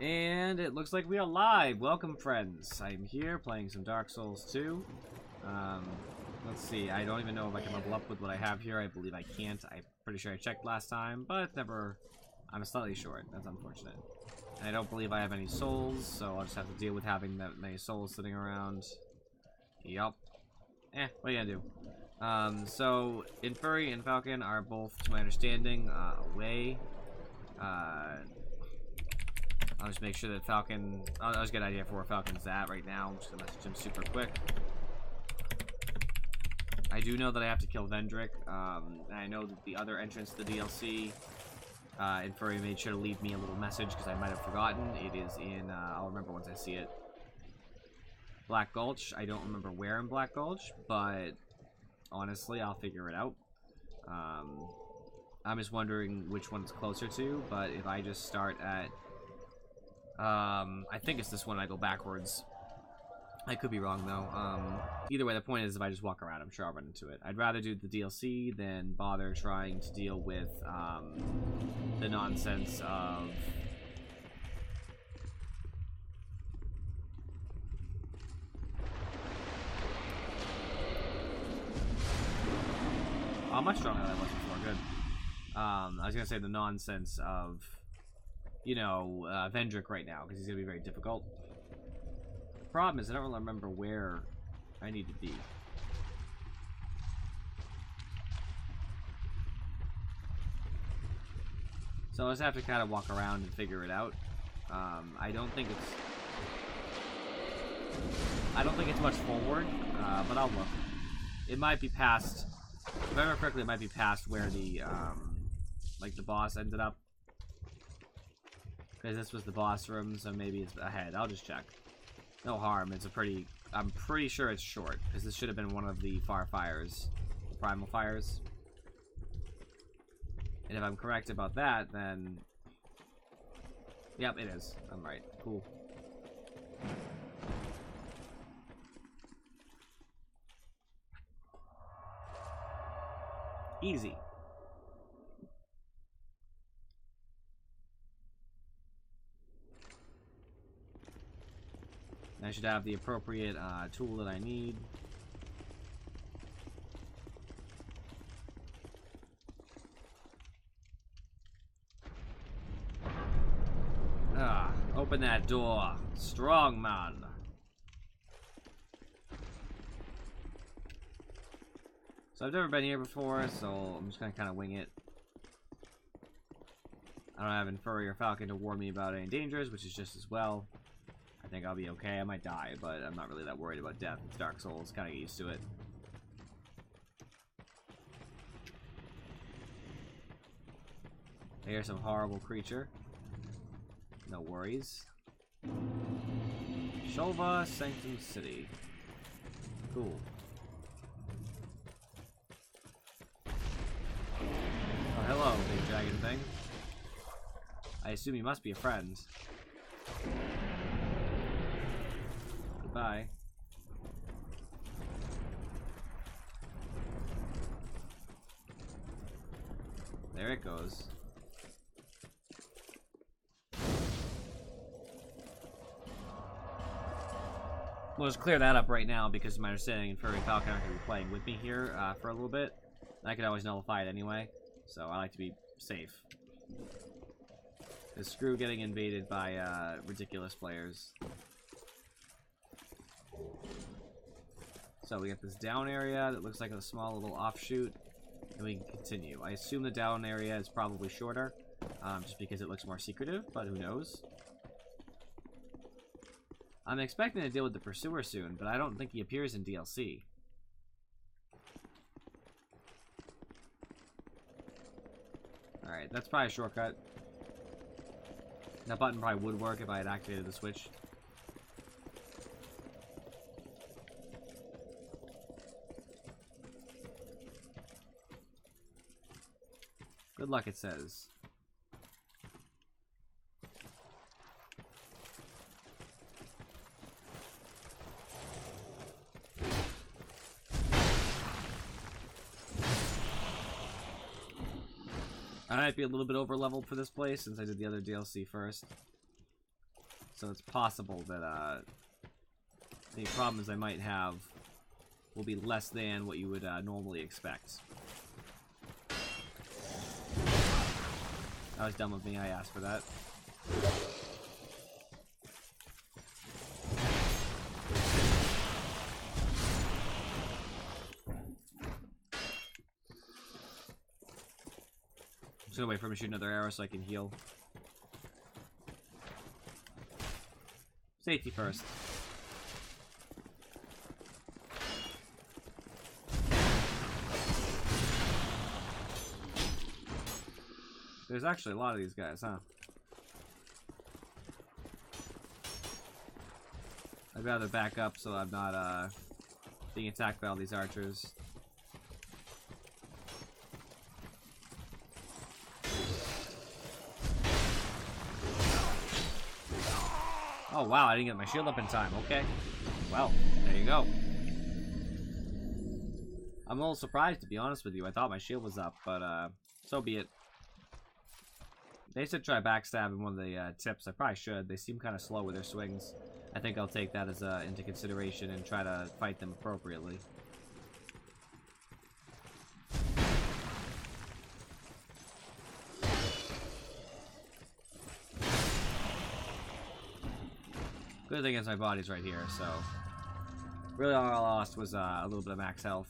And it looks like we are live. Welcome, friends. I'm here playing some Dark Souls 2. Let's see. I don't even know if I can level up with what I have here. I believe I can't. I'm pretty sure I checked last time, but never. I'm slightly short. That's unfortunate. And I don't believe I have any souls, so I'll just have to deal with having that many souls sitting around. Yup. What are you gonna do? So Infuri and Falcon are both, to my understanding, away. I'll just make sure that Falcon... I'll just get an idea for where Falcon's at right now. I'm just gonna message him super quick. I do know that I have to kill Vendrick. And I know that the other entrance to the DLC, Infuri made sure to leave me a little message because I might have forgotten. It is in... I'll remember once I see it. Black Gulch. I don't remember where in Black Gulch, but honestly, I'll figure it out. I'm just wondering which one it's closer to, but if I just start at... I think it's this one. I go backwards. I could be wrong though. Either way, the point is, if I just walk around, I'm sure I'll run into it. I'd rather do the DLC than bother trying to deal with the nonsense of much stronger than I was before. Good. I was gonna say the nonsense of, you know, Vendrick right now, because he's gonna be very difficult. The problem is I don't really remember where I need to be. So I just have to kind of walk around and figure it out. I don't think it's much forward, but I'll look. It might be past. If I remember correctly, it might be past where the like the boss ended up. Because this was the boss room, so maybe it's ahead. I'll just check. No harm. It's a pretty... I'm pretty sure it's short, because this should have been one of the far fires. The primal fires. And if I'm correct about that, then... Yep, it is. I'm right. Cool. Easy. I should have the appropriate tool that I need. Open that door. Strong man. So I've never been here before, so I'm just gonna kind of wing it. I don't have Infuri or Falcon to warn me about any dangers, which is just as well. I think I'll be okay. I might die, but I'm not really that worried about death. It's Dark Souls. Kind of get used to it. I hear some horrible creature. No worries. Shulva Sanctum City. Cool. Oh, hello, big dragon thing. I assume you must be a friend. Goodbye. There it goes. We'll just clear that up right now because my understanding Infuri and Falcon aren't going to be playing with me here for a little bit. I could always nullify it anyway, so I like to be safe. Screw getting invaded by ridiculous players. So we got this down area that looks like a small little offshoot, and we can continue. I assume the down area is probably shorter, just because it looks more secretive, but who knows? I'm expecting to deal with the Pursuer soon, but I don't think he appears in DLC. Alright, that's probably a shortcut. That button probably would work if I had activated the switch. Good luck, it says. I might be a little bit over leveled for this place since I did the other DLC first. So it's possible that any problems I might have will be less than what you would normally expect. That was dumb of me, I asked for that. I'm just gonna wait for him to shoot another arrow so I can heal. Safety first. There's actually a lot of these guys, huh? I'd rather back up so I'm not being attacked by all these archers. Oh wow, I didn't get my shield up in time. Okay. Well, there you go. I'm a little surprised, to be honest with you. I thought my shield was up, but so be it. They said try backstab in one of the tips. I probably should. They seem kind of slow with their swings. I think I'll take that as into consideration and try to fight them appropriately. Good thing is my body's right here, so really all I lost was a little bit of max health.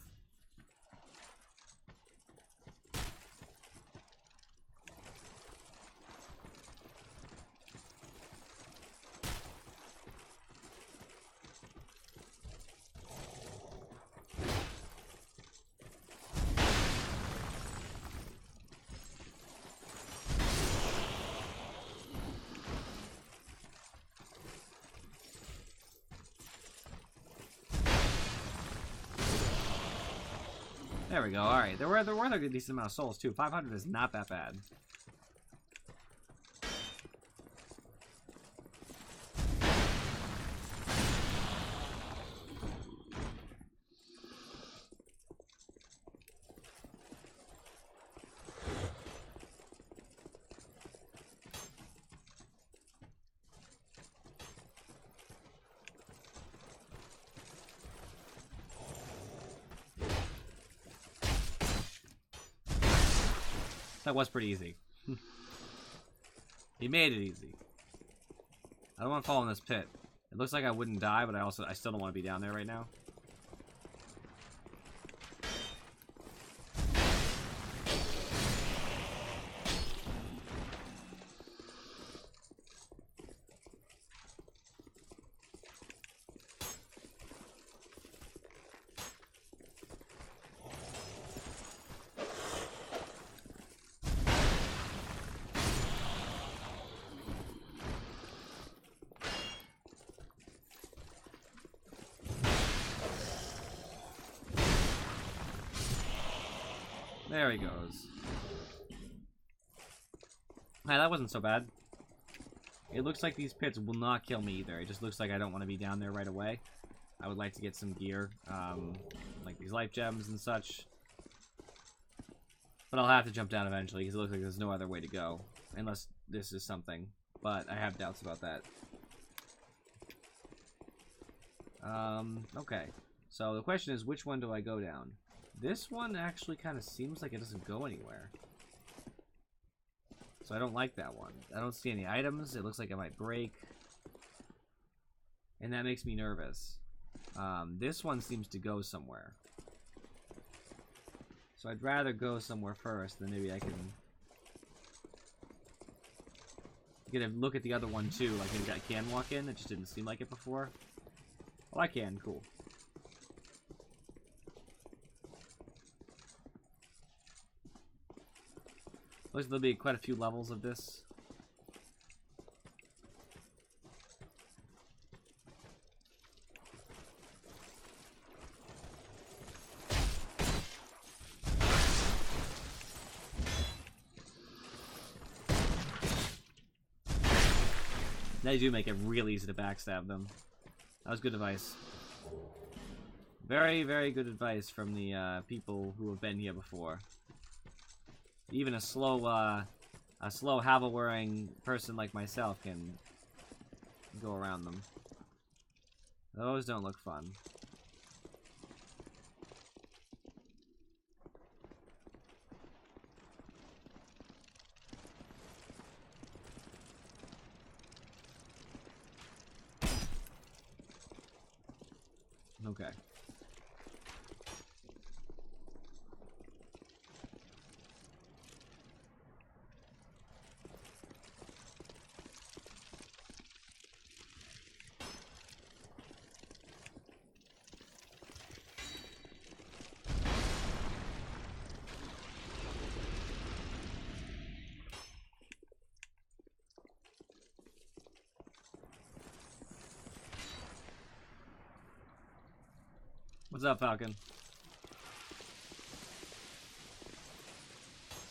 There we go. All right, there were a good decent amount of souls too. 500 is not that bad. That was pretty easy. He made it easy. I don't want to fall in this pit. It looks like I wouldn't die, but I still don't want to be down there right now. There he goes. Hey, that wasn't so bad. It looks like these pits will not kill me either. It just looks like I don't want to be down there right away. I would like to get some gear, like these life gems and such. But I'll have to jump down eventually because it looks like there's no other way to go. Unless this is something. But I have doubts about that. Okay. So the question is, which one do I go down? This one actually kind of seems like it doesn't go anywhere. So I don't like that one. I don't see any items. It looks like it might break. And that makes me nervous. This one seems to go somewhere. So I'd rather go somewhere first, then maybe I can get a look at the other one too. Like maybe I can walk in. It just didn't seem like it before. Oh, I can. Cool. Looks like there'll be quite a few levels of this. They do make it real easy to backstab them. That was good advice. Very, very good advice from the people who have been here before. Even a slow Havel-wearing person like myself can Go around them. Those don't look fun. Okay. What's up, Falcon?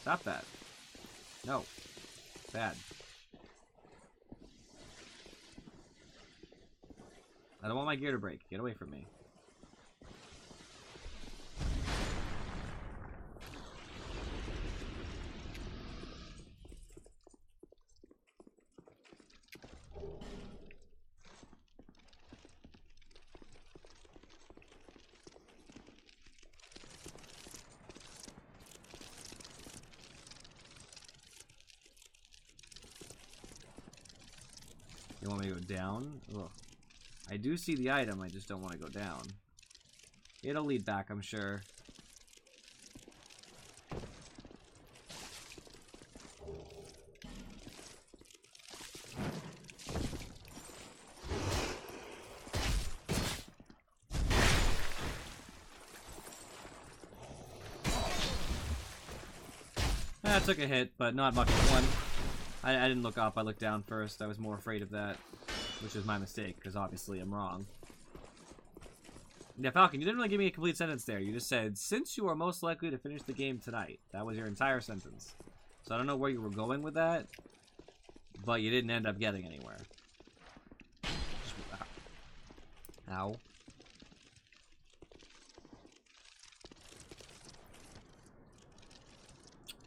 Stop that. No. Bad. I don't want my gear to break. Get away from me. You want me to go down? Ugh. I do see the item, I just don't want to go down. It'll lead back, I'm sure. I took a hit, but not much of one. I didn't look up, I looked down first. I was more afraid of that, which is my mistake, because obviously I'm wrong. Yeah, Falcon, you didn't really give me a complete sentence there. You just said, since you are most likely to finish the game tonight. That was your entire sentence. So I don't know where you were going with that, but you didn't end up getting anywhere. Ow.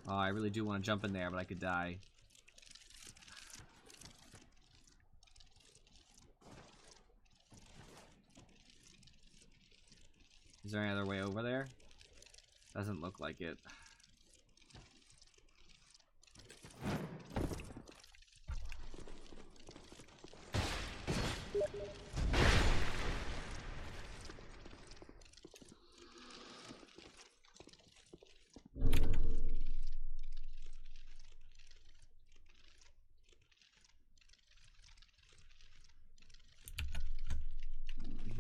Oh, I really do want to jump in there, but I could die. Is there any other way over there? Doesn't look like it.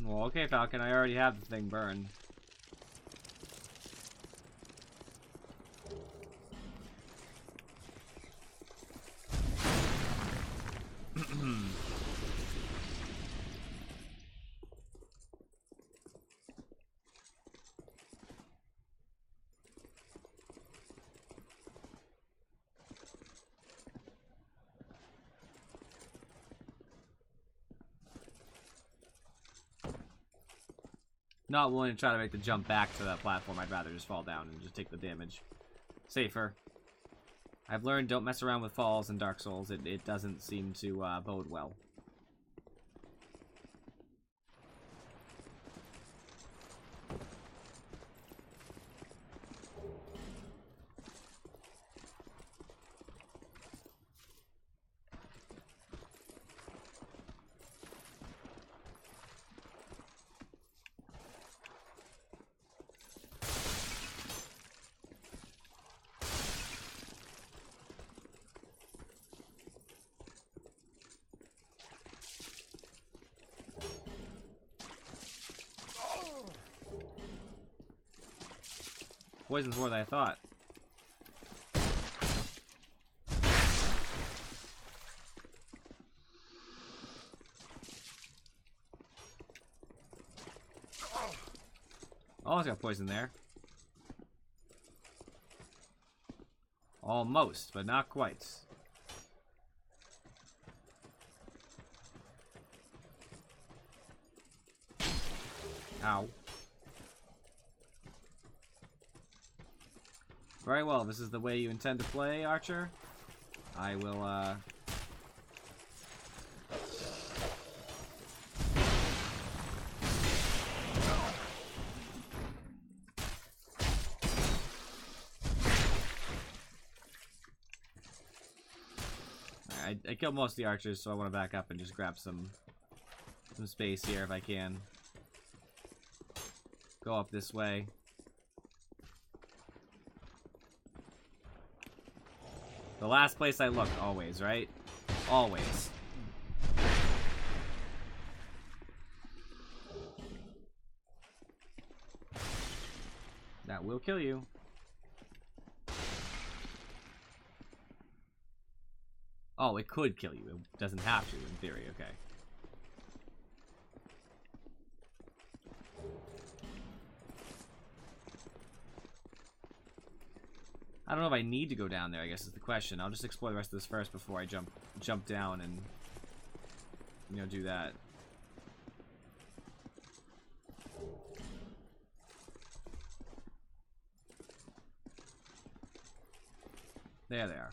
Well, okay, Falcon, I already have the thing burned. Not willing to try to make the jump back to that platform. I'd rather just fall down and just take the damage. Safer. I've learned don't mess around with falls in Dark Souls. It doesn't seem to bode well. Poison's more than I thought. Almost got poison there. Almost, but not quite. Ow. Very well, this is the way you intend to play, Archer. I will, I killed most of the archers, so I want to back up and just grab some space here if I can. Go up this way. The last place I look, always, right? Always. That will kill you. Oh, it could kill you. It doesn't have to, in theory, okay. I don't know if I need to go down there, I guess is the question. I'll just explore the rest of this first before I jump down and, you know, do that. There they are.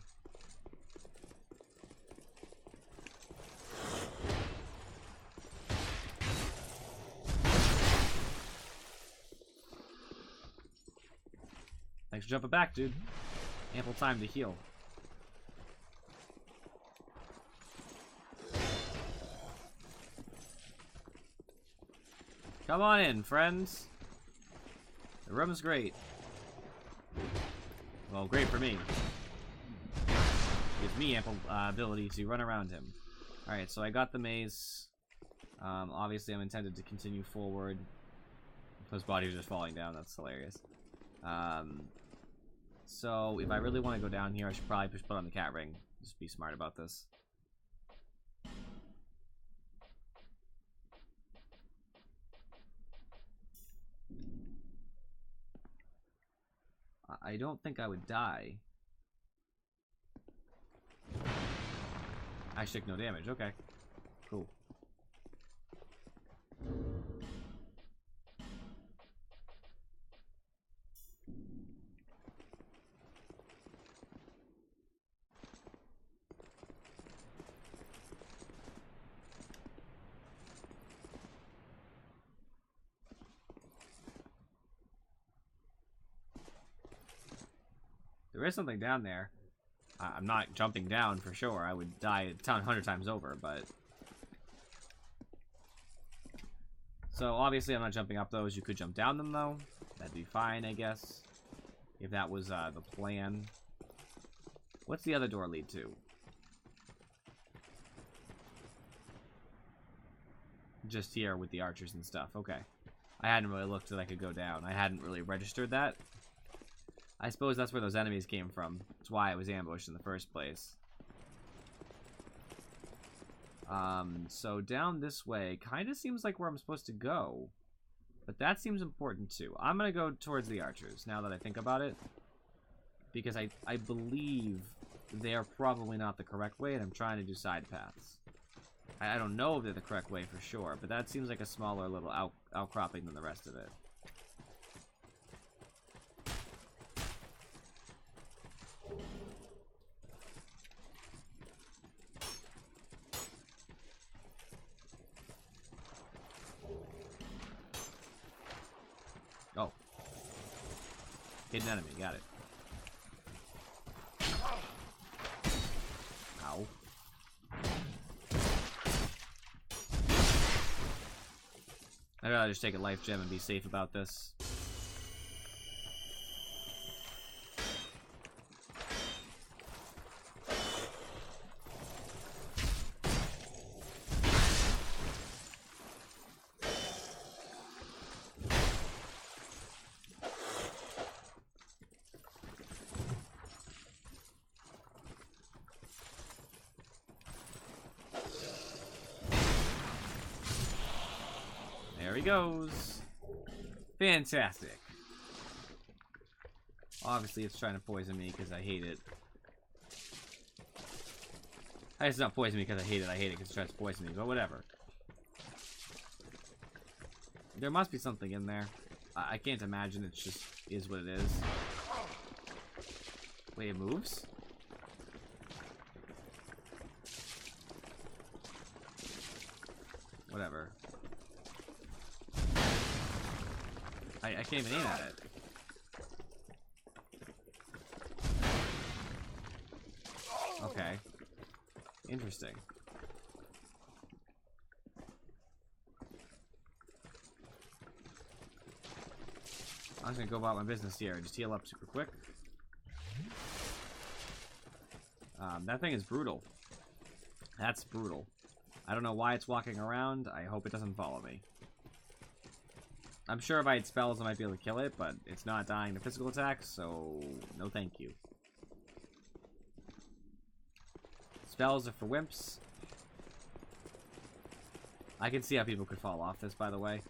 Thanks for jumping back, dude. Ample time to heal. Come on in, friends. The room's great. Well, great for me. Gives me ample ability to run around him. Alright, so I got the mace. Obviously, I'm intended to continue forward. Those bodies are just falling down. That's hilarious. So, if I really want to go down here, I should probably just put on the cat ring. Just be smart about this. I don't think I would die. I take no damage. Okay. Cool. There is something down there. I'm not jumping down for sure. I would die 100 times over, but... So, obviously I'm not jumping up those. You could jump down them, though. That'd be fine, I guess. If that was the plan. What's the other door lead to? Just here with the archers and stuff. Okay. I hadn't really looked that I could go down. I hadn't really registered that. I suppose that's where those enemies came from. That's why I was ambushed in the first place. So down this way kind of seems like where I'm supposed to go. But that seems important too. I'm going to go towards the archers now that I think about it. Because I believe they are probably not the correct way and I'm trying to do side paths. I don't know if they're the correct way for sure, but that seems like a smaller little outcropping than the rest of it. Oh. Hidden enemy, got it. Ow. I'd rather just take a life gem and be safe about this. There he goes. Fantastic. Obviously, it's trying to poison me because I hate it. It's not poison me because I hate it. I hate it because it tries to poison me, but whatever. There must be something in there. I can't imagine it just is what it is. Wait, it moves? Whatever. I can't even aim at it. Okay. Interesting. I'm just gonna go about my business here. Just heal up super quick. That thing is brutal. That's brutal. I don't know why it's walking around. I hope it doesn't follow me. I'm sure if I had spells, I might be able to kill it, but it's not dying to physical attacks, so no thank you. Spells are for wimps. I can see how people could fall off this, by the way.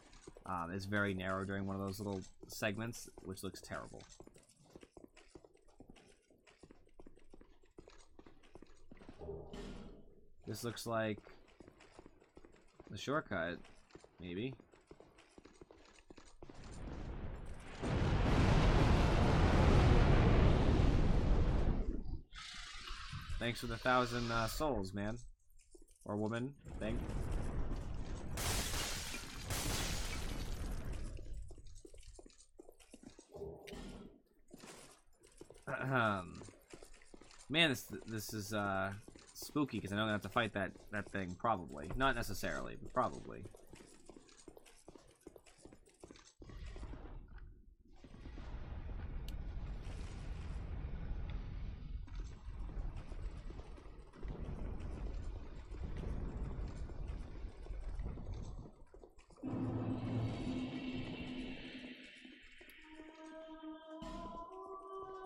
It's very narrow during one of those little segments, which looks terrible. This looks like the shortcut, maybe. Thanks for the 1,000 souls, man. Or woman, thing. Man, this is spooky because I know I'm gonna have to fight that thing probably. Not necessarily, but probably.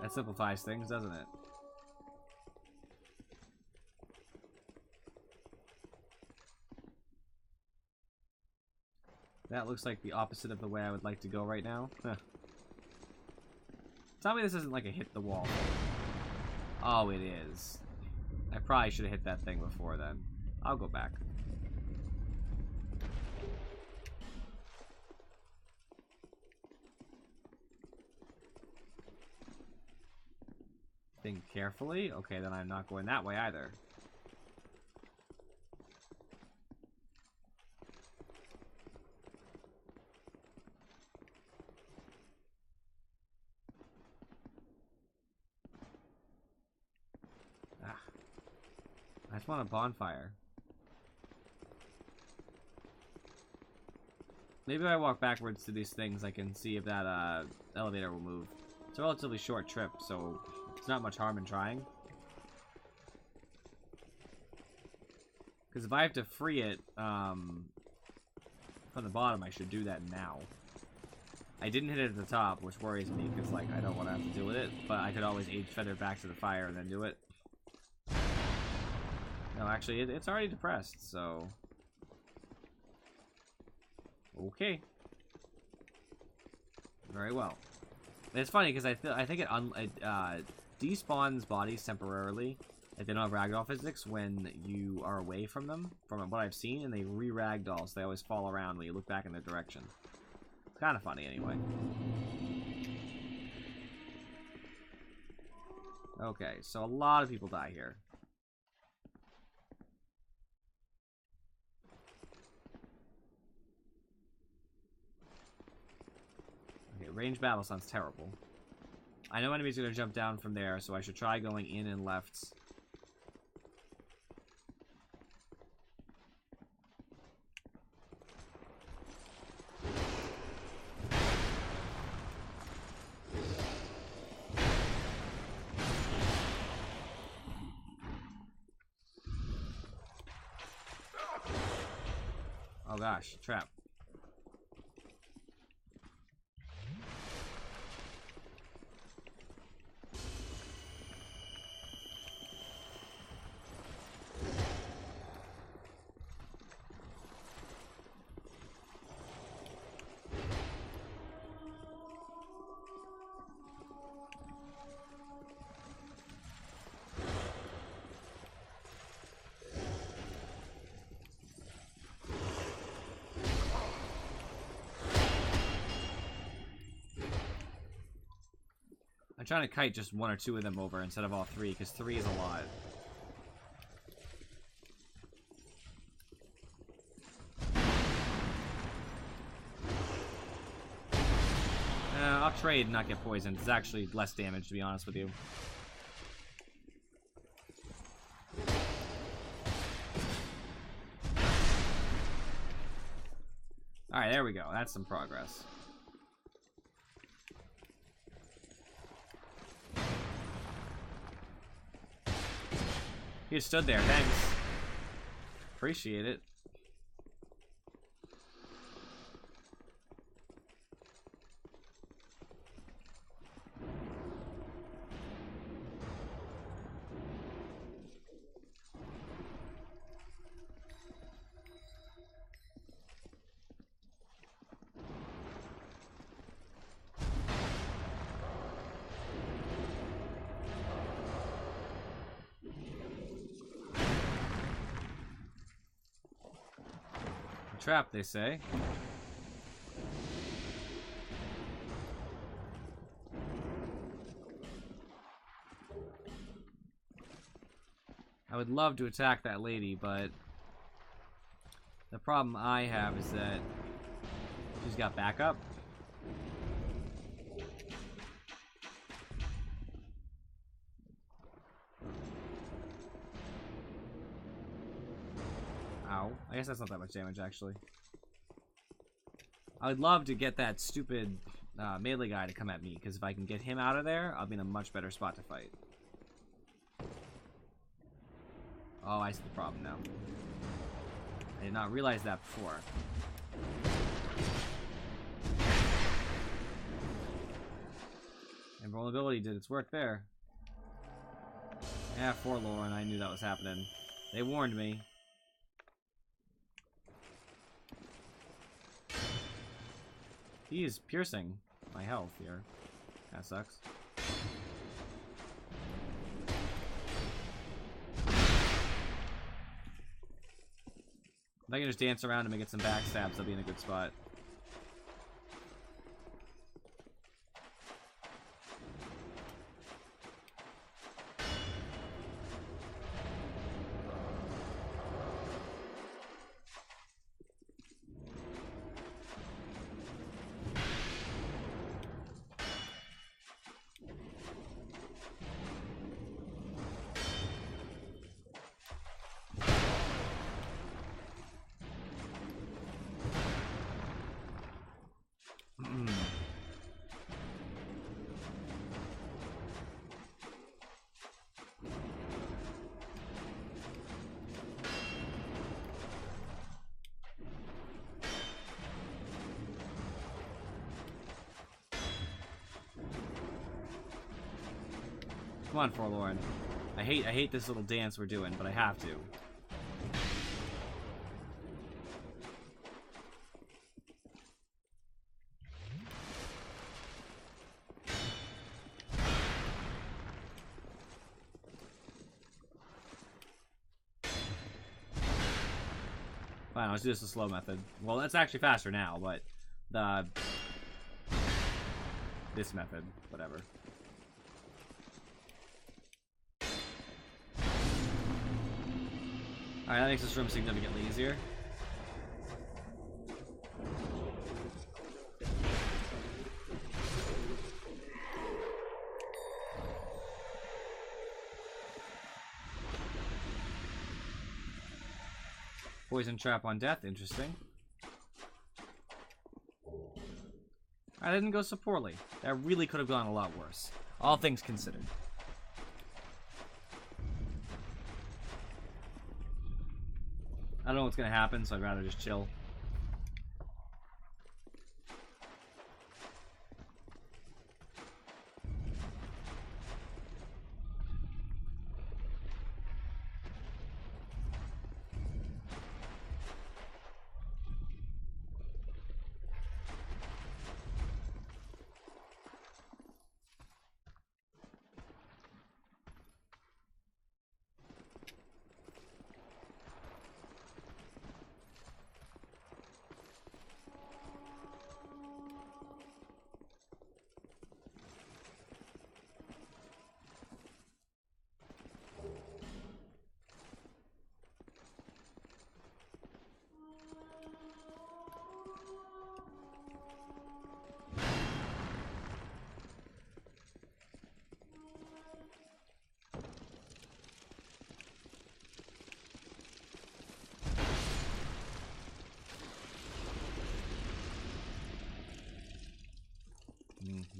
That simplifies things, doesn't it? That looks like the opposite of the way I would like to go right now. Huh. Tell me this isn't like a hit the wall. Oh, it is. I probably should have hit that thing before then. I'll go back. Think carefully. Okay, then I'm not going that way either. I just want a bonfire. Maybe if I walk backwards to these things, I can see if that elevator will move. It's a relatively short trip, so it's not much harm in trying. Because if I have to free it from the bottom, I should do that now. I didn't hit it at the top, which worries me, because like I don't want to have to deal with it. But I could always age feather back to the fire and then do it. No, actually, it's already depressed, so... Okay. Very well. It's funny, because I think it despawns bodies temporarily, if they don't have ragdoll physics, when you are away from them, from what I've seen, and they re-ragdoll, so they always fall around when you look back in their direction. It's kind of funny, anyway. Okay, so a lot of people die here. Range battle sounds terrible. I know enemies are going to jump down from there, so I should try going in and left. Oh gosh, trap. I'm trying to kite just one or two of them over instead of all three, because three is a lot. I'll trade and not get poisoned. It's actually less damage, to be honest with you. Alright, there we go. That's some progress. You stood there, thanks. Appreciate it. Trap, they say. I would love to attack that lady, but the problem I have is that she's got backup. Ow. I guess that's not that much damage, actually. I would love to get that stupid melee guy to come at me, because if I can get him out of there, I'll be in a much better spot to fight. Oh, I see the problem now. I did not realize that before. Invulnerability did its work there. Yeah, forlorn. I knew that was happening. They warned me. He is piercing my health here. That sucks. If I can just dance around him and get some backstabs, I'll be in a good spot. Come on, Forlorn. I hate this little dance we're doing, but I have to. Fine, let's do this the slow method. Well, that's actually faster now, but this method, whatever. Alright, that makes this room significantly easier. Poison trap on death, interesting. I didn't go so poorly. That really could have gone a lot worse. All things considered. I don't know what's gonna happen, so I'd rather just chill.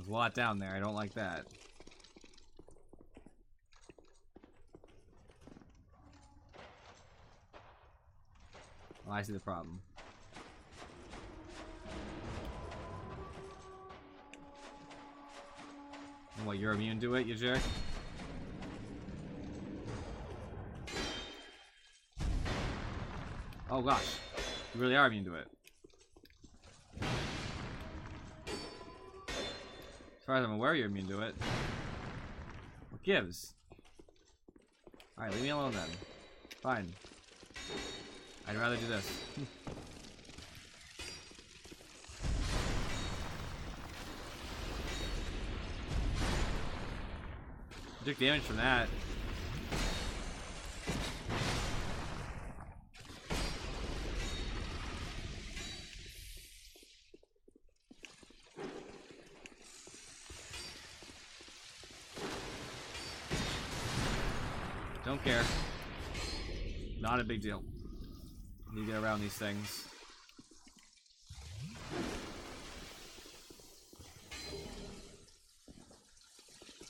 a lot down there. I don't like that. Oh, I see the problem. And what, you're immune to it, you jerk? Oh gosh. You really are immune to it. As far as I'm aware, you're immune to it. What gives? Alright, leave me alone then. Fine. I'd rather do this. Took damage from that. Don't care. Not a big deal. Need to get around these things.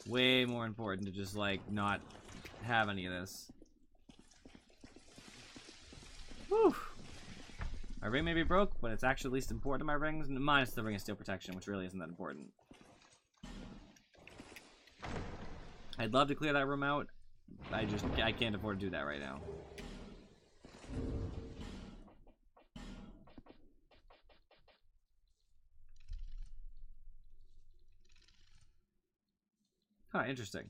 Way more important to just, like, not have any of this. Whew. My ring may be broke, but it's actually least important to my rings, minus the ring of steel protection, which really isn't that important. I'd love to clear that room out. I can't afford to do that right now. Huh, interesting.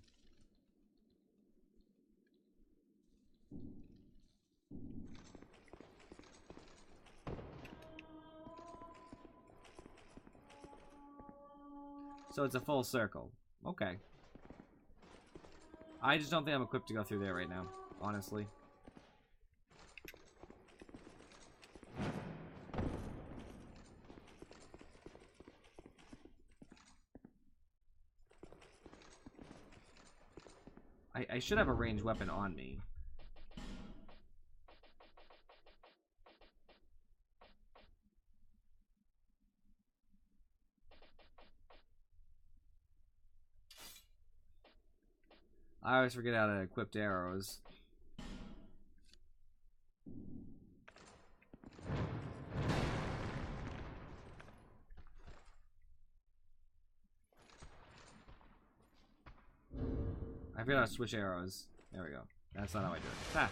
So it's a full circle. Okay. I just don't think I'm equipped to go through there right now, honestly. I should have a ranged weapon on me. I always forget how to equip arrows. I forgot how to switch arrows. There we go. That's not how I do it. Ha!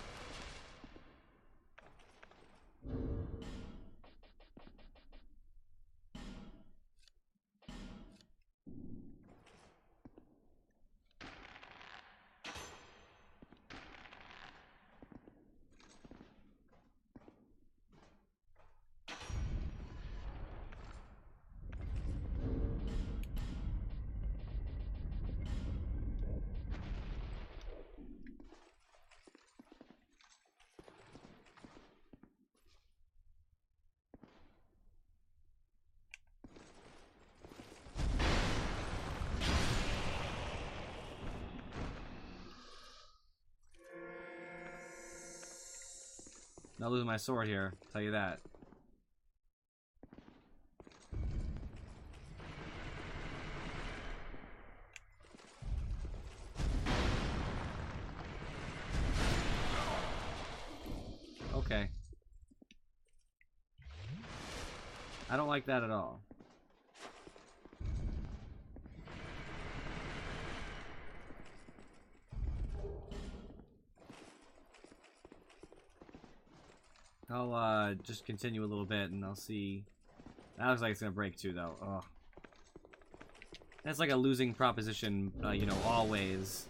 Not losing my sword here, I'll tell you that. Okay. I don't like that at all. I'll just continue a little bit and I'll see. That looks like it's gonna break too, though. Ugh. That's like a losing proposition, you know, always.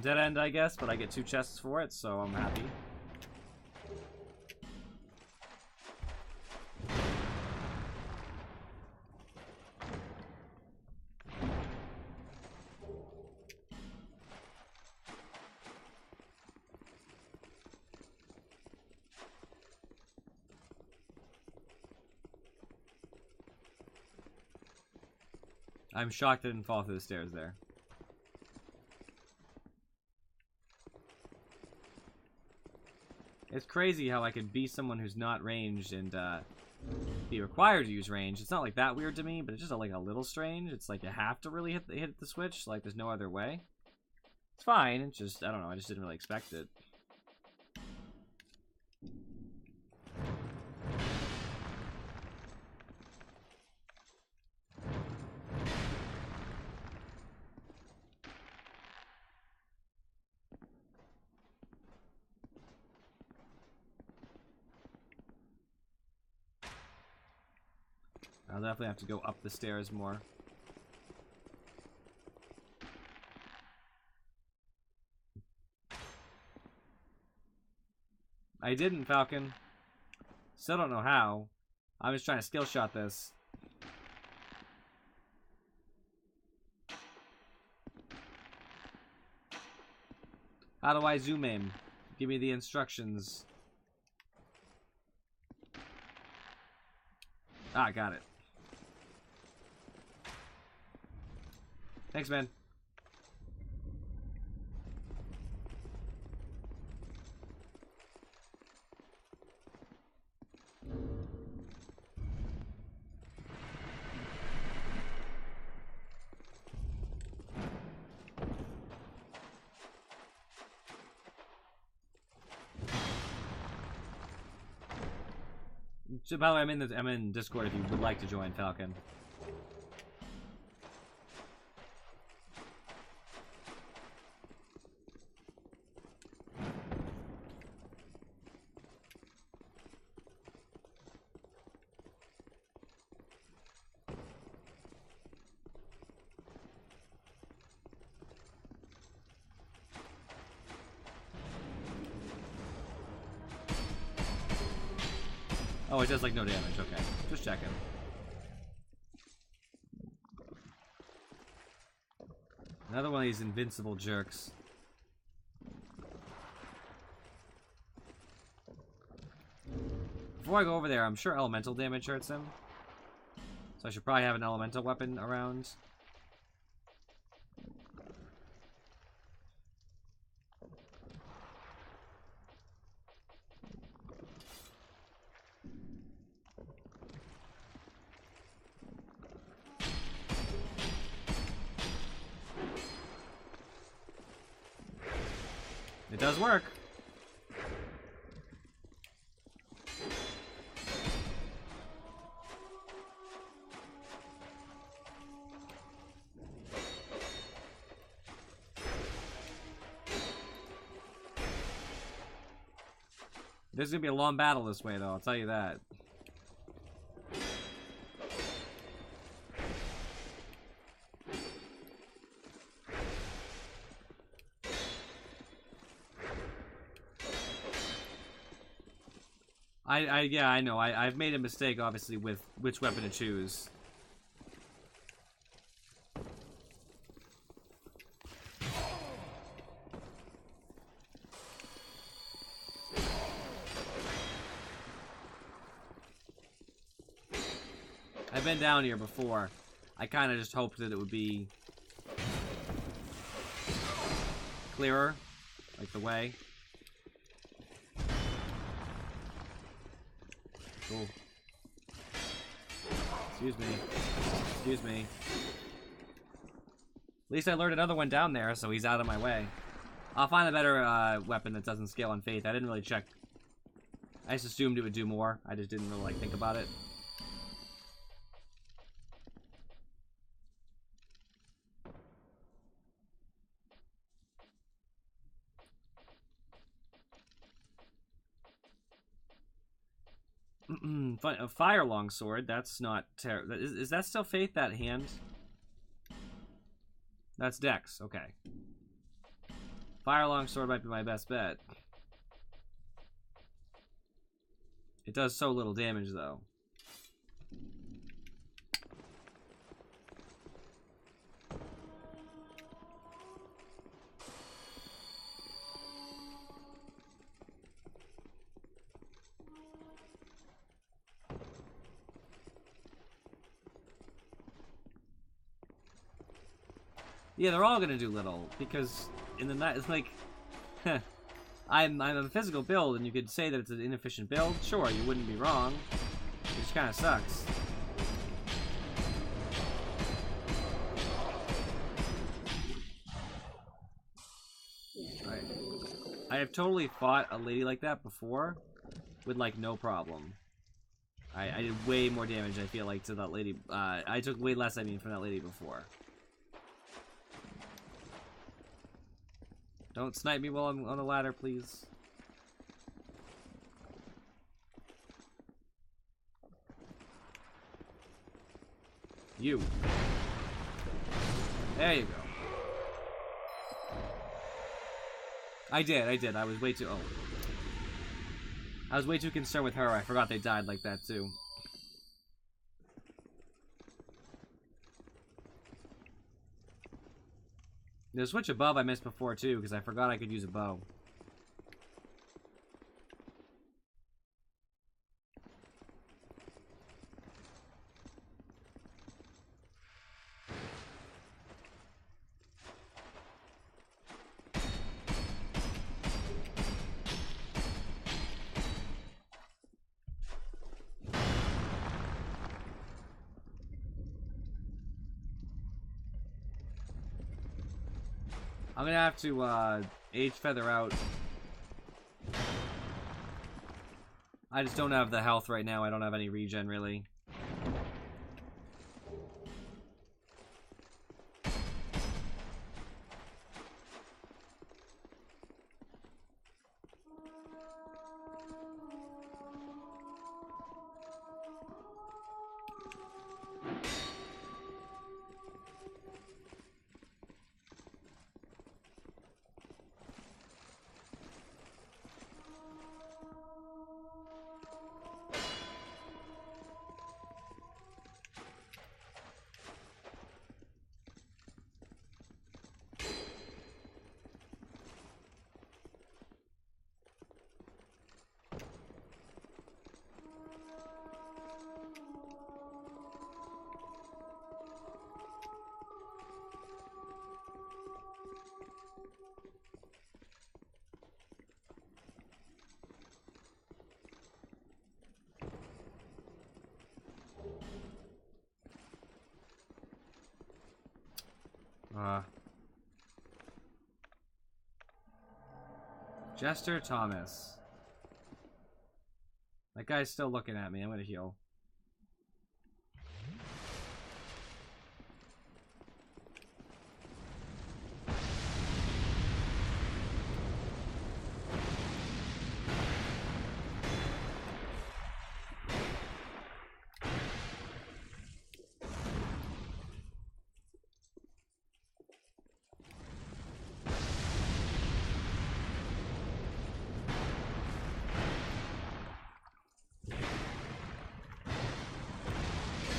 Dead end, I guess, but I get 2 chests for it, so I'm happy. I'm shocked I didn't fall through the stairs there. It's crazy how I could be someone who's not ranged and be required to use range. It's not like that weird to me, but it's just like a little strange. It's like you have to really hit the switch. Like there's no other way. It's fine. It's just, I don't know. I just didn't really expect it. I'll definitely have to go up the stairs more. I didn't, Falcon. Still don't know how. I'm just trying to skill shot this. How do I zoom aim? Give me the instructions. Ah, got it. Thanks, man. So, by the way, I'm in Discord if you would like to join, Falcon. Oh, it does like no damage. Okay, just checking. Another one of these invincible jerks. Before I go over there, I'm sure elemental damage hurts him. So I should probably have an elemental weapon around. It does work. This is gonna be a long battle this way, though, I'll tell you that. Yeah, I know. I've made a mistake, obviously, with which weapon to choose. I've been down here before. I kind of just hoped that it would be clearer, like the way. Cool. Excuse me. Excuse me. At least I lured another one down there, so he's out of my way. I'll find a better weapon that doesn't scale on Faith. I didn't really check. I just assumed it would do more. I just didn't really like think about it. A fire longsword. That's not terrible. Is that still Faith? That hand? That's Dex. Okay. Fire longsword might be my best bet. It does so little damage, though. Yeah, they're all gonna do little, because in the night, it's like, I'm a physical build, and you could say that it's an inefficient build. Sure, you wouldn't be wrong. It just kind of sucks. Right. I have totally fought a lady like that before, with like no problem. I did way more damage, I feel like, to that lady. I took way less, I mean, from that lady before. Don't snipe me while I'm on the ladder, please. You. There you go. I did. I was way too... Oh. I was way too concerned with her. I forgot they died like that, too. The switch above I missed before, too, because I forgot I could use a bow. I'm gonna have to, age feather out. I just don't have the health right now. I don't have any regen, really. Jester Thomas. That guy's still looking at me. I'm gonna heal.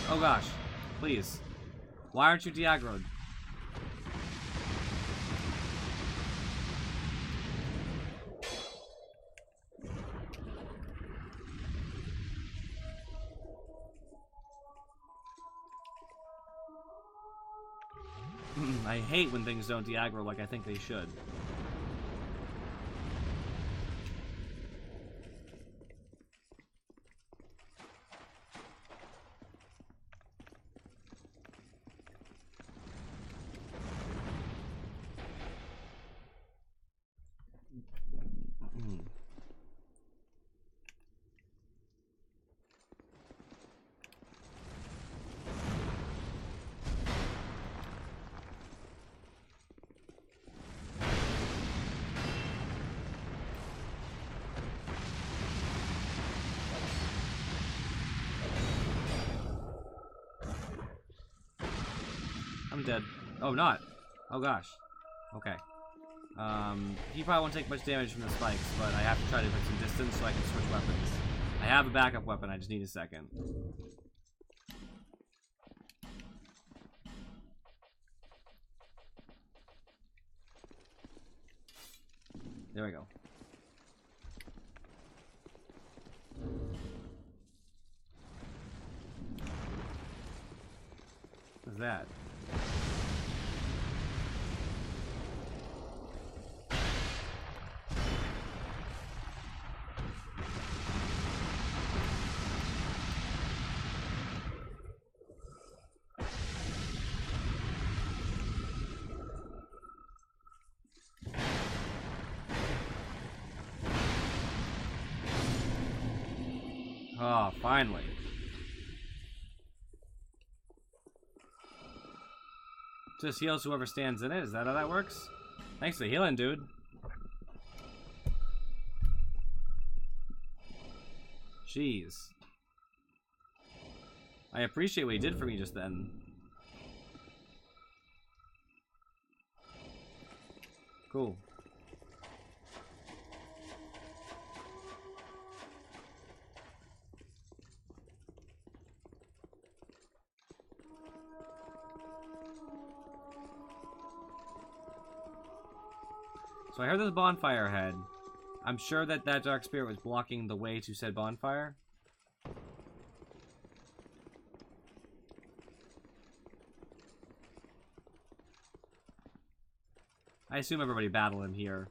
Oh gosh, please. Why aren't you de-aggroed? I hate when things don't de-aggro like I think they should. I'm dead. Oh, not. Oh gosh. Okay. He probably won't take much damage from the spikes, but I have to try to put some distance so I can switch weapons. I have a backup weapon, I just need a second. There we go. What's that? Oh, finally. Just heals whoever stands in it. Is that how that works? Thanks for the healing, dude. Jeez. I appreciate what he did for me just then. Cool. So I heard there's a bonfire ahead. I'm sure that that dark spirit was blocking the way to said bonfire. I assume everybody battle him here.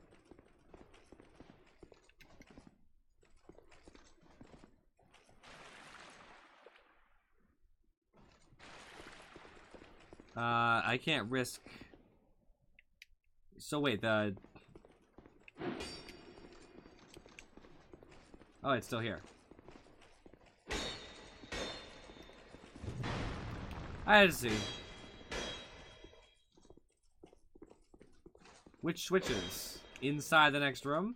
I can't risk... So wait, the... Oh, it's still here. I see. Which switches? Inside the next room?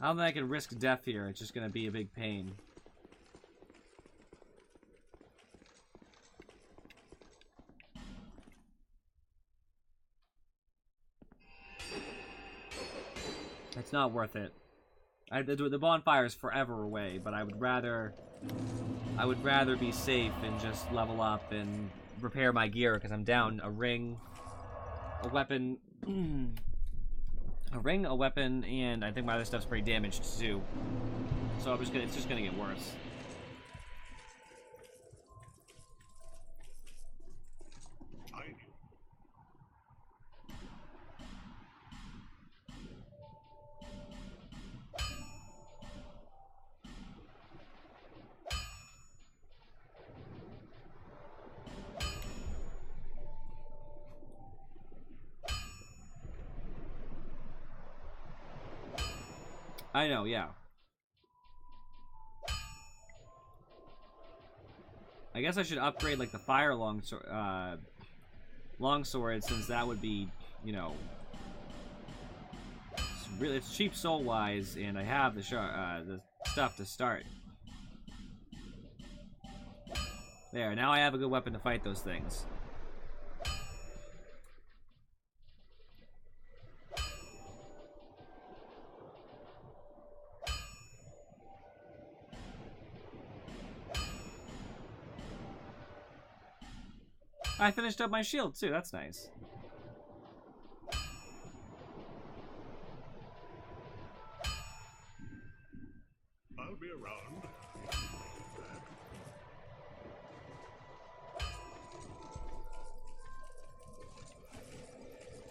I don't think I can risk death here. It's just gonna be a big pain. It's not worth it. The bonfire is forever away, but I would rather be safe and just level up and repair my gear because I'm down a ring, a weapon, a weapon, and I think my other stuff's pretty damaged too. So it's just gonna get worse. I know, yeah. I guess I should upgrade like the fire longsword since that would be, you know, it's cheap soul wise, and I have the stuff to start. There, now I have a good weapon to fight those things. I finished up my shield too, that's nice. I'll be around.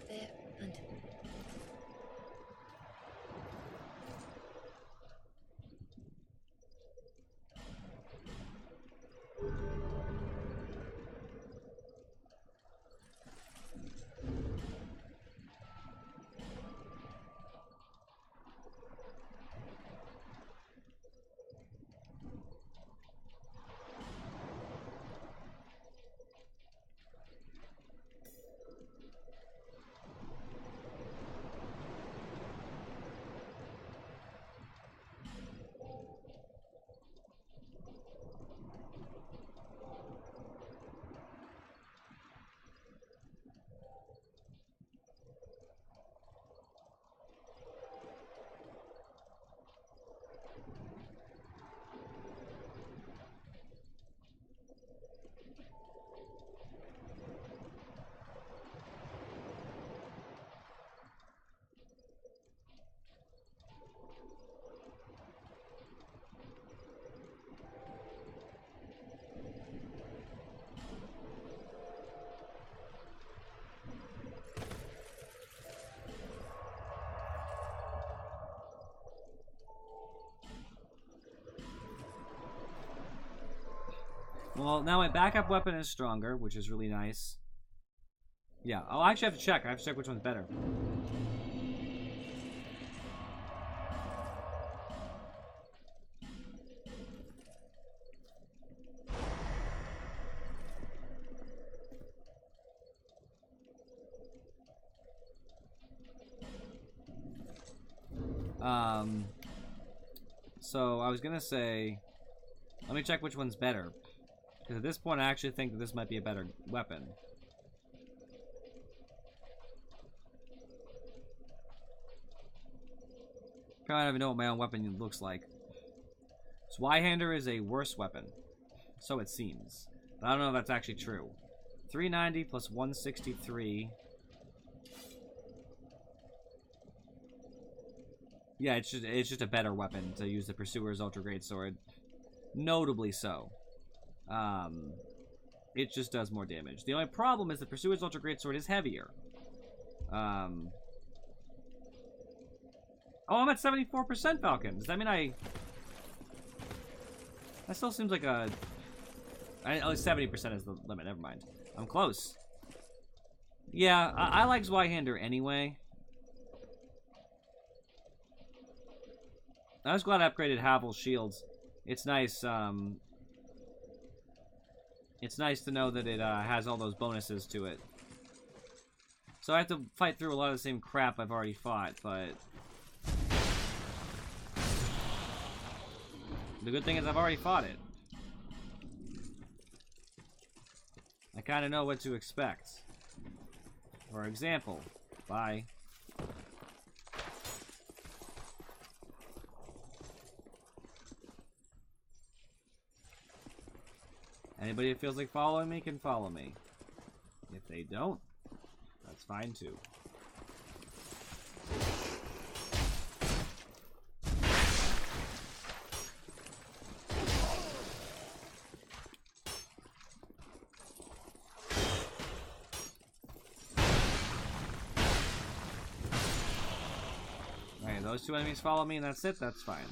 There and Well, now my backup weapon is stronger, which is really nice. Yeah, I'll actually have to check. I have to check which one's better. So I was gonna say, let me check which one's better. Because at this point, I actually think that this might be a better weapon. I don't even know what my own weapon looks like. Zweihander is a worse weapon. So it seems. But I don't know if that's actually true. 390 plus 163. Yeah, it's just a better weapon to use the Pursuer's Ultra Great Sword. Notably so. It just does more damage. The only problem is the Pursuer's Ultra Great Sword is heavier. Oh, I'm at 74% Falcon. Does that mean that still seems like a... At least 70% is the limit. Never mind. I'm close. Yeah, I like Zweihander anyway. I was glad I upgraded Havel's shields. It's nice, it's nice to know that it has all those bonuses to it. So I have to fight through a lot of the same crap I've already fought, but... the good thing is I've already fought it. I kind of know what to expect. For example, bye. Anybody who feels like following me can follow me. If they don't, that's fine too. Alright, those two enemies follow me and that's it, that's fine.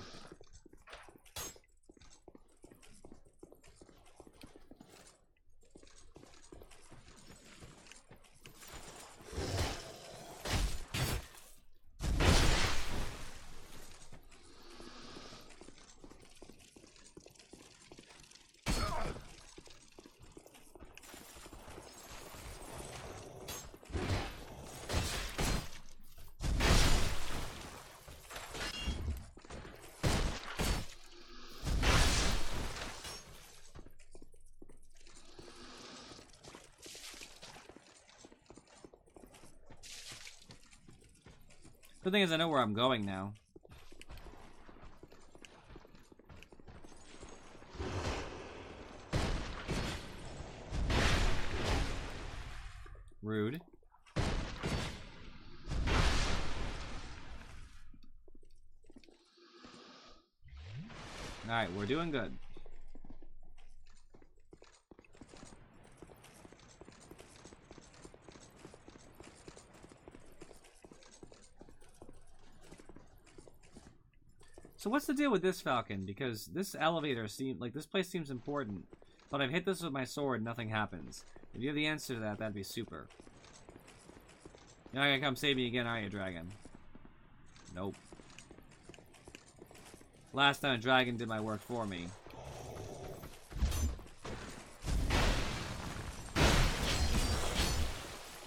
The thing is, I know where I'm going now. Rude. Alright, we're doing good. So what's the deal with this Falcon? Because this elevator seems like this place seems important, but I've hit this with my sword, nothing happens. If you have the answer to that, that'd be super. You're not gonna come save me again, are you, Dragon? Nope. Last time, Dragon did my work for me.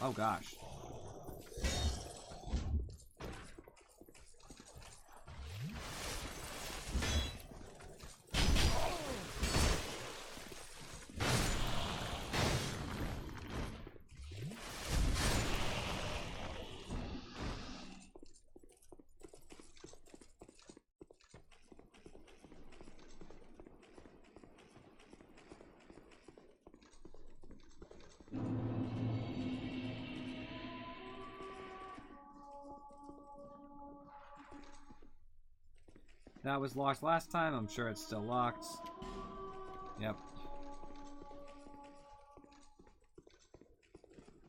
Oh gosh. That was locked last time. I'm sure it's still locked. Yep.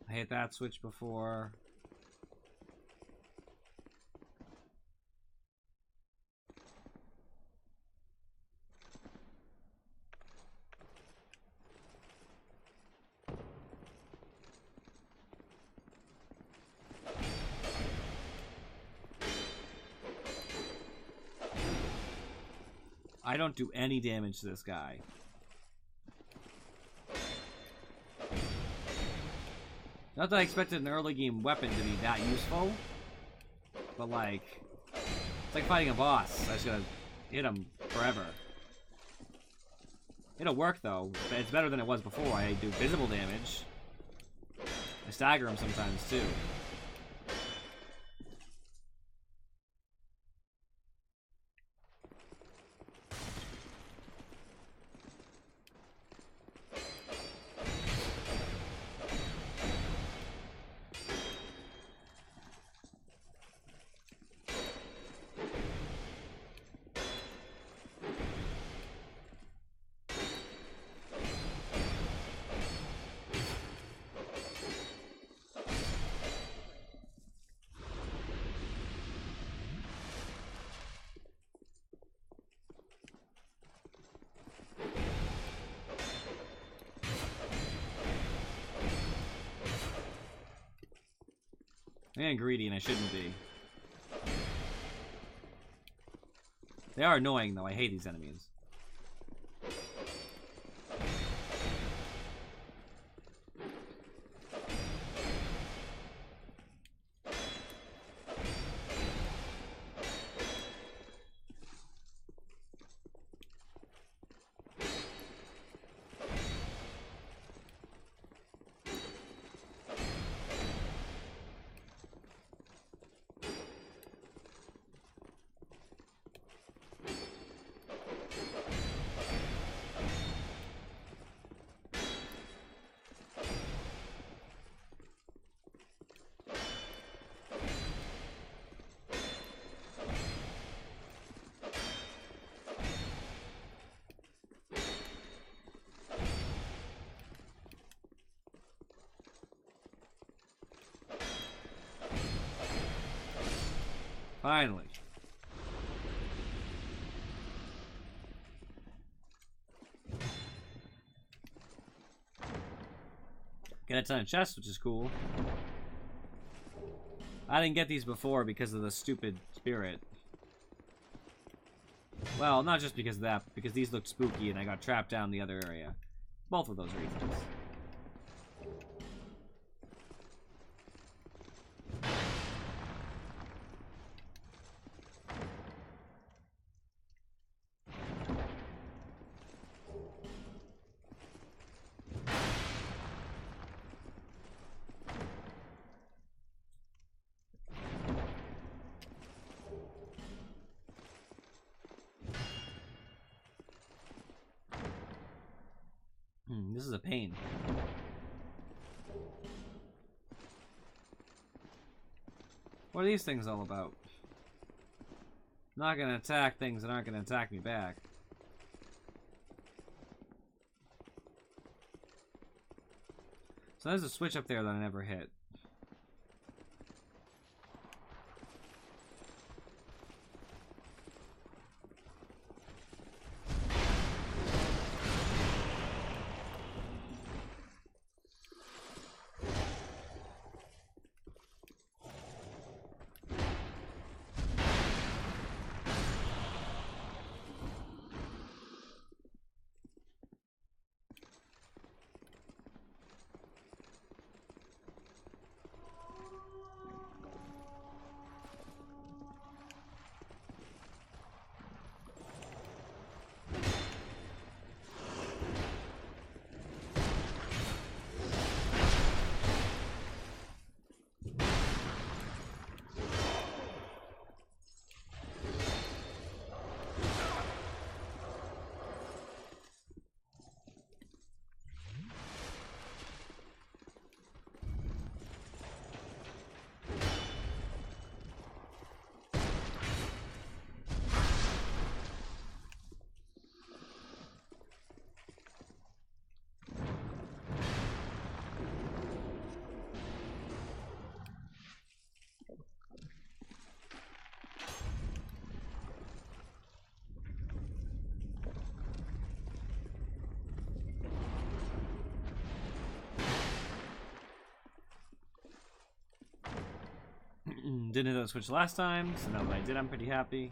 I hit that switch before. I don't do any damage to this guy. Not that I expected an early game weapon to be that useful, but like, It's like fighting a boss. I just gotta hit him forever. It'll work though. It's better than it was before. I do visible damage. I stagger him sometimes too. I'm getting greedy and I shouldn't be. They are annoying though, I hate these enemies. Finally. Get a ton of chests, which is cool. I didn't get these before because of the stupid spirit. Well, not just because of that, but because these looked spooky and I got trapped down the other area. Both of those reasons. This is a pain. What are these things all about? I'm not gonna attack things that aren't gonna attack me back. So there's a switch up there that I never hit. Didn't hit that switch last time, so now that I did, I'm pretty happy.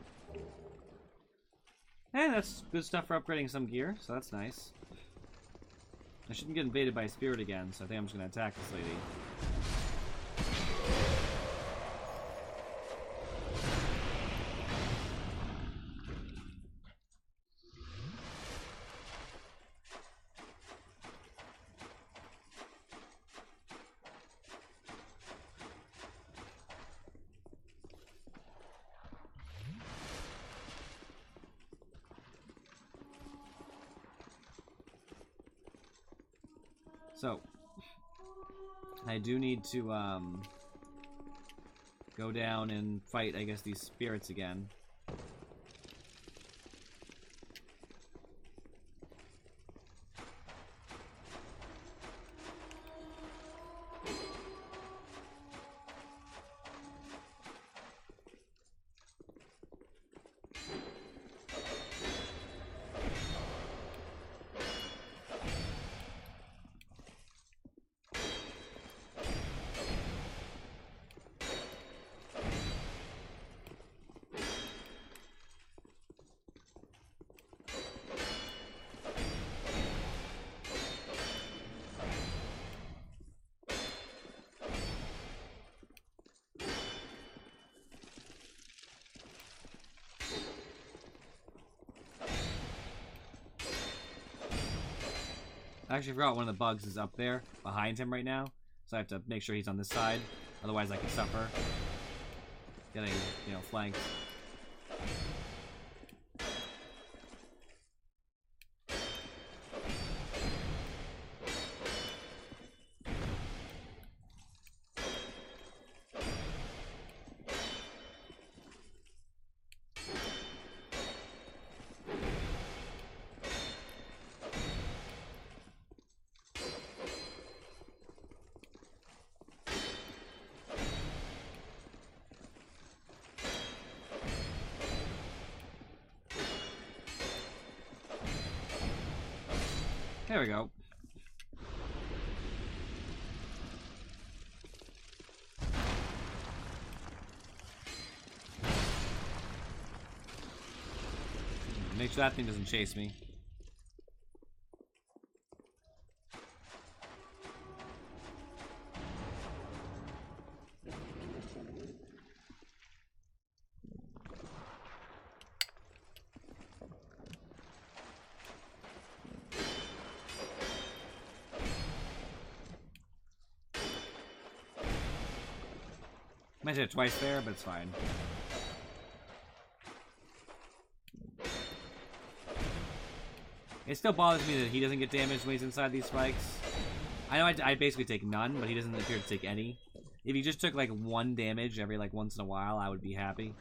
And that's good stuff for upgrading some gear, so that's nice. I shouldn't get invaded by a spirit again, so I think I'm just going to attack this lady. So, I do need to, go down and fight, I guess, these spirits again. I actually forgot one of the bugs is up there behind him right now, so I have to make sure he's on this side. Otherwise, I could suffer getting, you know, flanked. There we go. Make sure that thing doesn't chase me. Might hit it twice there, but it's fine. It still bothers me that he doesn't get damaged when he's inside these spikes. I know I basically take none, but he doesn't appear to take any. If he just took like 1 damage every like once in a while, I would be happy.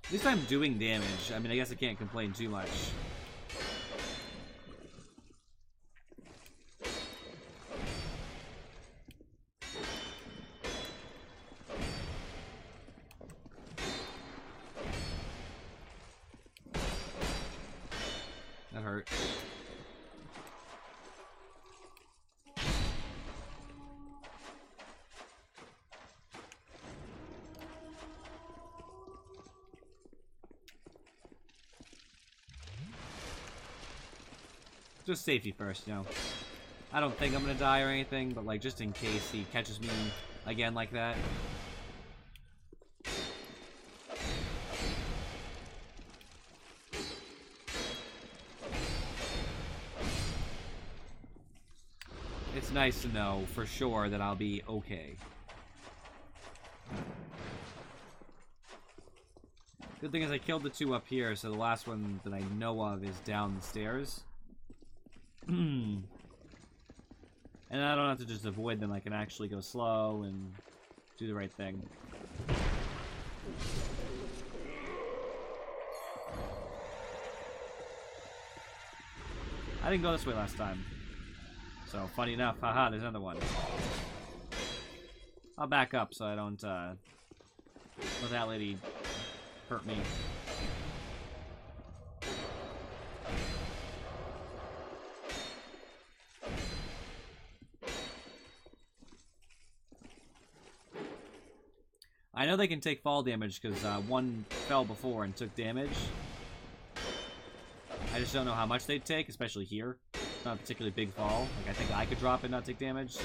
At least I'm doing damage. I mean, I guess I can't complain too much. That hurt. Just safety first, you know. I don't think I'm gonna die or anything, but like just in case he catches me again like that. It's nice to know for sure that I'll be okay. Good thing is I killed the 2 up here, so the last one that I know of is down the stairs. And I don't have to just avoid them, I can actually go slow and do the right thing. I didn't go this way last time. So, funny enough, haha, there's another one. I'll back up so I don't, let that lady hurt me. I know they can take fall damage because one fell before and took damage. I just don't know how much they'd take, especially here. It's not a particularly big fall. Like, I think I could drop and not take damage, so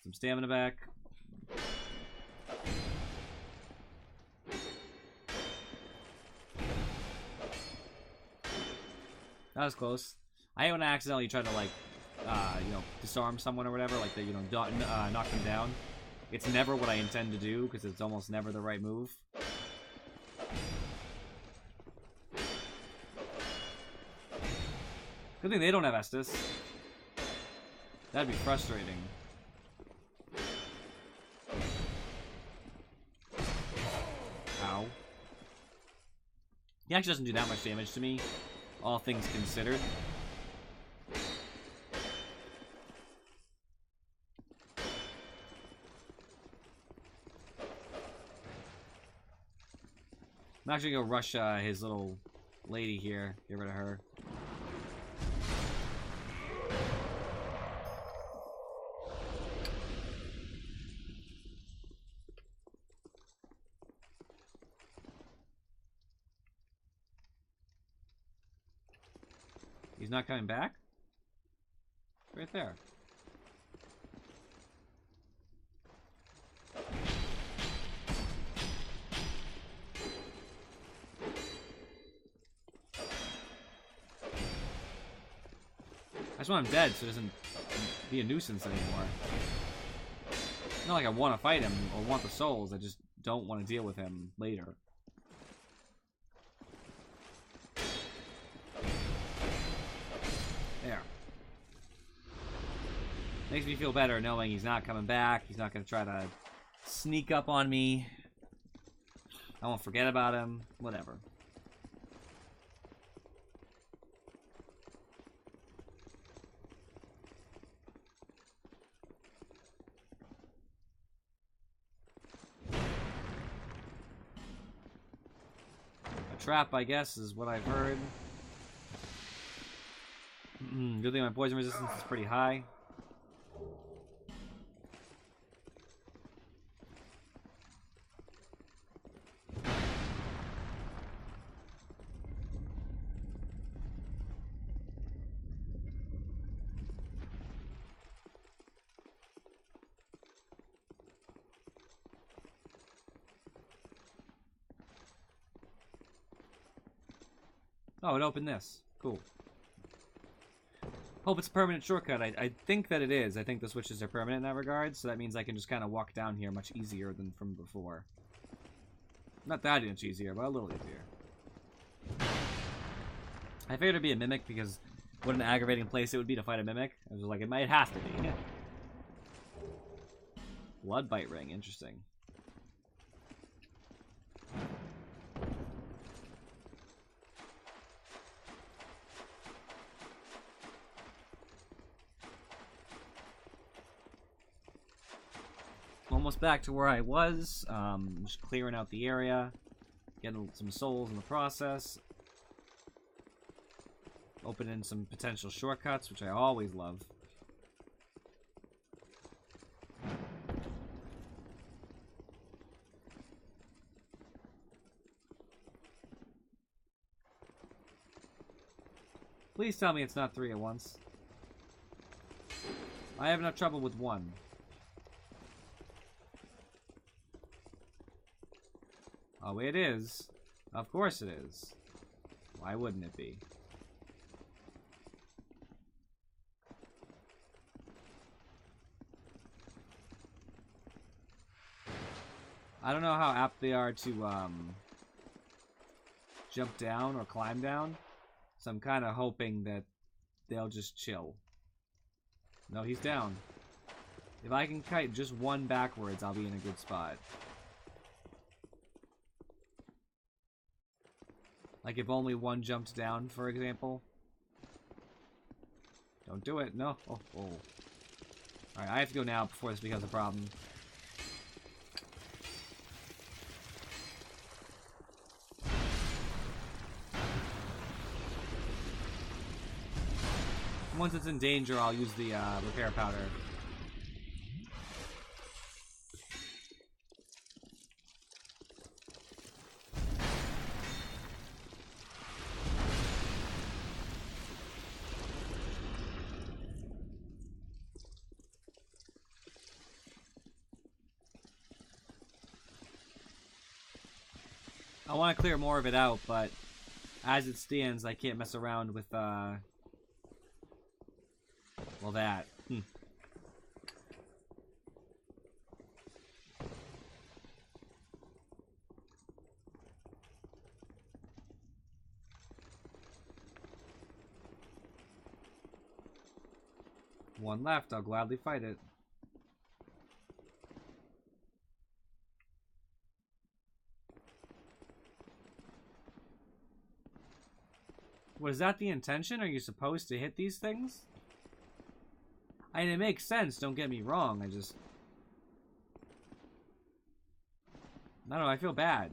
some stamina back. That was close. I hate when I accidentally try to, like, you know, disarm someone or whatever, like, you know, knock them down. It's never what I intend to do, because it's almost never the right move. Good thing they don't have Estus. That'd be frustrating. Ow. He actually doesn't do that much damage to me, all things considered. I'm actually gonna rush his little lady here. Get rid of her. He's not coming back? Right there. I just want him dead so he doesn't be a nuisance anymore. It's not like I want to fight him or want the souls, I just don't want to deal with him later. There. Makes me feel better knowing he's not coming back. He's not going to try to sneak up on me. I won't forget about him. Whatever. A trap, I guess, is what I've heard. Good thing my poison resistance is pretty high. Oh, it opened this. Cool. Hope it's a permanent shortcut. I think that it is. I think the switches are permanent in that regard, so that means I can just kind of walk down here much easier than from before. Not that much easier, but a little easier. I figured it'd be a Mimic because what an aggravating place it would be to fight a Mimic. I was like, it might have to be. Blood Bite Ring, interesting. Almost back to where I was, just clearing out the area, getting some souls in the process, opening some potential shortcuts, which I always love. Please tell me it's not 3 at once. I have enough trouble with 1. Oh, it is. Of course it is. Why wouldn't it be? I don't know how apt they are to jump down or climb down, so I'm kind of hoping that they'll just chill. No, he's down. If I can kite just 1 backwards, I'll be in a good spot. Like if only 1 jumped down, for example. Don't do it. No. Oh. Alright, I have to go now before this becomes a problem. Once it's in danger, I'll use the repair powder. I want to clear more of it out, but as it stands, I can't mess around with, well, that. One left, I'll gladly fight it. Was that the intention? Are you supposed to hit these things? I mean, it makes sense, don't get me wrong, I don't know, I feel bad.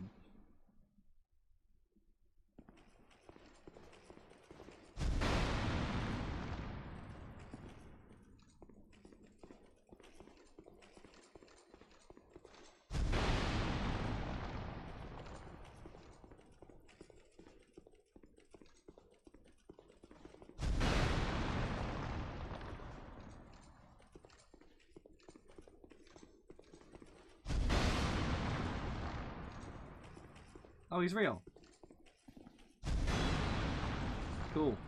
Oh, he's real. Cool.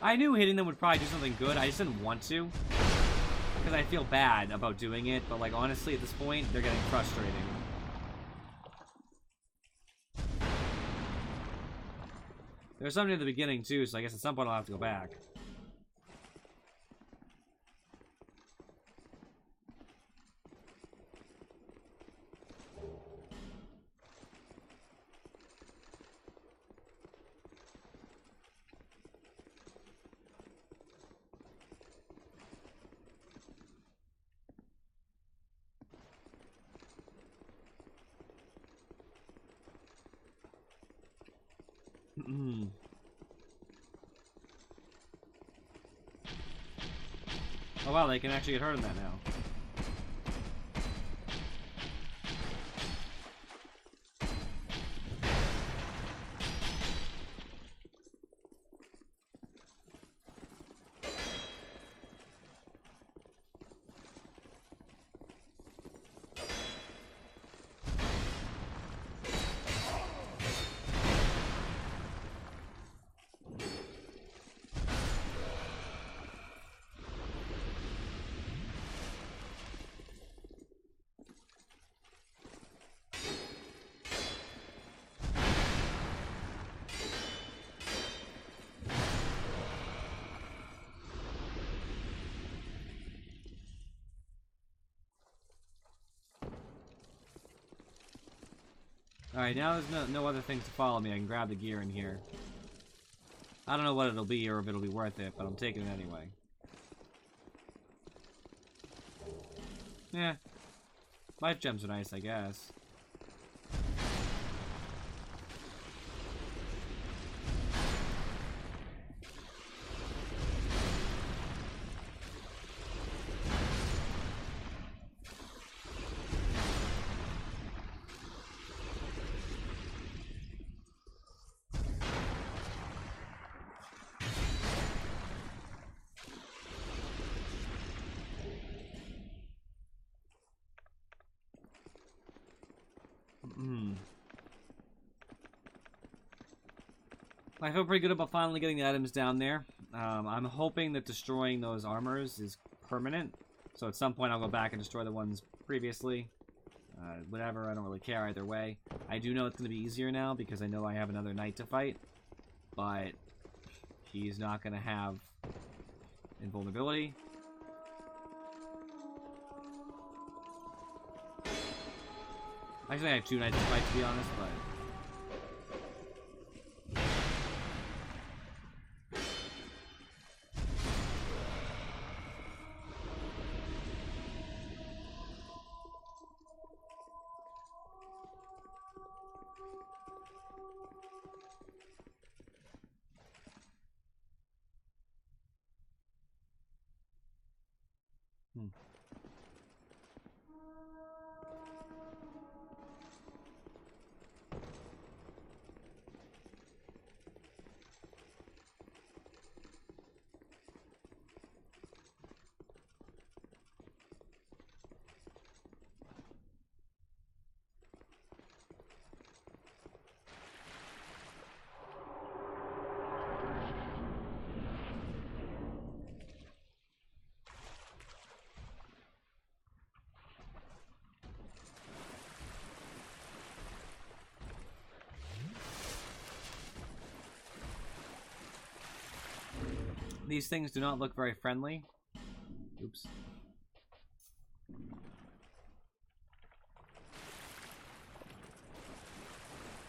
I knew hitting them would probably do something good. I just didn't want to. Because I feel bad about doing it. But, like, honestly, at this point, they're getting frustrating. There's something at the beginning, too, so I guess at some point I'll have to go back. Oh wow, they can actually get hurt in that now. Alright, now there's no other things to follow me. I can grab the gear in here. I don't know what it'll be or if it'll be worth it, but I'm taking it anyway. Yeah. Life gems are nice, I guess. I feel pretty good about finally getting the items down there. I'm hoping that destroying those armors is permanent. So at some point I'll go back and destroy the ones previously. Whatever, I don't really care either way. I do know it's going to be easier now because I know I have another knight to fight. But he's not going to have invulnerability. Actually, I have two knights to fight, to be honest, but... These things do not look very friendly. Oops.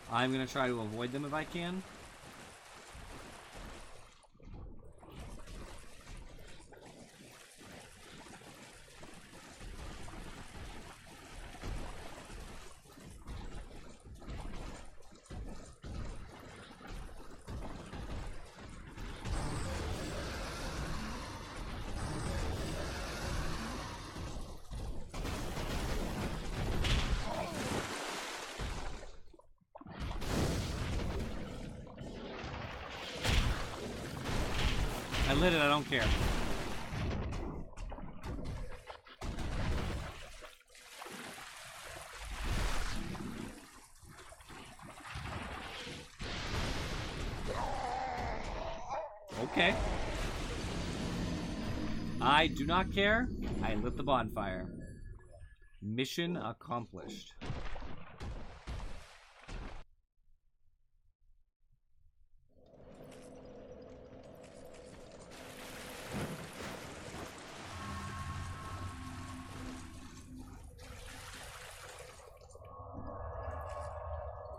I'm gonna try to avoid them if I can. I lit it, I don't care. Okay. I do not care. I lit the bonfire. Mission accomplished.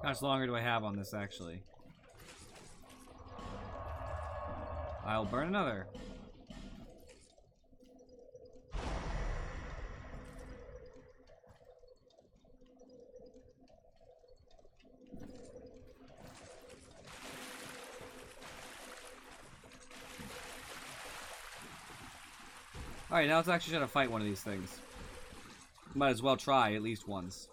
How much longer do I have on this, actually? I'll burn another. Alright, now let's actually try to fight one of these things. Might as well try at least once.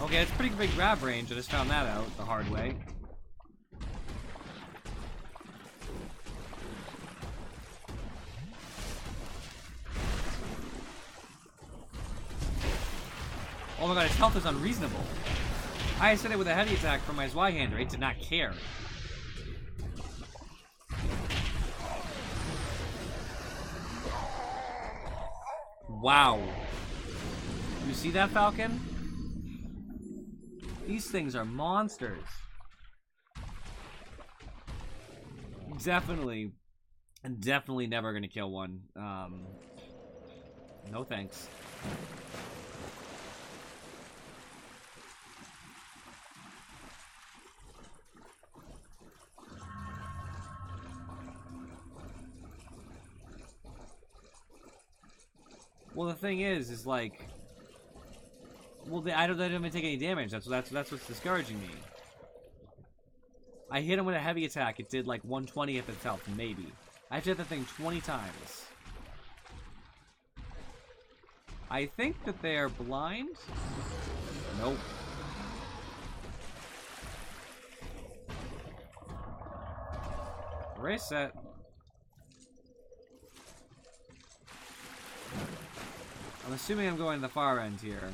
Okay, it's pretty big grab range. I just found that out the hard way. Oh my god, his health is unreasonable. I said it with a heavy attack from my Zweihander. It did not care. Wow. You see that, Falcon? These things are monsters. Definitely never gonna kill one. No thanks. Well, the thing is like, well, I don't even take any damage. That's what's discouraging me. I hit him with a heavy attack. It did like 1/20 of its health, maybe. I have to hit the thing 20 times. I think that they are blind. Nope. Reset. I'm assuming I'm going to the far end here.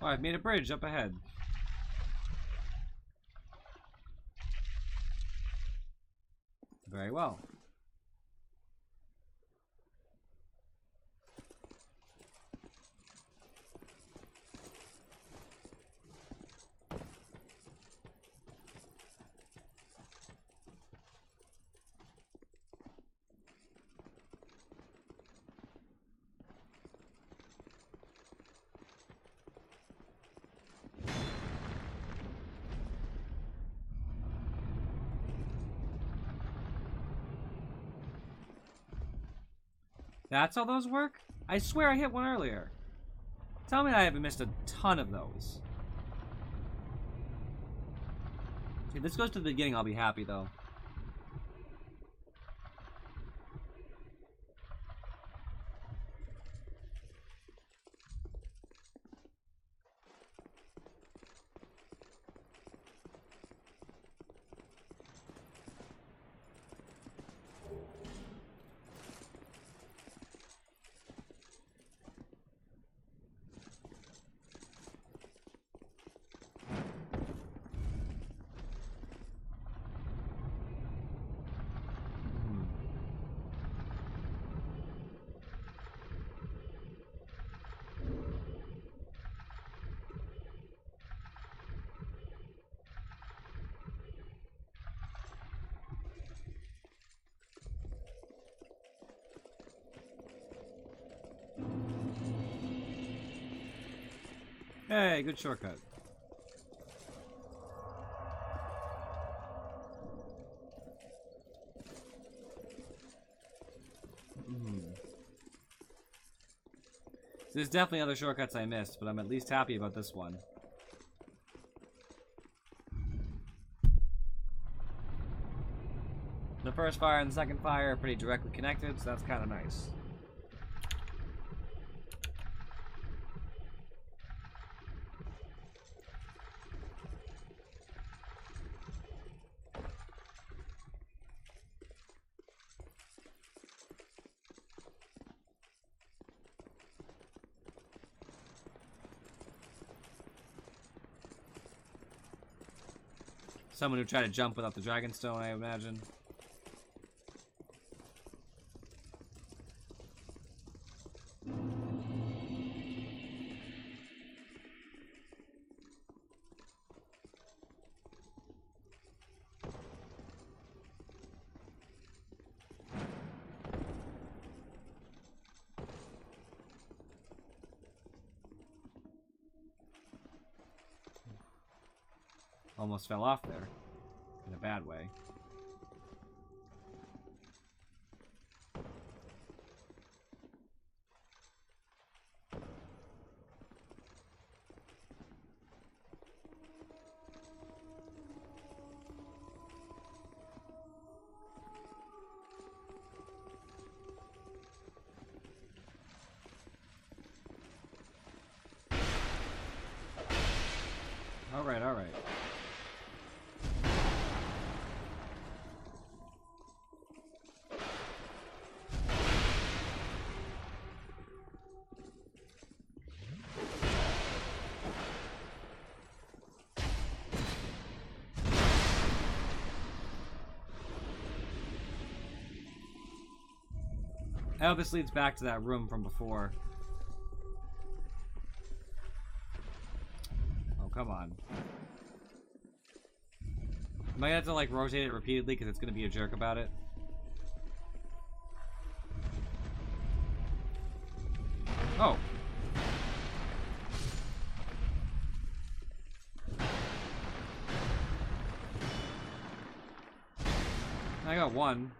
Oh, I've made a bridge up ahead. Very well. That's how those work? I swear I hit one earlier. Tell me I haven't missed a ton of those. If this goes to the beginning, I'll be happy, though. Hey, good shortcut. There's definitely other shortcuts I missed, but I'm at least happy about this one. The first fire and the second fire are pretty directly connected, so that's kind of nice. Someone who tried to jump without the Dragonstone, I imagine. Almost fell off there. In a bad way. Alright, alright. I hope this leads back to that room from before. Oh, come on. Am I gonna have to, like, rotate it repeatedly because it's gonna be a jerk about it? Oh. I got one.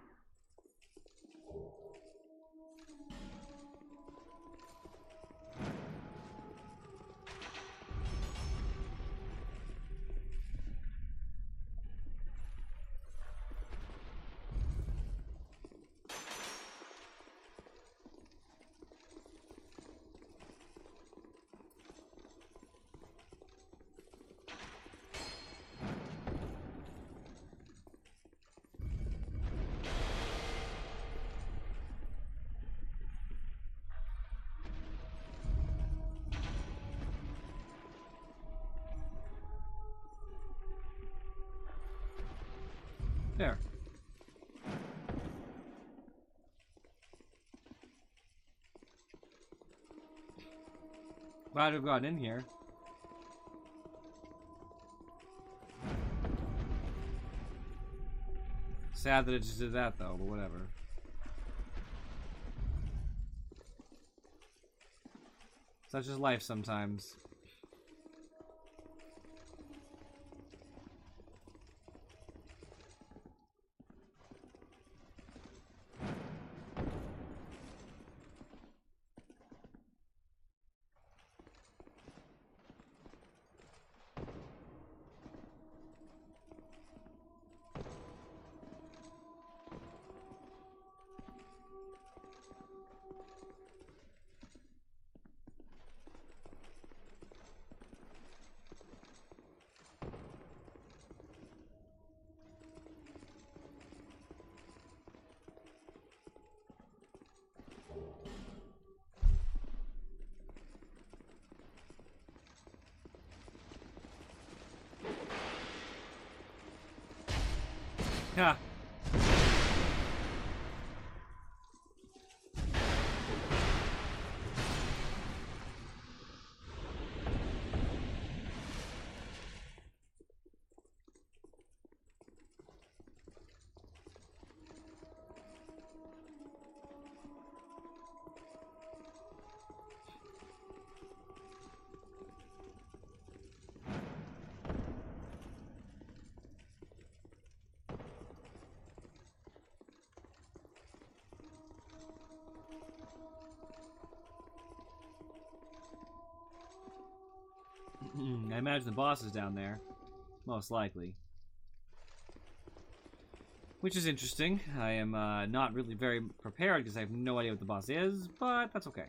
There. Glad we've gotten in here. Sad that it just did that though, but whatever. Such is life sometimes. Yeah. I imagine the boss is down there. Most likely. Which is interesting. I am not really very prepared because I have no idea what the boss is, but that's okay.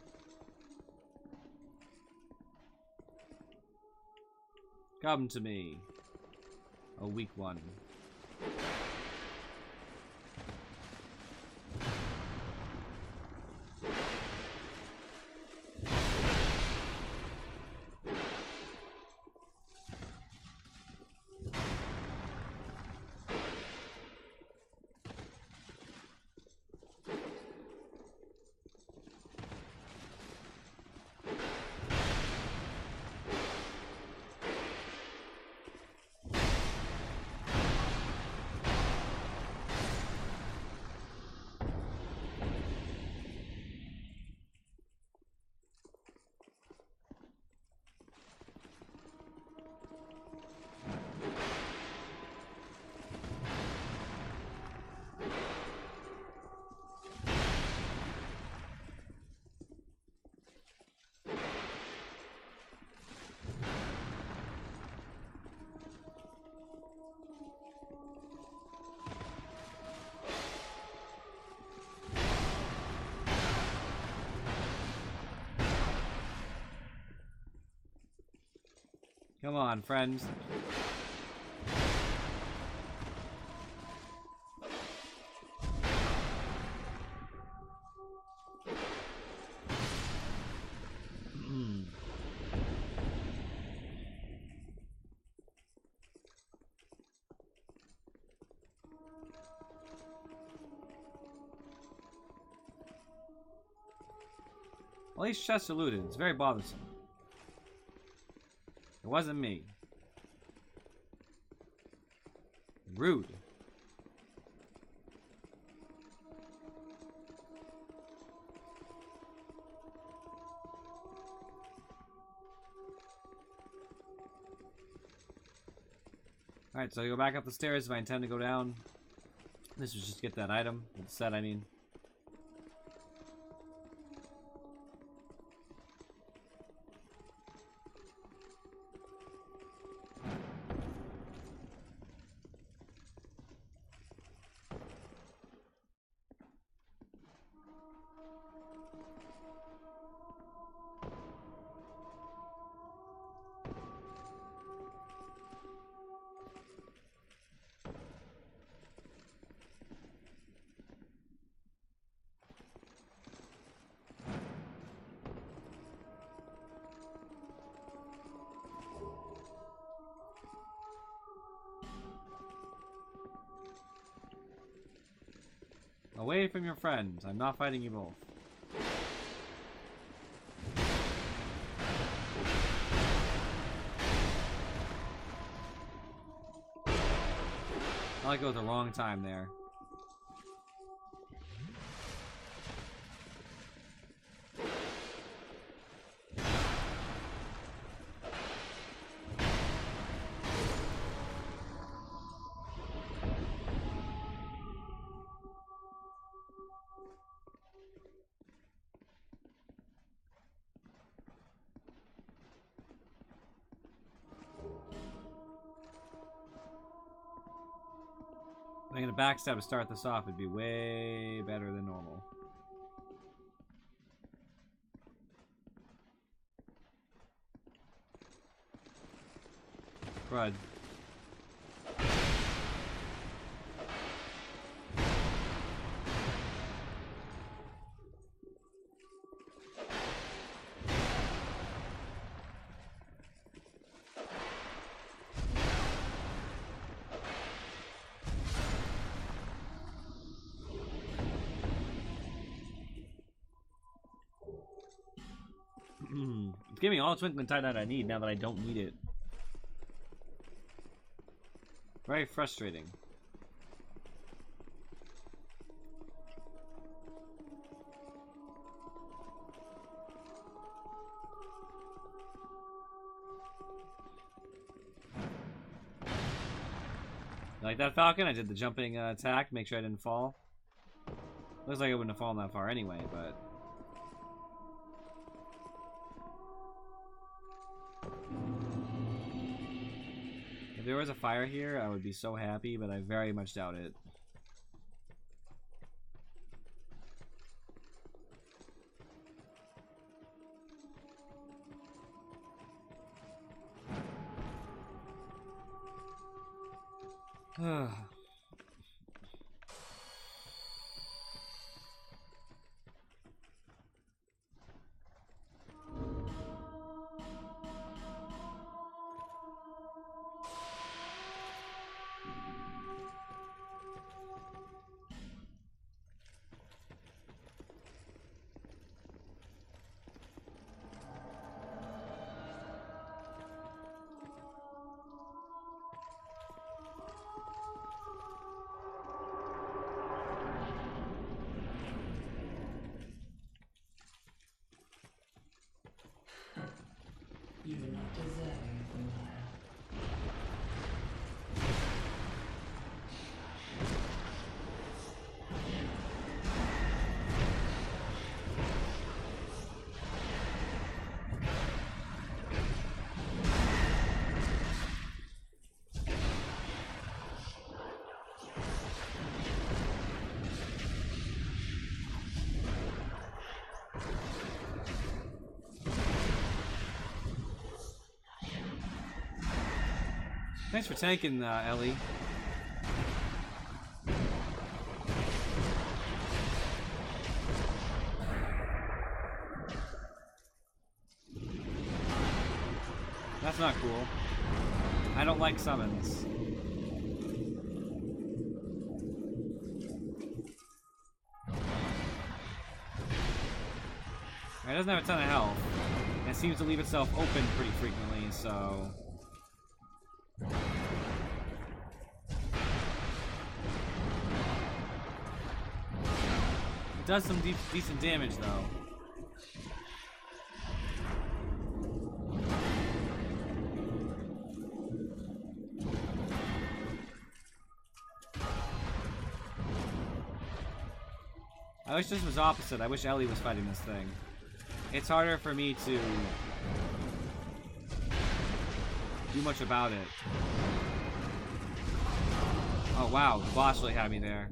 Come to me. A weak one. Come on, friends. Well, these chests are looted. It's very bothersome. It wasn't me. Rude. Alright, so I go back up the stairs if I intend to go down. This is just to get that item. The set, I mean. Away from your friend. I'm not fighting you both. I like go at the wrong time there. If I'm gonna backstab to start this off, it'd be way better than normal. Crud. It's giving me all the twinkling Titanite I need now that I don't need it. Very frustrating. Like that Falcon, I did the jumping attack, make sure I didn't fall. Looks like I wouldn't have fallen that far anyway, but... If there was a fire here, I would be so happy, but I very much doubt it. You are not deserving of the Maya. Thanks for tanking, Ellie. That's not cool. I don't like summons. It doesn't have a ton of health. And it seems to leave itself open pretty frequently, so... It does some decent damage, though. I wish this was opposite. I wish Ellie was fighting this thing. It's harder for me to do much about it. Oh wow, the boss really had me there.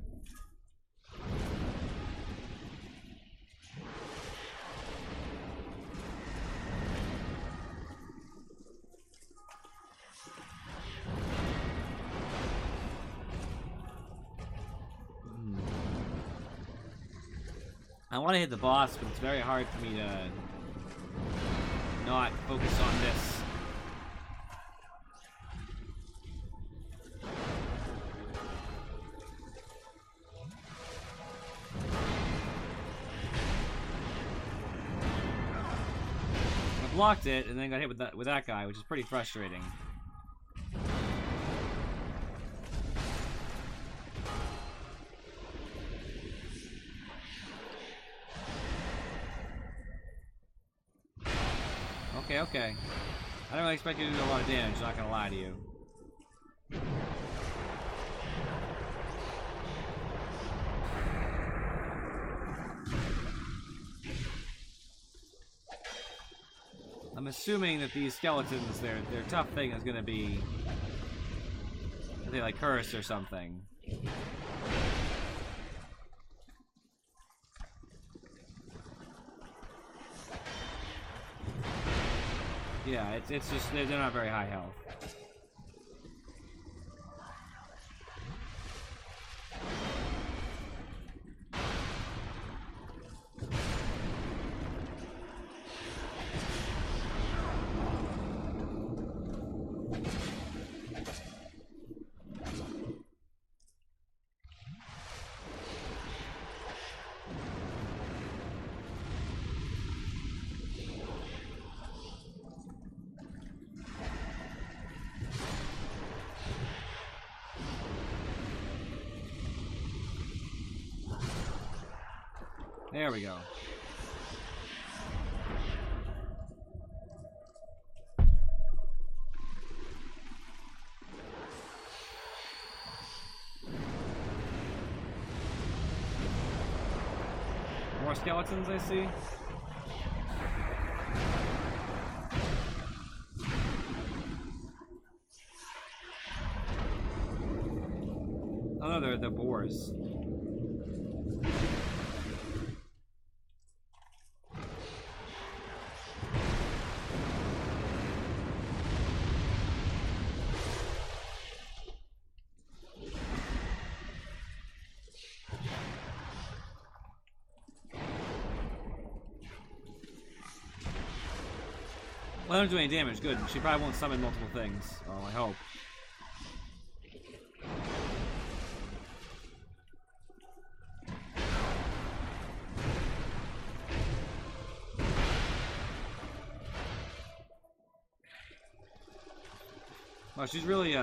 I want to hit the boss, but it's very hard for me to not focus on this. blocked it and then got hit with that guy, which is pretty frustrating. Okay, okay. I don't really expect you to do a lot of damage, not gonna lie to you. I'm assuming that these skeletons, their tough thing is gonna be, I think, like cursed or something. Yeah, it's just they're not very high health. There we go. More skeletons, I see. Oh no, they're the boars. Well, I don't do any damage. Good. She probably won't summon multiple things. Oh, I hope. Well, she's really, she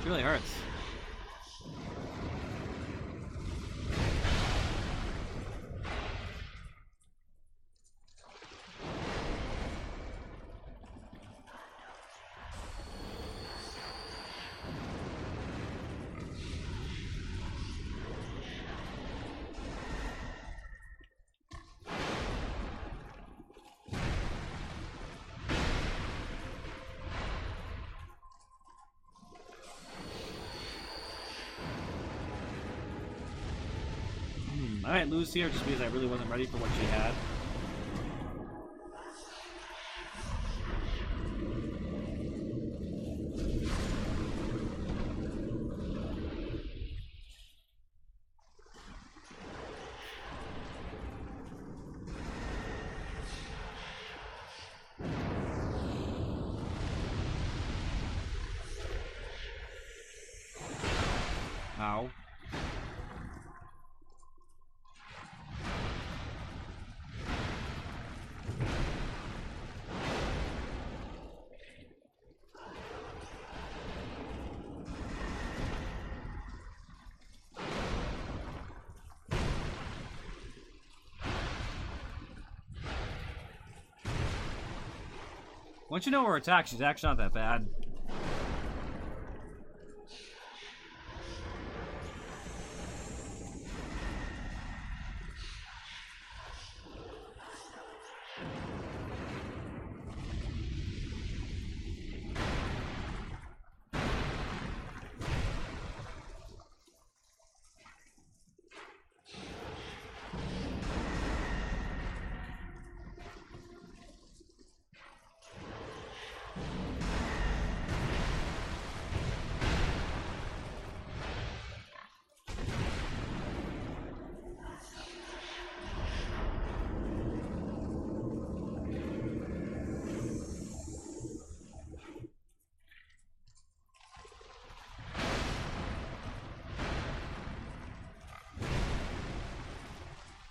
really hurts. I might lose here just because I really wasn't ready for what she had. Ow. Once you know her attack, she's actually not that bad.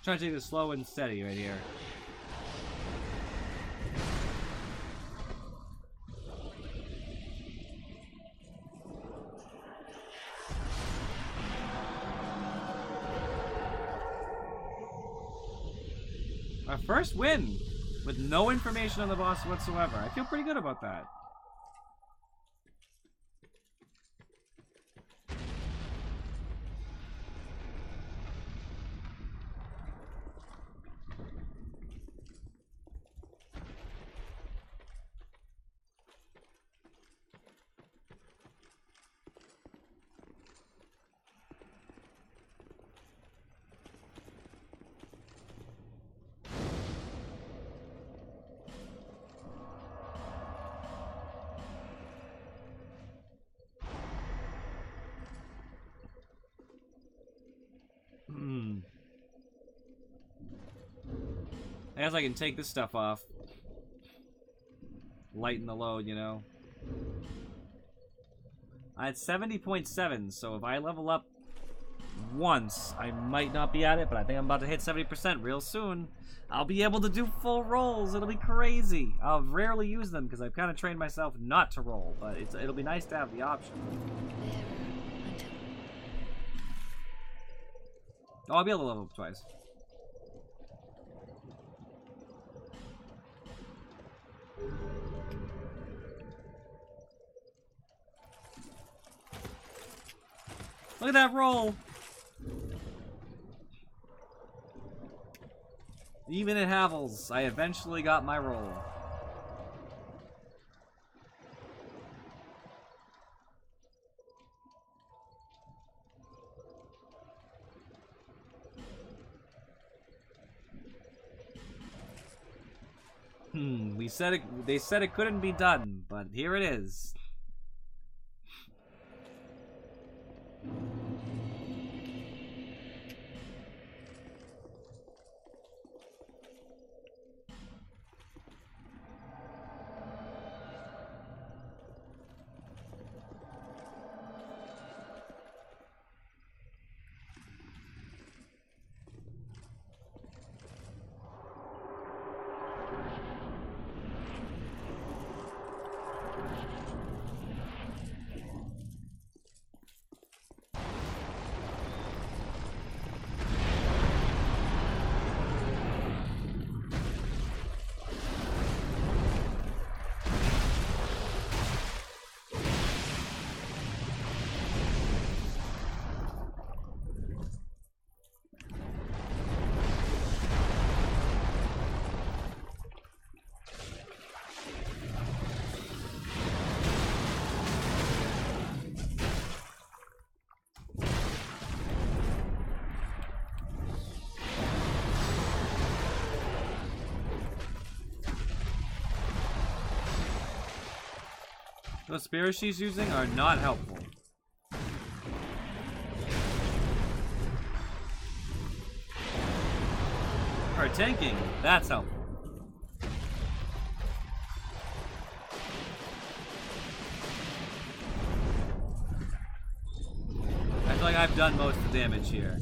Try to take this slow and steady right here. Our first win with no information on the boss whatsoever. I feel pretty good about that. I guess I can take this stuff off. Lighten the load, you know. I had 70.7, so if I level up once, I might not be at it, but I think I'm about to hit 70% real soon. I'll be able to do full rolls. It'll be crazy. I'll rarely use them because I've kind of trained myself not to roll, but it'll be nice to have the option. Oh, I'll be able to level up twice. Look at that roll! Even at Havel's, I eventually got my roll. They said it couldn't be done, but here it is. Those spears she's using are not helpful. Her tanking, that's helpful. I feel like I've done most of the damage here.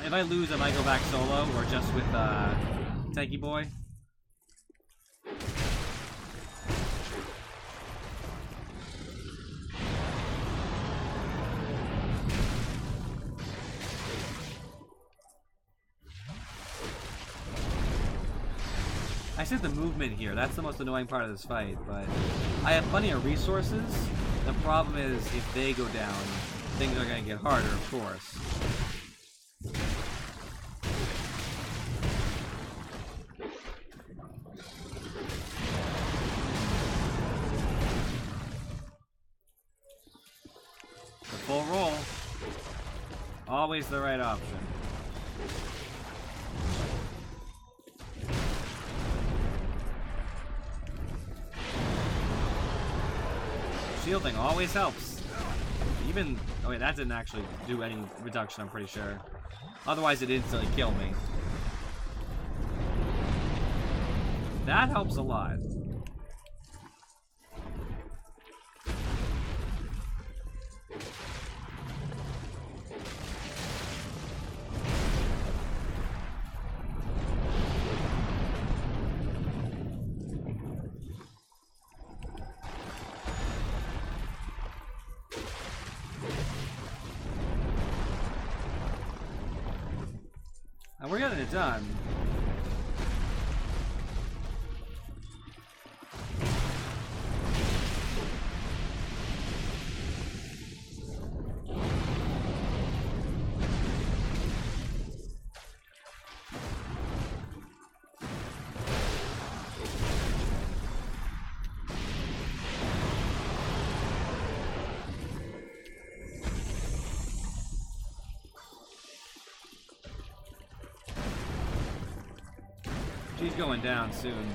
If I lose, I might go back solo or just with Tanky Boy. I said the movement here. That's the most annoying part of this fight, but I have plenty of resources. The problem is if they go down, things are going to get harder, of course. Full roll. always the right option. Shielding always helps. Even... Oh wait, that didn't actually do any reduction, I'm pretty sure. Otherwise, it'd instantly kill me. That helps a lot. And we're getting it done. She's going down soon.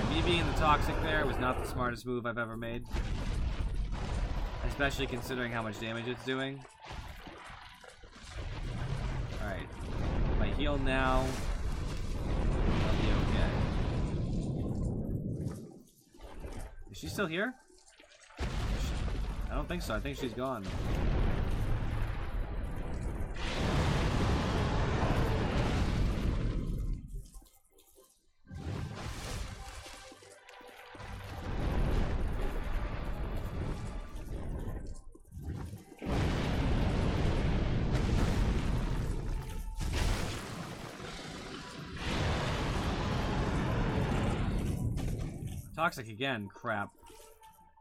Me being the toxic there was not the smartest move I've ever made. Especially considering how much damage it's doing. Alright. If I heal now, I'll be okay. Is she still here? I don't think so. I think she's gone. Toxic again, crap.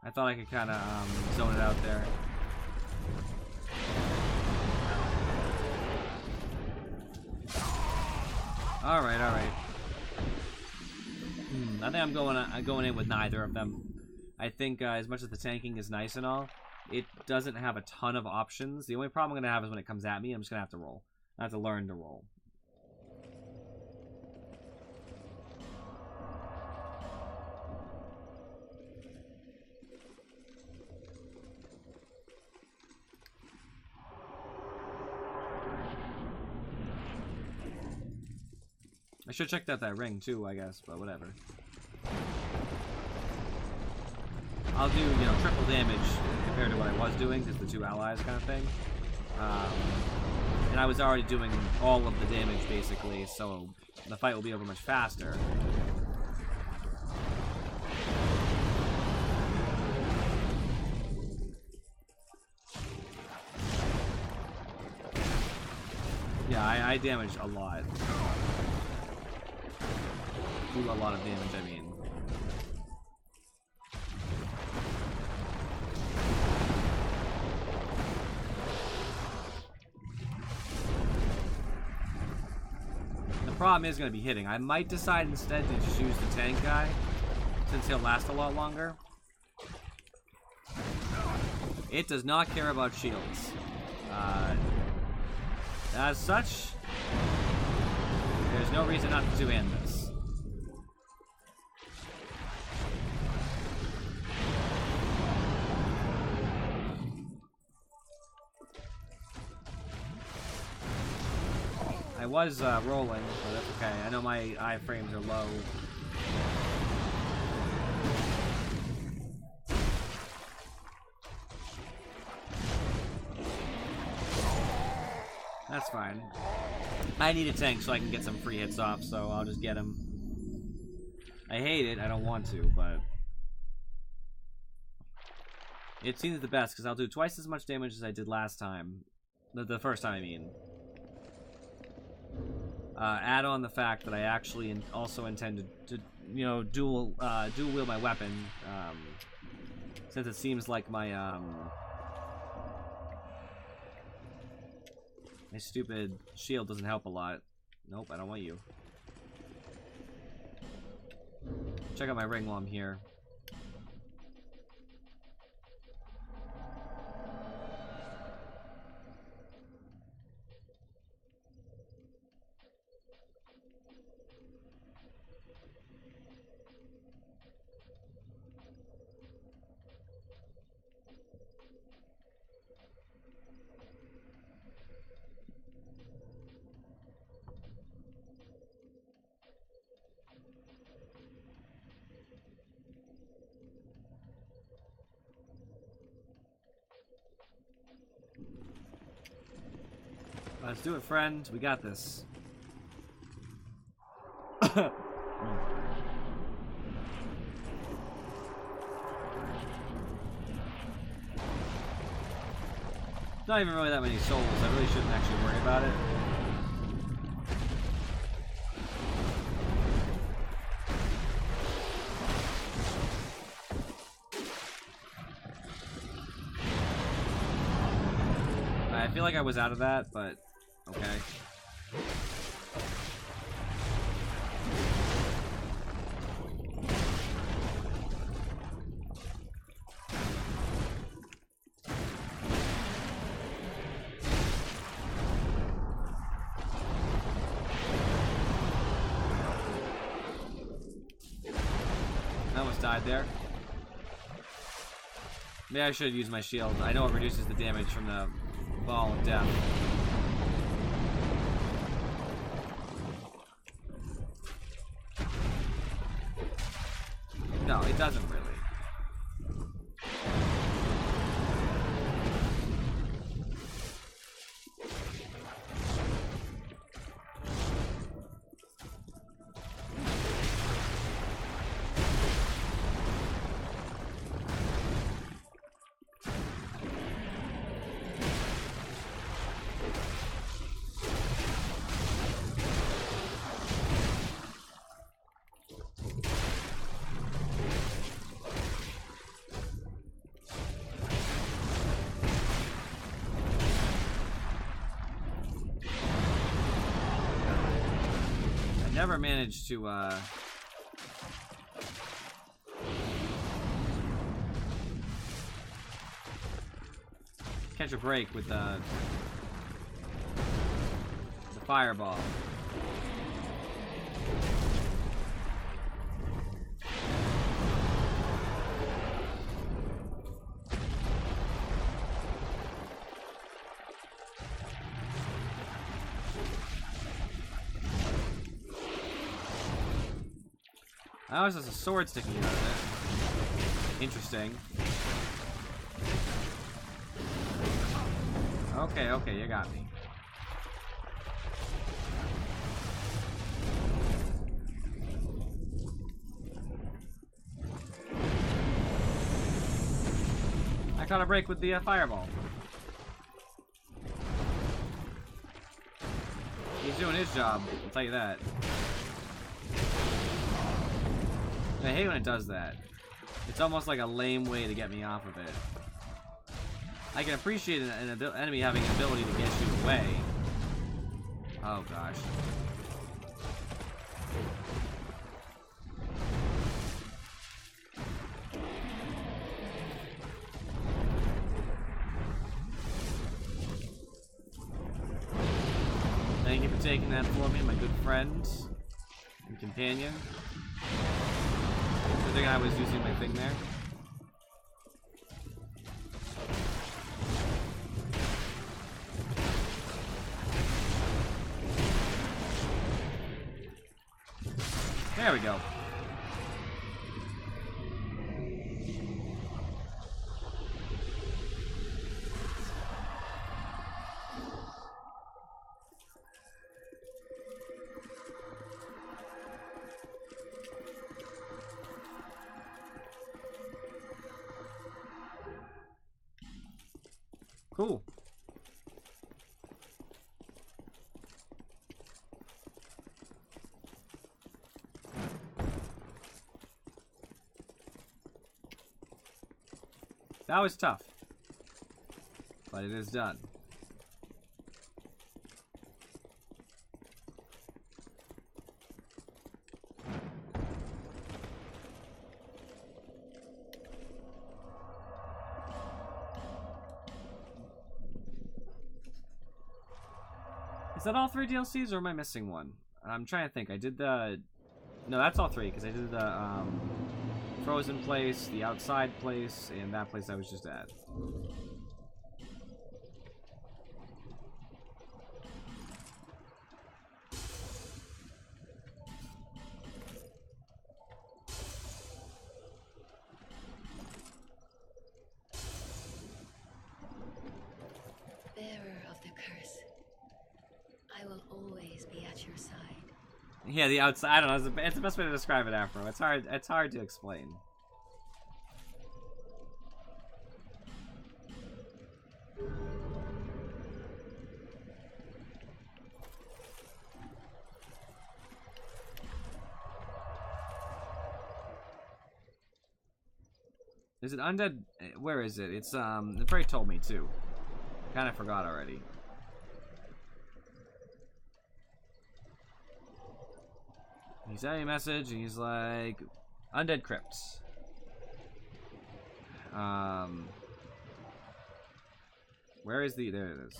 I thought I could kind of zone it out there. Alright, alright. I think I'm going in with neither of them. I think as much as the tanking is nice and all, it doesn't have a ton of options. The only problem I'm going to have is when it comes at me, I'm just going to have to roll. I have to learn to roll. I should check out that ring too, I guess, but whatever. I'll do, you know, triple damage compared to what I was doing, because the two allies kind of thing. And I was already doing all of the damage, basically, so the fight will be over much faster. Yeah, I damaged a lot. Do a lot of damage, I mean. The problem is going to be hitting. I might decide instead to just use the tank guy, since he'll last a lot longer. It does not care about shields. As such, there's no reason not to end this. I was rolling, but that's okay. I know my iframes are low. That's fine. I need a tank so I can get some free hits off, so I'll just get him. I hate it, I don't want to, but it seems the best, because I'll do twice as much damage as I did last time. The first time, I mean. Add on the fact that I actually also intended to, you know, dual wield my weapon, since it seems like my my stupid shield doesn't help a lot. Nope, I don't want you. Check out my ring while I'm here. Let's do it, friend. We got this. Not even really that many souls. I really shouldn't actually worry about it. I feel like I was out of that, but okay. I almost died there. Maybe I should use my shield. I know it reduces the damage from the ball of death. No, it doesn't really. Never managed to catch a break with the fireball. I always has a sword sticking out of it. Interesting. Okay, you got me. I caught a break with the fireball. He's doing his job, I'll tell you that. I hate when it does that. It's almost like a lame way to get me off of it. I can appreciate an enemy having an ability to get you away. Oh gosh. Thank you for taking that for me, my good friend and companion. I think I was using my thing there. There we go. Cool. That was tough, but it is done. Is that all 3 DLCs, or am I missing one? I'm trying to think. I did the... No, that's all 3, because I did the frozen place, the outside place, and that place I was just at. Curse. I will always be at your side. Yeah, the outside. I don't know. It's the best way to describe it, Afro. It's hard. It's hard to explain. Is it undead? Where is it? It's the Prey told me too. Kind of forgot already. He sent me a message and he's like, Undead Crypts. Where is the, there it is.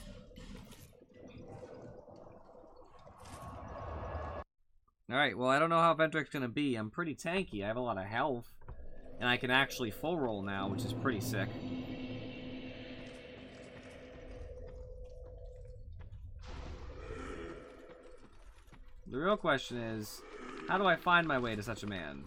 Alright, well I don't know how Ventric's gonna be. I'm pretty tanky, I have a lot of health. And I can actually full roll now, which is pretty sick. The real question is, how do I find my way to such a man?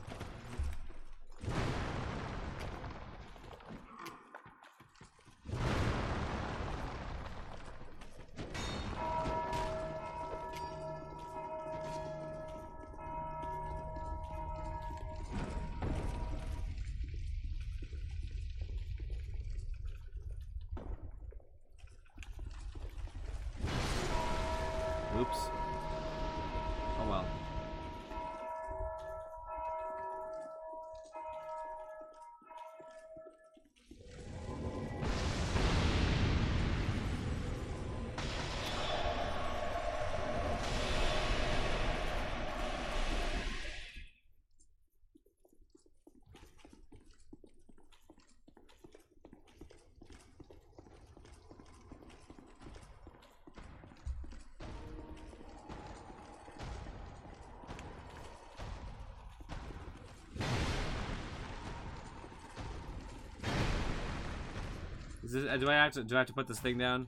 Oops. Oh well. Is this, do I have to put this thing down?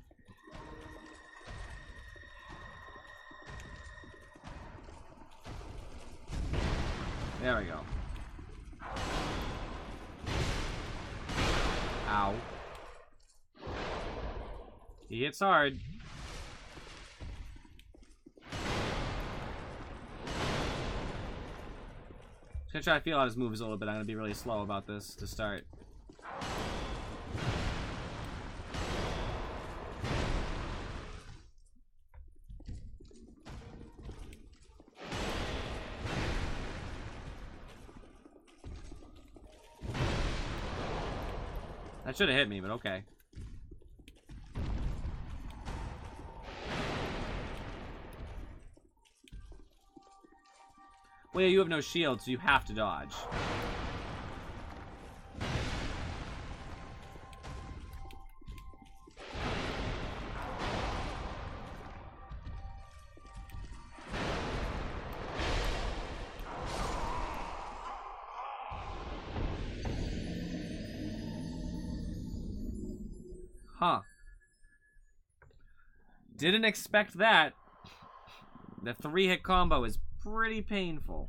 There we go. Ow. He hits hard. Just gonna try to feel out his moves a little bit. I'm gonna be really slow about this to start. That should have hit me, but okay. Well, yeah, you have no shield, so you have to dodge. Huh. Didn't expect that. The 3-hit combo is pretty painful.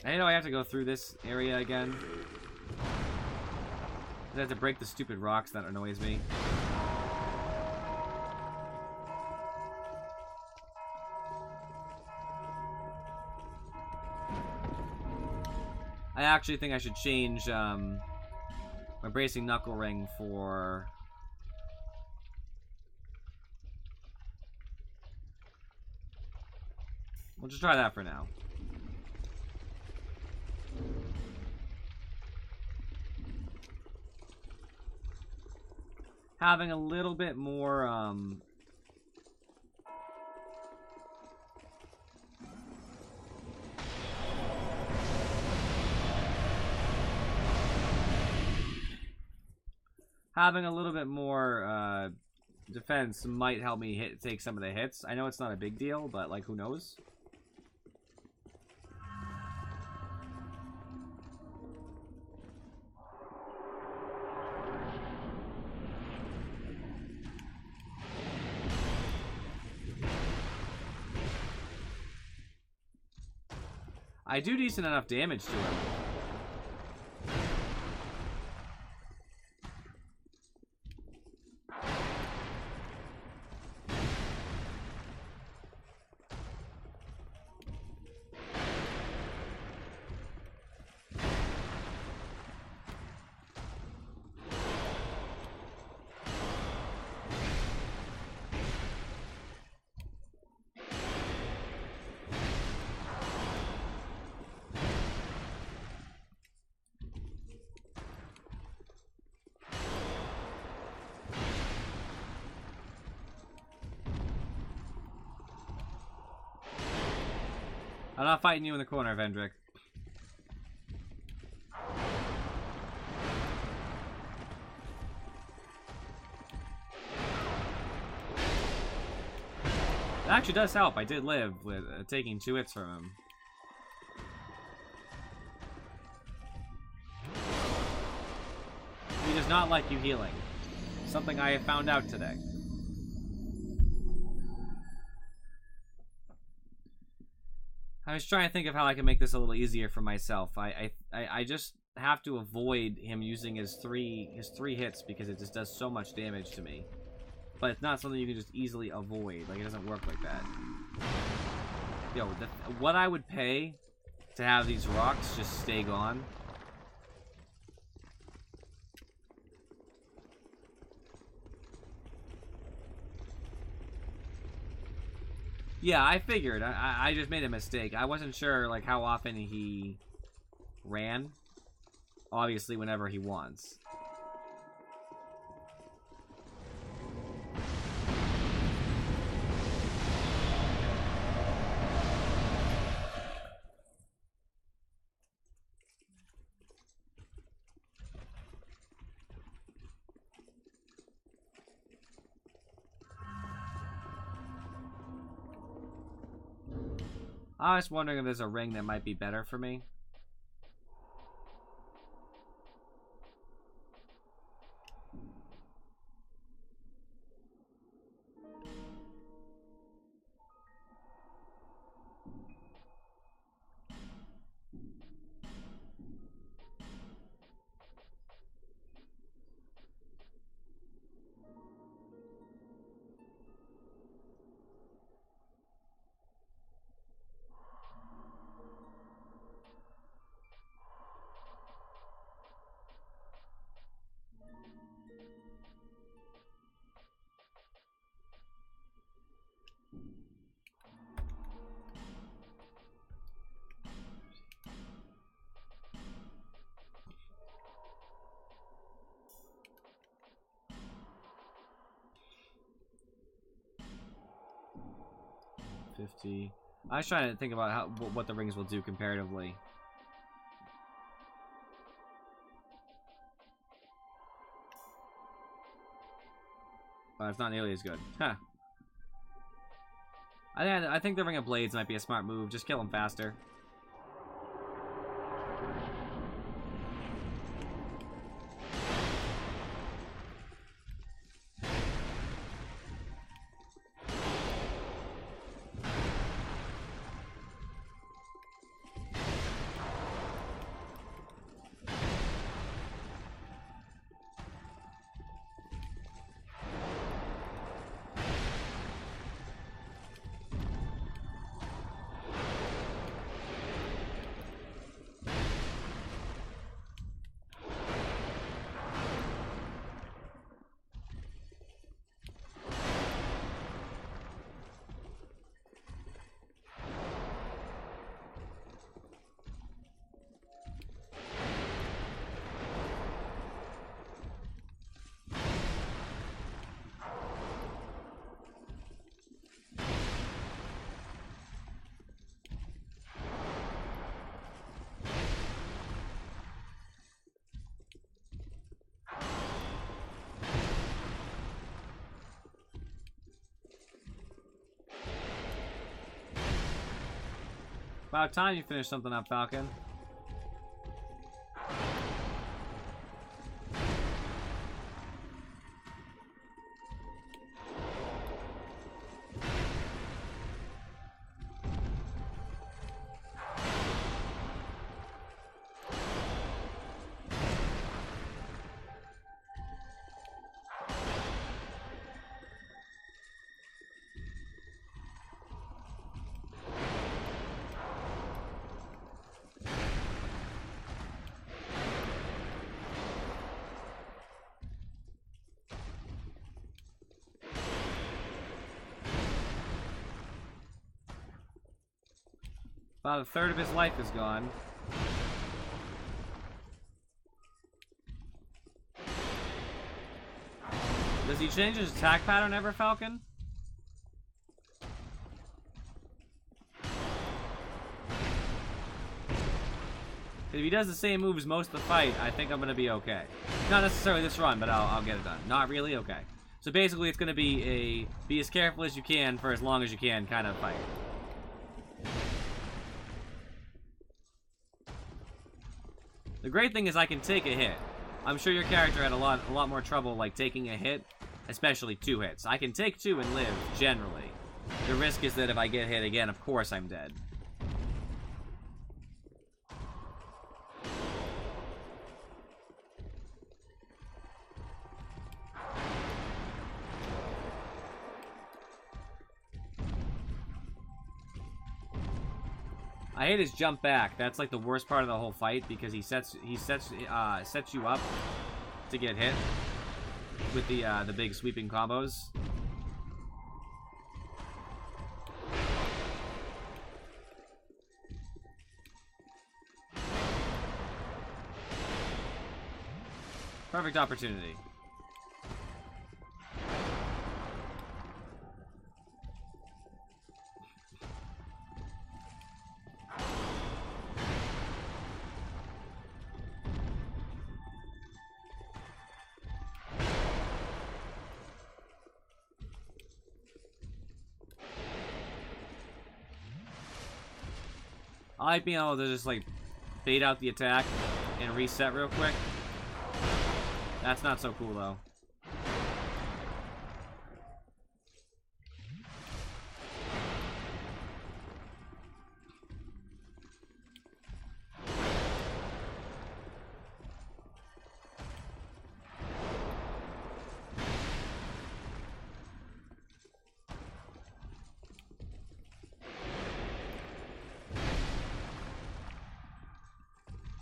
I know I have to go through this area again. I have to break the stupid rocks that annoys me. I actually think I should change my bracing knuckle ring for... We'll just try that for now. Having a little bit more having a little bit more defense might help me take some of the hits. I know it's not a big deal, but like, who knows? I do decent enough damage to him. I'm not fighting you in the corner, Vendrick. It actually does help. I did live with taking 2 hits from him. He does not like you healing. Something I have found out today. I was trying to think of how I can make this a little easier for myself. I just have to avoid him using his three hits because it just does so much damage to me. But it's not something you can just easily avoid. Like, it doesn't work like that. Yo, what I would pay to have these rocks just stay gone. Yeah, I figured. I just made a mistake. I wasn't sure, like, how often he ran. Obviously, whenever he wants. I was wondering if there's a ring that might be better for me. I was trying to think about what the rings will do comparatively. But it's not nearly as good. Huh. I think the Ring of Blades might be a smart move. Just kill him faster. About time you finish something up, Falcon. About a third of his life is gone. Does he change his attack pattern ever, Falcon? If he does the same moves most of the fight, I think I'm gonna be okay. Not necessarily this run, but I'll get it done. Not really? Okay. So basically, it's gonna be be as careful as you can for as long as you can kind of fight. The great thing is I can take a hit. I'm sure your character had a lot more trouble like taking a hit, especially 2 hits. I can take 2 and live, generally. The risk is that if I get hit again, of course I'm dead. I hate his jump back. That's like the worst part of the whole fight because he sets you up to get hit with the big sweeping combos. Perfect opportunity. I like being able to just like bait out the attack and reset real quick. That's not so cool though.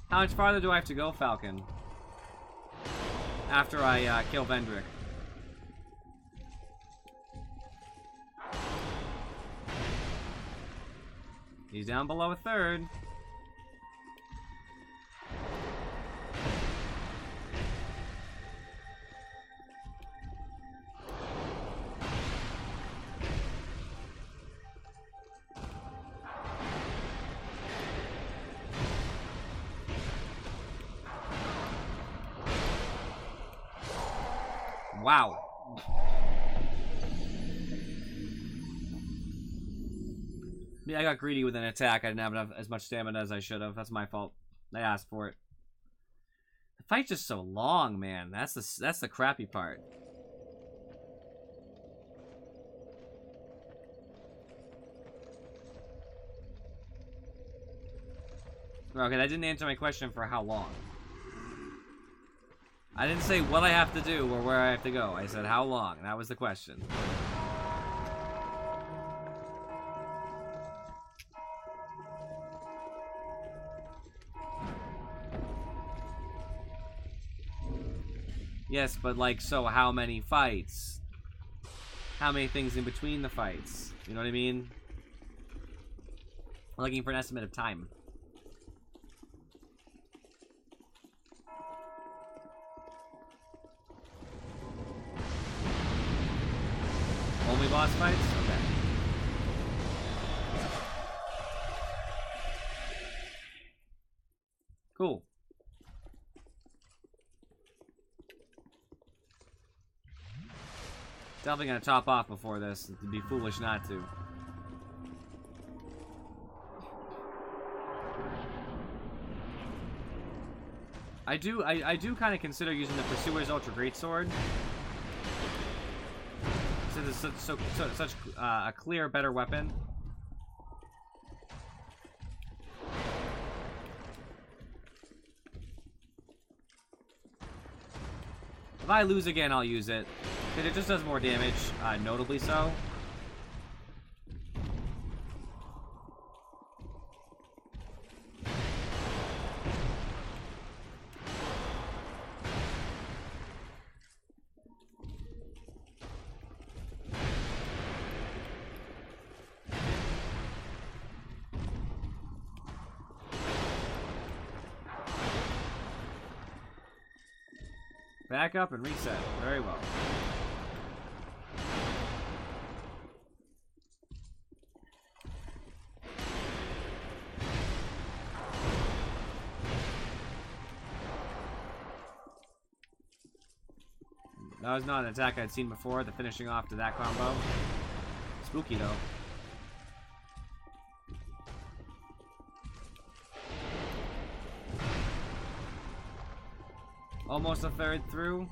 How much farther do I have to go, Falcon? After I kill Vendrick. He's down below a third. Wow. Yeah, I got greedy with an attack. I didn't have as much stamina as I should have. That's my fault. I asked for it. The fight's just so long, man. That's the crappy part. Okay, that didn't answer my question for how long. I didn't say what I have to do or where I have to go. I said how long. That was the question. Yes, but like, so how many fights? How many things in between the fights? You know what I mean? I'm looking for an estimate of time. Only boss fights? Okay. Cool. Definitely gonna top off before this. It'd be foolish not to. I do kind of consider using the Pursuer's Ultra Greatsword. Since it's such a clear, better weapon. If I lose again, I'll use it. Because it just does more damage, notably so. Back up and reset. Very well. That was not an attack I'd seen before, the finishing off to that combo. Spooky, though. Almost a third through.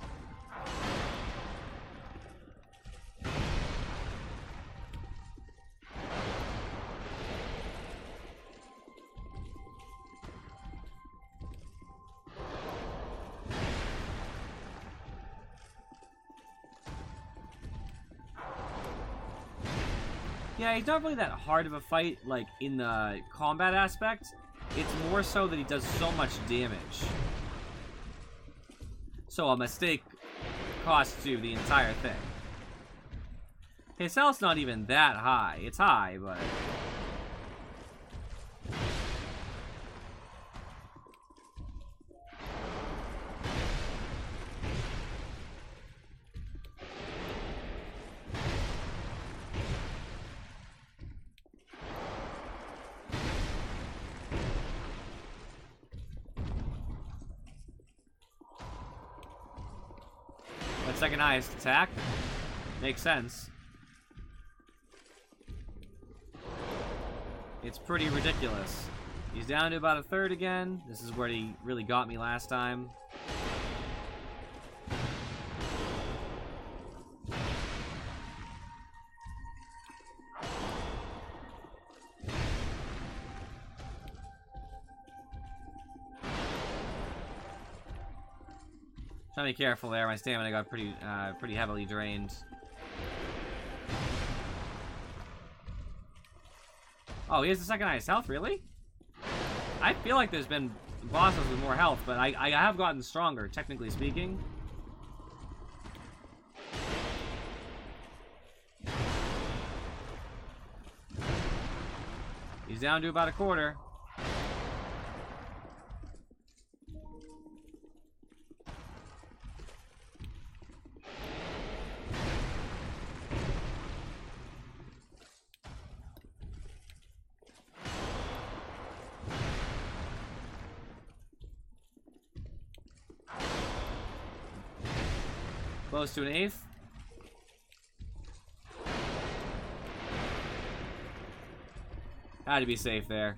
Yeah, he's not really that hard of a fight, like, in the combat aspect. It's more so that he does so much damage. So a mistake costs you the entire thing. His health's not even that high. It's high, but... second highest attack. Makes sense. It's pretty ridiculous. He's down to about a third again. This is where he really got me last time. Trying to be careful there. My stamina got pretty heavily drained. Oh, he has the second highest health, really? I feel like there's been bosses with more health, but I have gotten stronger, technically speaking. He's down to about a quarter. Close to an eighth. Had to be safe there.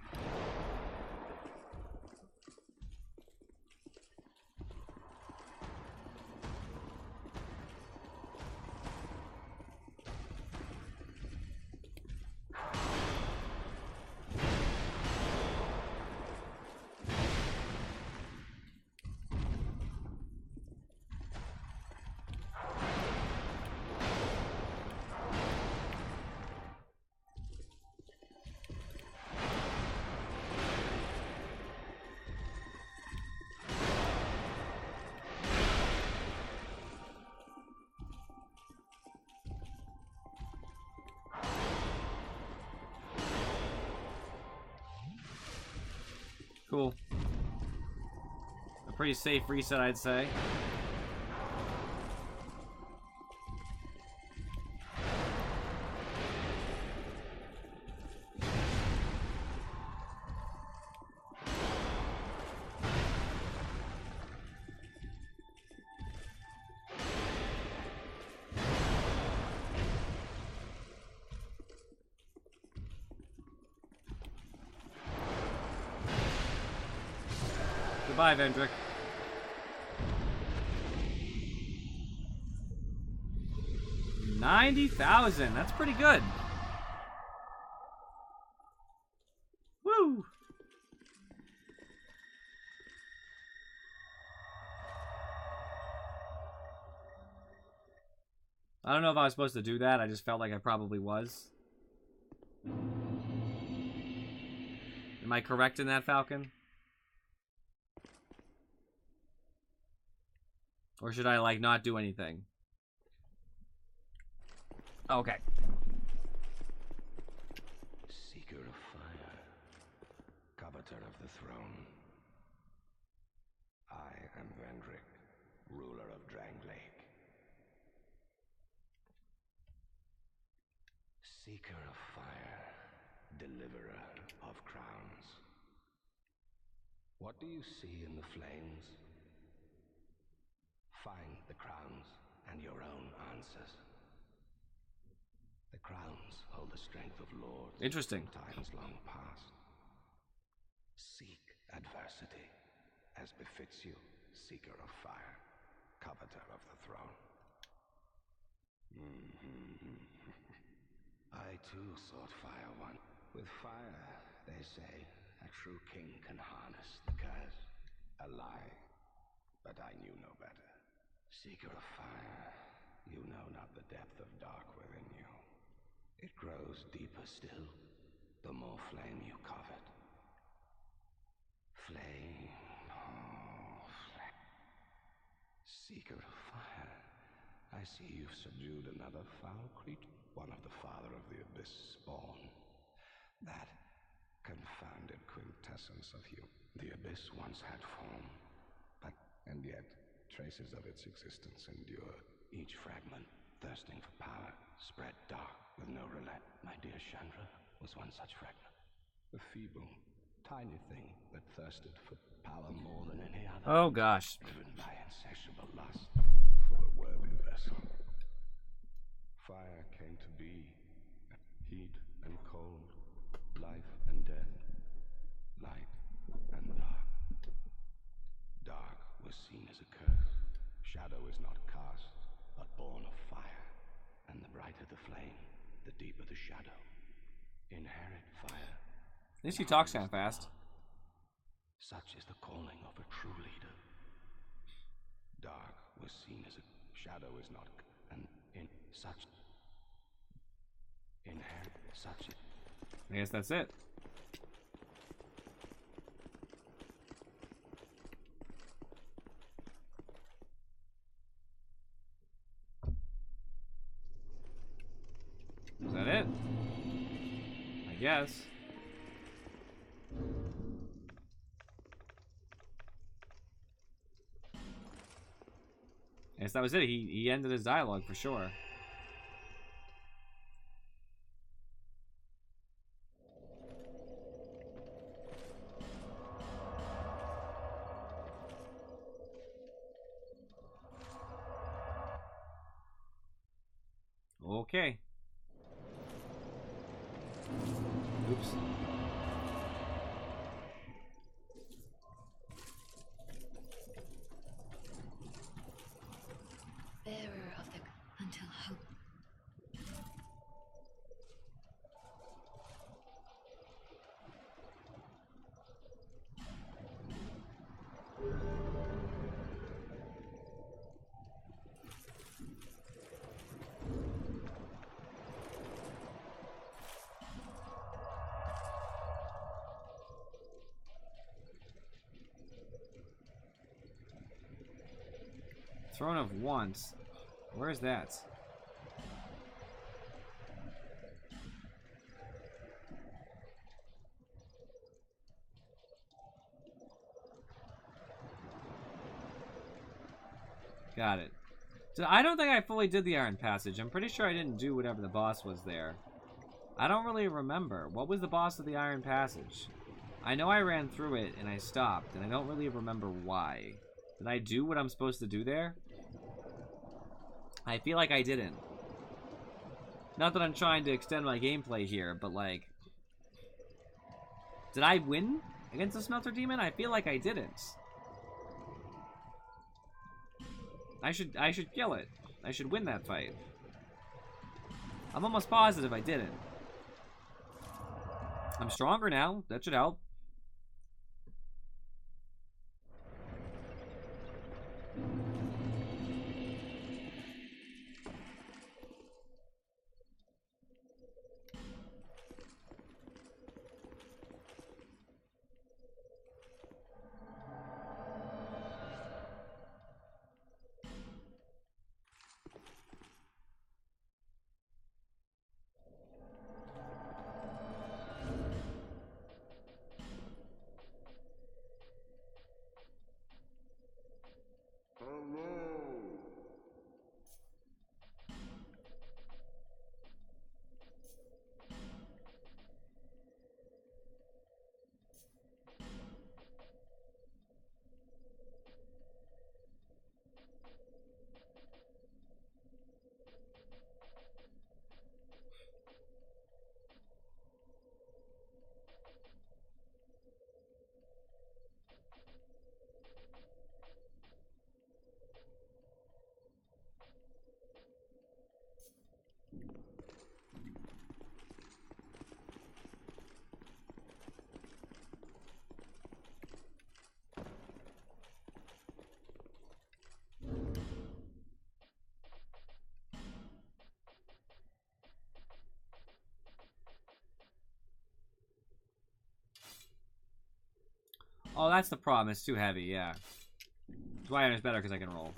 Cool. A pretty safe reset, I'd say. Goodbye, Vendrick. $90,000. That's pretty good. Woo! I don't know if I was supposed to do that. I just felt like I probably was. Am I correct in that, Falcon? Or should I, like, not do anything? Okay. Seeker of fire, coveter of the throne. I am Vendrick, ruler of Drangleic. Seeker of fire, deliverer of crowns. What do you see in the flames? Find the crowns, and your own answers. The crowns hold the strength of lords. Interesting. From times long past. Seek adversity, as befits you, seeker of fire, coveter of the throne. I too sought fire once. With fire, they say, a true king can harness the curse. A lie, but I knew no better. Seeker of fire, you know not the depth of dark within you. It grows deeper still, the more flame you covet. Flame, oh, flame. Seeker of fire, I see you've subdued another foul creature, one of the father of the abyss spawn. That confounded quintessence of you. The abyss once had form, and yet traces of its existence endure. Each fragment, thirsting for power, spread dark with no relent. My dear Chandra was one such fragment. A feeble, tiny thing that thirsted for power more than any other. Oh gosh. Driven by insatiable lust for a worthy vessel. Fire came to be, heat and cold, life and death, light and dark. Dark was seen as a curse. Shadow is not cast, but born of fire. And the brighter the flame, the deeper the shadow. Inherit fire. At least he talks kind of fast. Such is the calling of a true leader. Dark was seen as a shadow is not, and in such inherit such. I guess that's it. Is that it? I guess. I guess that was it. He ended his dialogue for sure. Okay. Oops. Bearer of the until hope. Throne of Once. Where is that? Got it. So I don't think I fully did the Iron Passage. I'm pretty sure I didn't do whatever the boss was there. I don't really remember. What was the boss of the Iron Passage? I know I ran through it and I stopped, and I don't really remember why. Did I do what I'm supposed to do there? I feel like I didn't. Not that I'm trying to extend my gameplay here, but like... Did I win against the Smelter Demon? I feel like I didn't. I should kill it. I should win that fight. I'm almost positive I didn't. I'm stronger now. That should help. Oh, that's the problem. It's too heavy, yeah. Dwyer is better because I can roll.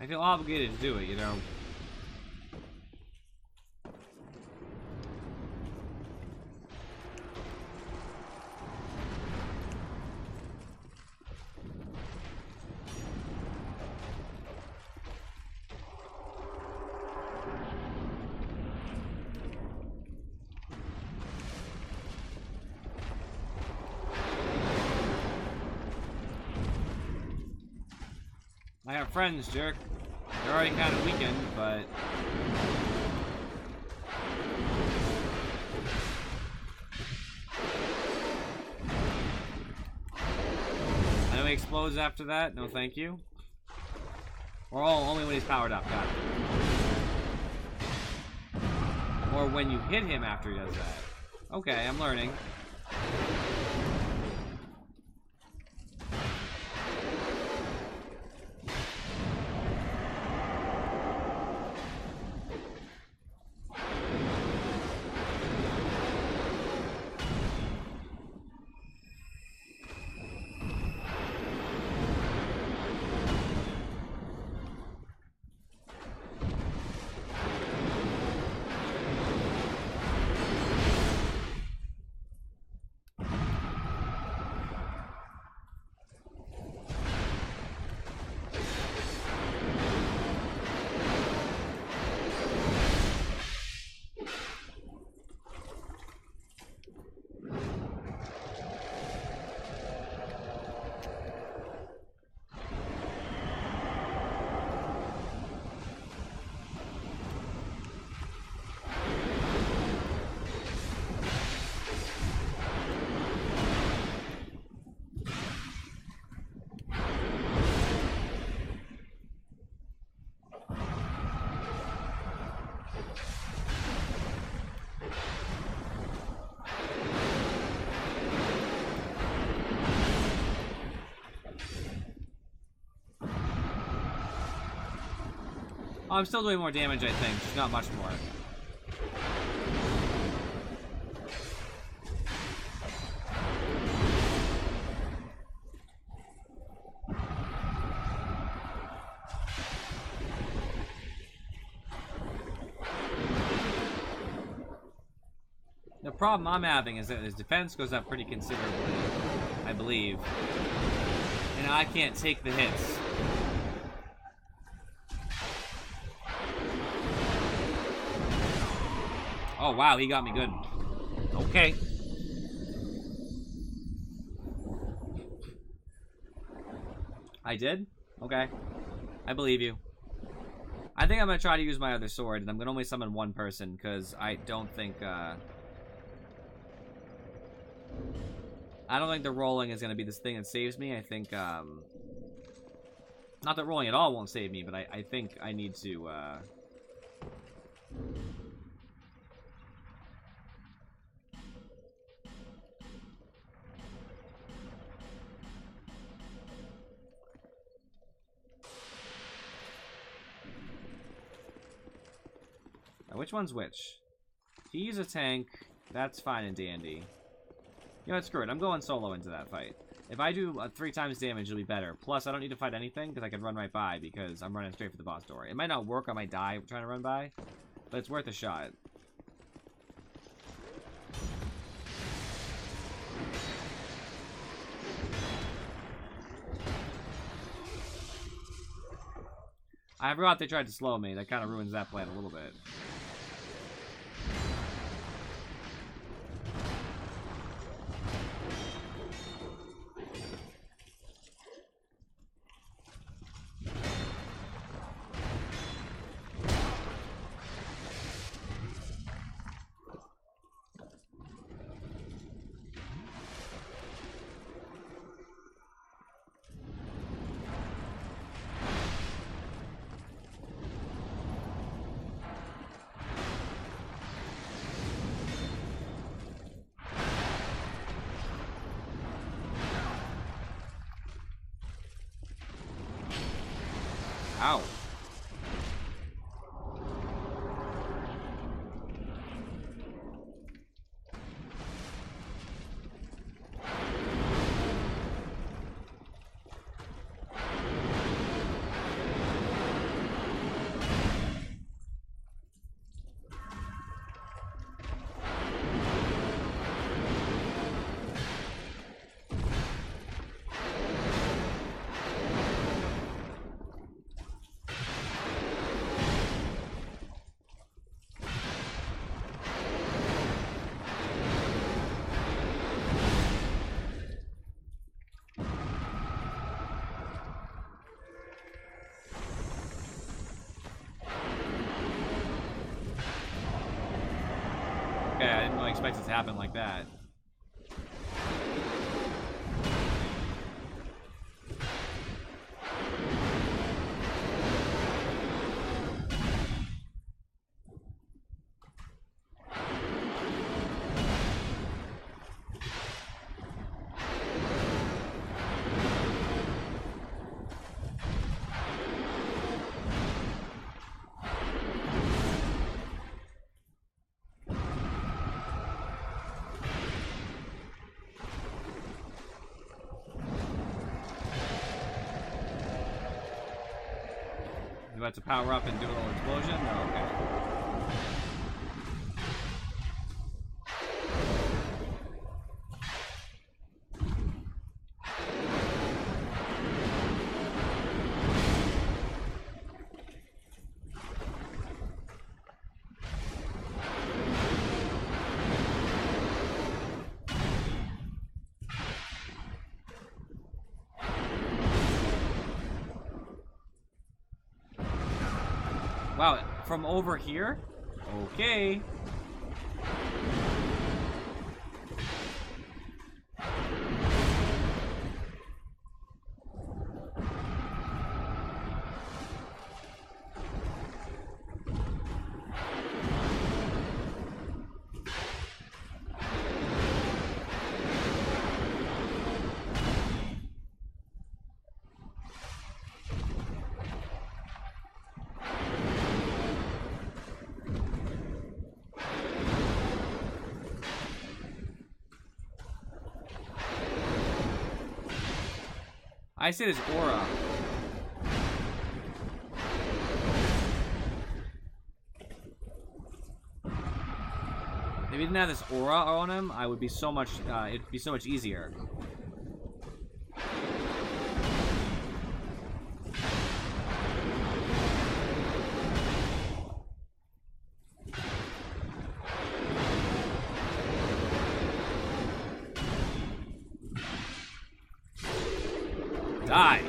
I feel obligated to do it, you know. I have friends, jerk. They're already kind of weakened, but... I know he explodes after that. No, thank you. Or only when he's powered up. Got it. Or when you hit him after he does that. Okay, I'm learning. Oh, I'm still doing more damage, I think. Just not much more. The problem I'm having is that his defense goes up pretty considerably, I believe. And I can't take the hits. Oh, wow, he got me good. Okay. I did? Okay. I believe you. I think I'm going to try to use my other sword, and I'm going to only summon one person, because I don't think the rolling is going to be this thing that saves me. I think, not that rolling at all won't save me, but I think I need to, which one's which? He's a tank. That's fine and dandy. You know what, screw it. I'm going solo into that fight. If I do 3 times damage, it'll be better. Plus, I don't need to fight anything because I can run right by because I'm running straight for the boss door. It might not work. I might die trying to run by, but it's worth a shot. I forgot they tried to slow me. That kind of ruins that plan a little bit. Ow. Okay, I didn't really expect it to happen like that. You about to power up and do a little explosion? No, okay. Wow, from over here? Okay. I see this aura. If he didn't have this aura on him, I would be so much, it'd be so much easier. Die.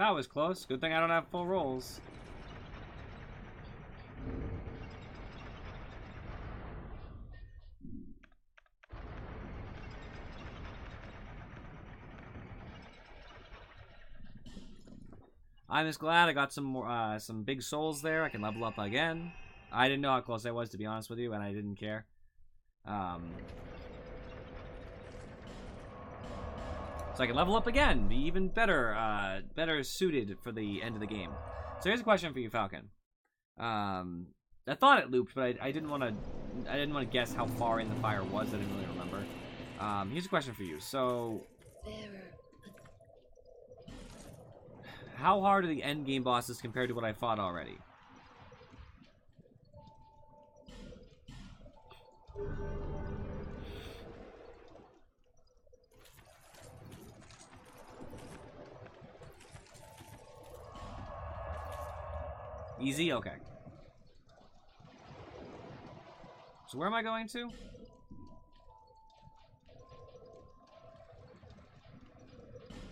That was close. Good thing I don't have full rolls. I'm just glad I got some more, some big souls there. I can level up again. I didn't know how close I was, to be honest with you, and I didn't care. So I can level up again, be even better, better suited for the end of the game. So here's a question for you, Falcon. I thought it looped, but I didn't want to. I didn't want to guess how far in the fire was. I didn't really remember. Here's a question for you. So, how hard are the end game bosses compared to what I fought already? Easy? Okay. So where am I going to?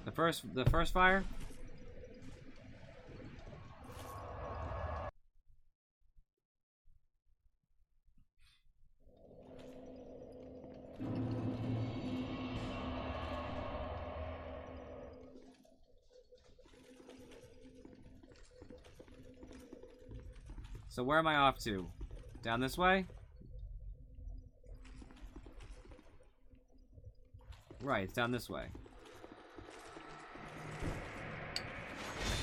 The first fire? So where am I off to? Down this way? Right, it's down this way.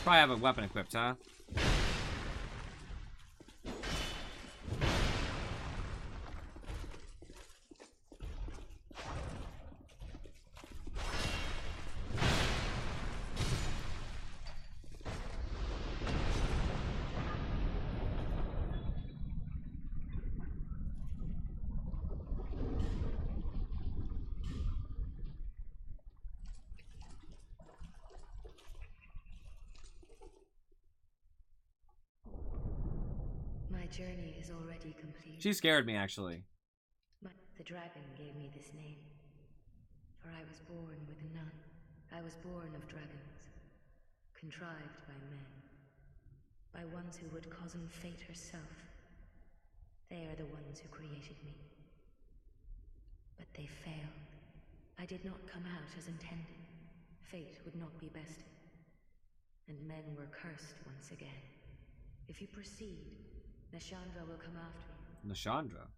Probably have a weapon equipped, huh? My journey is already complete. She scared me, actually. The dragon gave me this name, for I was born with none. I was born of dragons, contrived by men, by ones who would cozen fate herself. They are the ones who created me. But they failed. I did not come out as intended. Fate would not be bested. And men were cursed once again. If you proceed, Nashandra will come after you. Nashandra?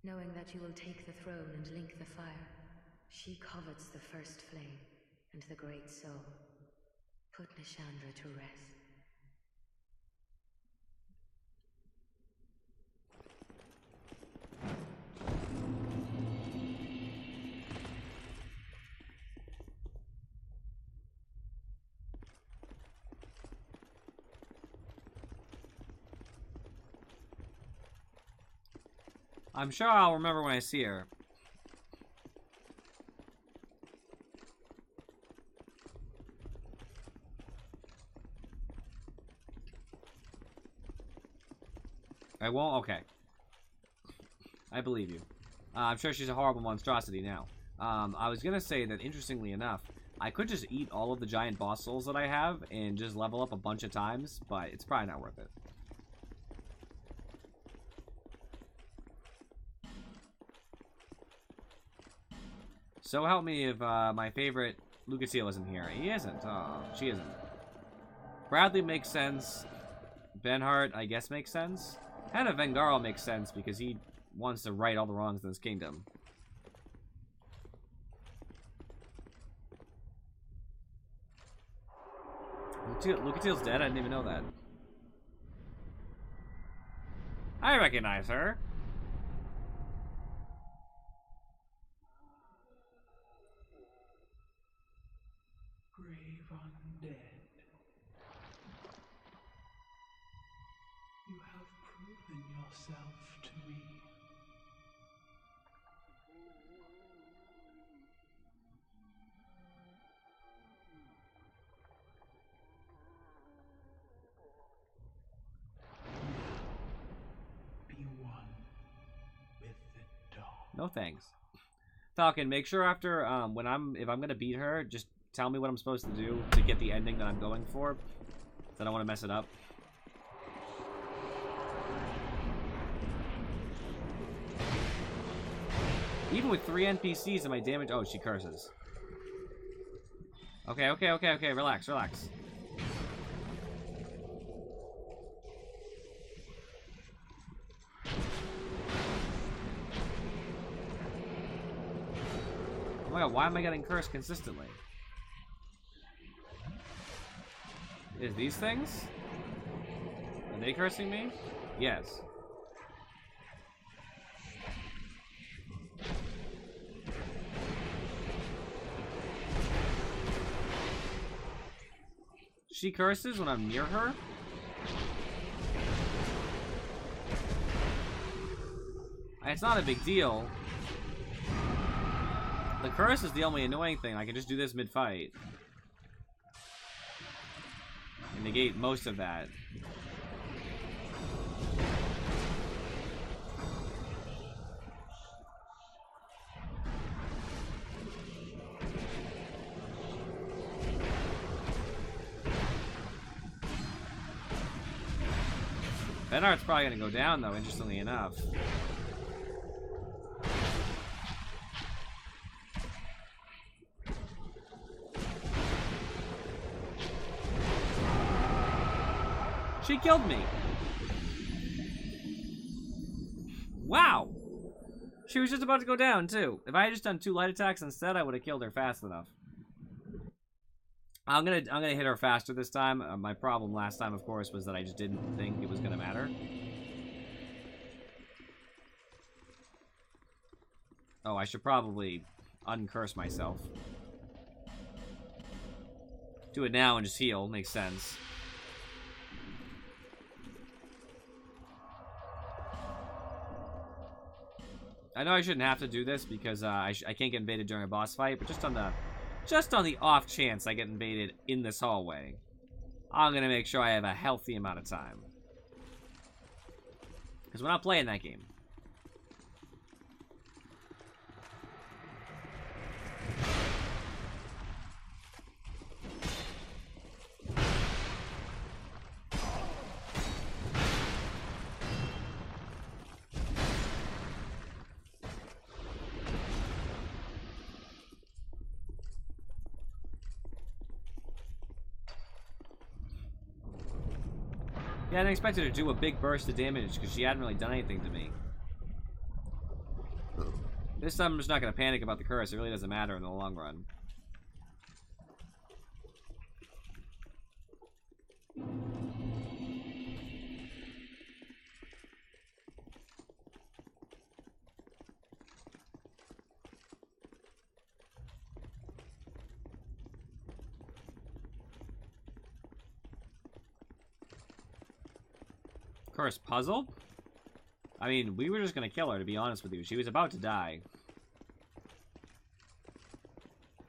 Knowing that you will take the throne and link the fire, she covets the first flame and the great soul. Put Nashandra to rest. I'm sure I'll remember when I see her. I won't? Okay. I believe you. I'm sure she's a horrible monstrosity now. I was gonna say that, interestingly enough, I could just eat all of the giant boss souls that I have and just level up a bunch of times, but it's probably not worth it. So help me if my favorite Lucasile isn't here. He isn't. Oh, she isn't. Bradley makes sense. Benhart, I guess, makes sense. And Vengarl makes sense because he wants to right all the wrongs in this kingdom. Lucatile's dead? I didn't even know that. I recognize her. Grave undead. You have proven yourself to me. Now, be one with the dawn. No thanks. Falcon, make sure after if I'm gonna beat her, just tell me what I'm supposed to do to get the ending that I'm going for. I don't want to mess it up. Even with 3 NPCs and my damage... Oh, she curses. Okay, okay, okay, okay. Relax, relax. Oh my god, why am I getting cursed consistently? Is these things? Are they cursing me? Yes. She curses when I'm near her? It's not a big deal. The curse is the only annoying thing. I can just do this mid-fight. And negate most of that. Benart's probably gonna go down though, interestingly enough. She killed me. Wow. She was just about to go down too. If I had just done 2 light attacks instead, I would have killed her fast enough. I'm gonna hit her faster this time. My problem last time, of course, was that I just didn't think it was gonna matter. Oh, I should probably uncurse myself. Do it now and just heal. Makes sense. I know I shouldn't have to do this because I can't get invaded during a boss fight, but just on the off chance I get invaded in this hallway, I'm gonna make sure I have a healthy amount of time. Because we're not playing that game. Yeah, I didn't expect her to do a big burst of damage because she hadn't really done anything to me. This time I'm just not going to panic about the curse. It really doesn't matter in the long run. Curse puzzle? I mean, we were just gonna kill her, to be honest with you. She was about to die.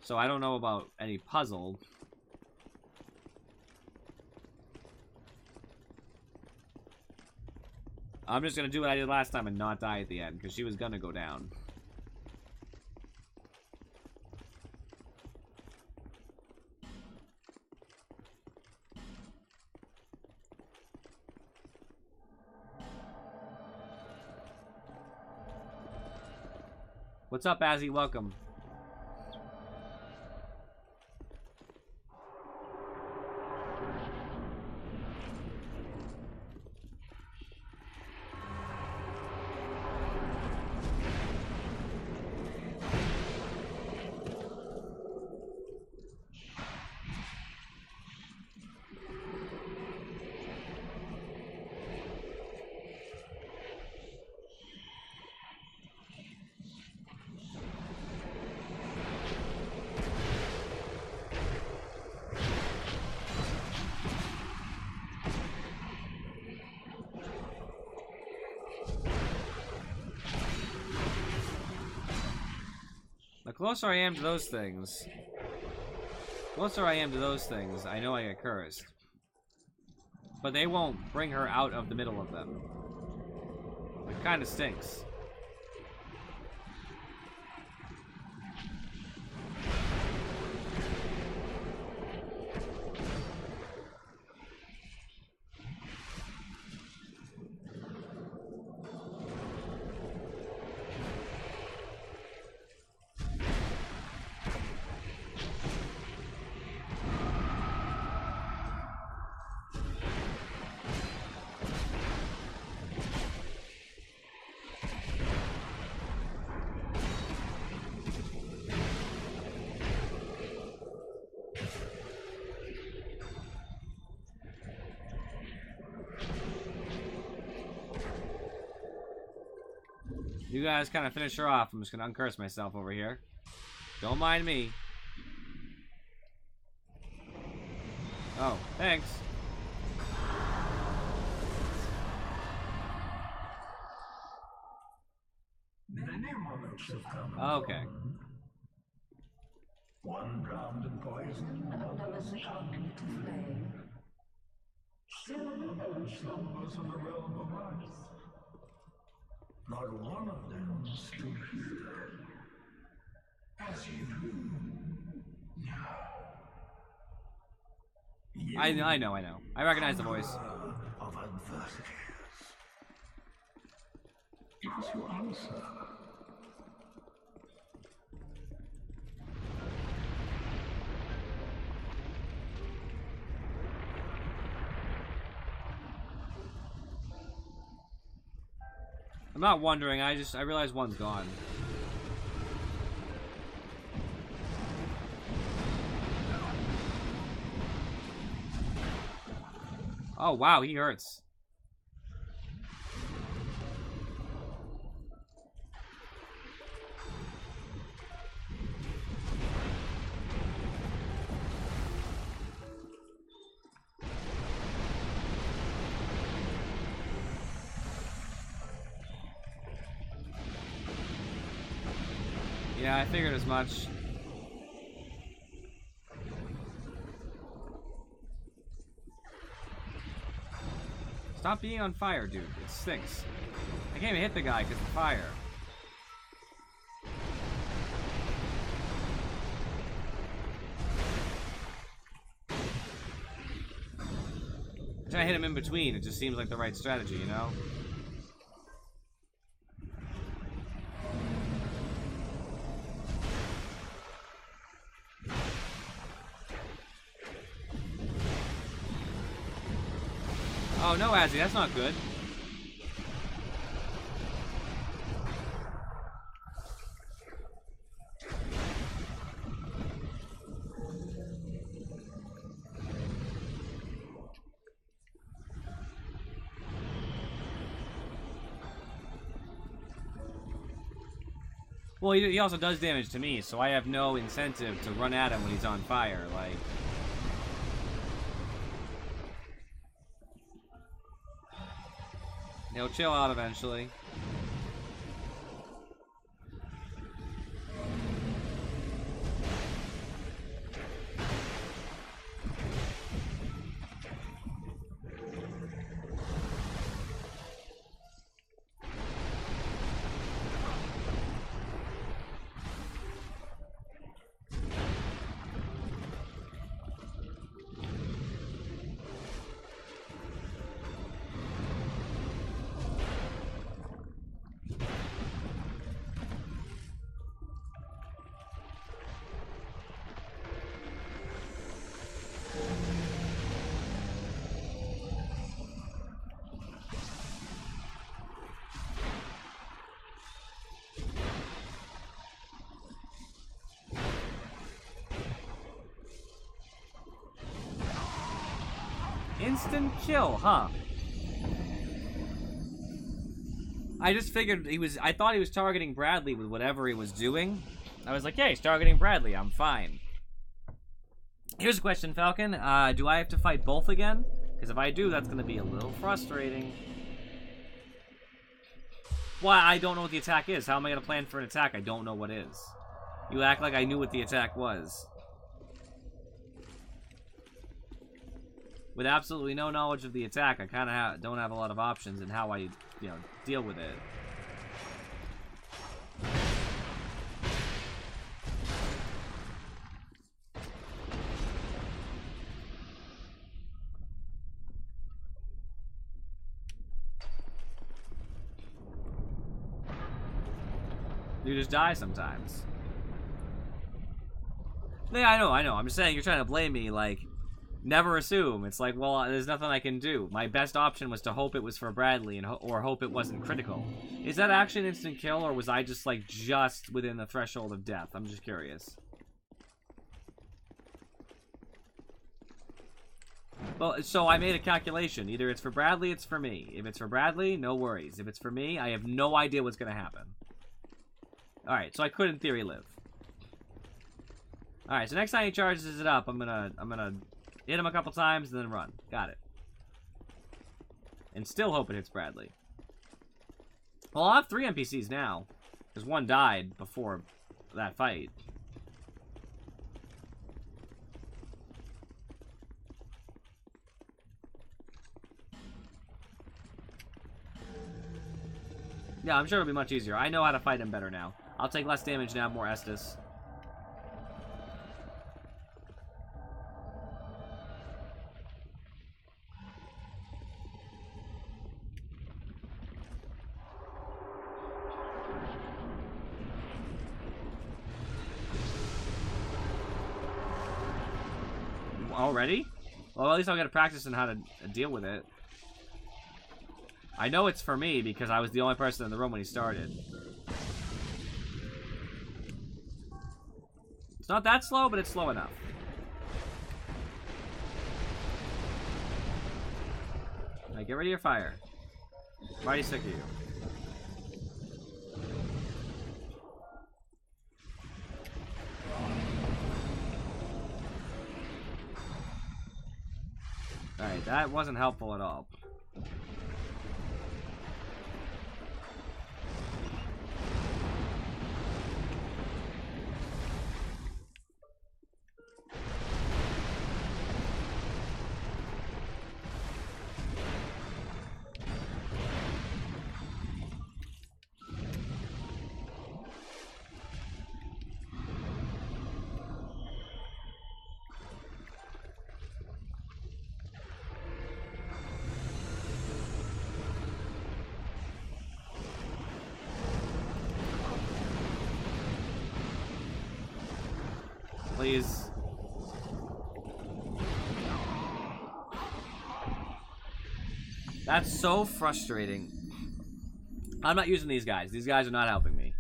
So I don't know about any puzzle. I'm just gonna do what I did last time and not die at the end, because she was gonna go down. What's up, Azzy? Welcome. The closer I am to those things, I know I get cursed. But they won't bring her out of the middle of them. It kind of stinks. You guys kind of finish her off. I'm just gonna uncurse myself over here. Don't mind me. Oh, thanks. Many monarchs have come. Okay. One drowned in poison, another succumbed to flame. Still another slumbers in the realm of ice. Not one of them stood here as you do now. I know. I recognize the voice. Of adversities. Yes, you answer. I'm not wondering, I realize one's gone. Oh wow, he hurts. Yeah, I figured as much. Stop being on fire, dude. It stinks. I can't even hit the guy because of fire. Try to hit him in between. It just seems like the right strategy, you know? Oh no, Azzy, that's not good. Well, he also does damage to me, so I have no incentive to run at him when he's on fire, like... He'll chill out eventually. Instant kill, huh? I just figured I thought he was targeting Bradley with whatever he was doing. I was like, yeah, he's targeting Bradley, I'm fine. Here's a question, Falcon. Do I have to fight both again? Because if I do, that's going to be a little frustrating. Well, I don't know what the attack is. How am I going to plan for an attack? I don't know what is. You act like I knew what the attack was. With absolutely no knowledge of the attack, I kind of don't have a lot of options in how I, deal with it. You just die sometimes. Yeah, I know. I'm just saying you're trying to blame me, like... Never assume. It's like, well, there's nothing I can do. My best option was to hope it was for Bradley or hope it wasn't critical. Is that actually an instant kill, or was I just, like, just within the threshold of death? I'm just curious. Well, so I made a calculation. Either it's for Bradley, it's for me. If it's for Bradley, no worries. If it's for me, I have no idea what's gonna happen. Alright, so I could in theory live. Alright, so next time he charges it up, I'm gonna hit him a couple times and then run. Got it. And still hope it hits Bradley. Well, I'll have 3 NPCs now. Because 1 died before that fight. Yeah, I'm sure it'll be much easier. I know how to fight him better now. I'll take less damage now, more Estus. Already? Well, at least I'll get to practice on how to deal with it. I know it's for me because I was the only person in the room when he started. It's not that slow, but it's slow enough. Alright, get ready your fire. I'm already sick of you. Alright, that wasn't helpful at all. Please. That's so frustrating. I'm not using these guys. These guys are not helping me.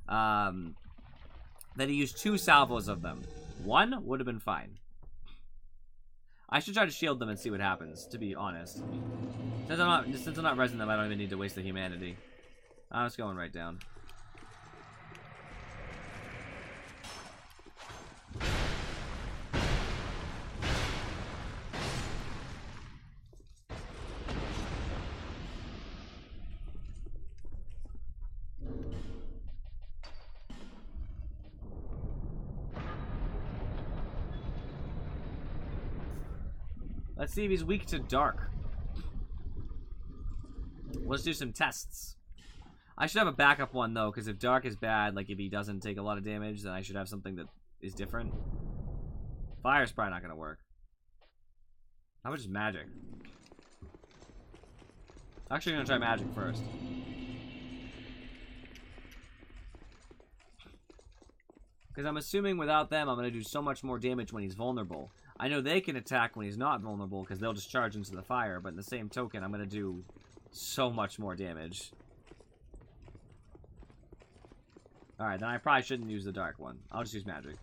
Then he used 2 salvos of them. 1 would have been fine. I should try to shield them and see what happens, to be honest. Since I'm not resing them, I don't even need to waste the humanity. I'm just going right down. Let's see if he's weak to dark. Let's do some tests. I should have a backup one, though, because if dark is bad, like if he doesn't take a lot of damage, then I should have something that is different. Fire's probably not going to work. How much is magic? Actually, I'm going to try magic first. Because I'm assuming without them, I'm going to do so much more damage when he's vulnerable. I know they can attack when he's not vulnerable because they'll just charge into the fire, but in the same token, I'm going to do so much more damage. Alright, then I probably shouldn't use the dark one. I'll just use magic.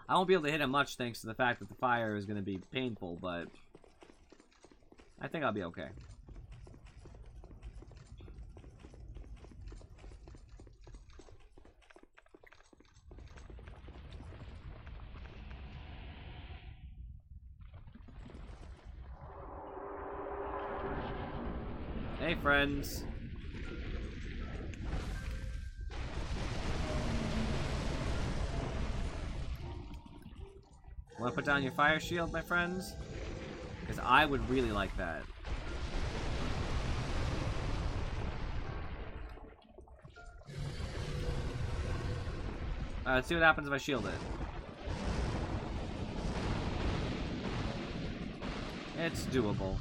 I won't be able to hit him much thanks to the fact that the fire is going to be painful, but I think I'll be okay. Hey, friends. Want to put down your fire shield, my friends? Because I would really like that. Let's see what happens if I shield it. It's doable.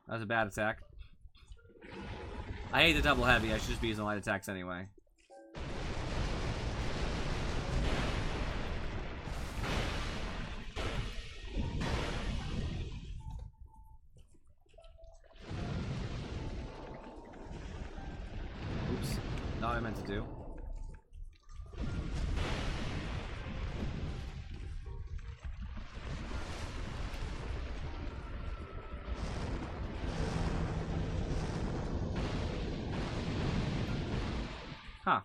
That was a bad attack. I hate the double heavy. I should just be using light attacks anyway. Oops. Not what I meant to do. Huh.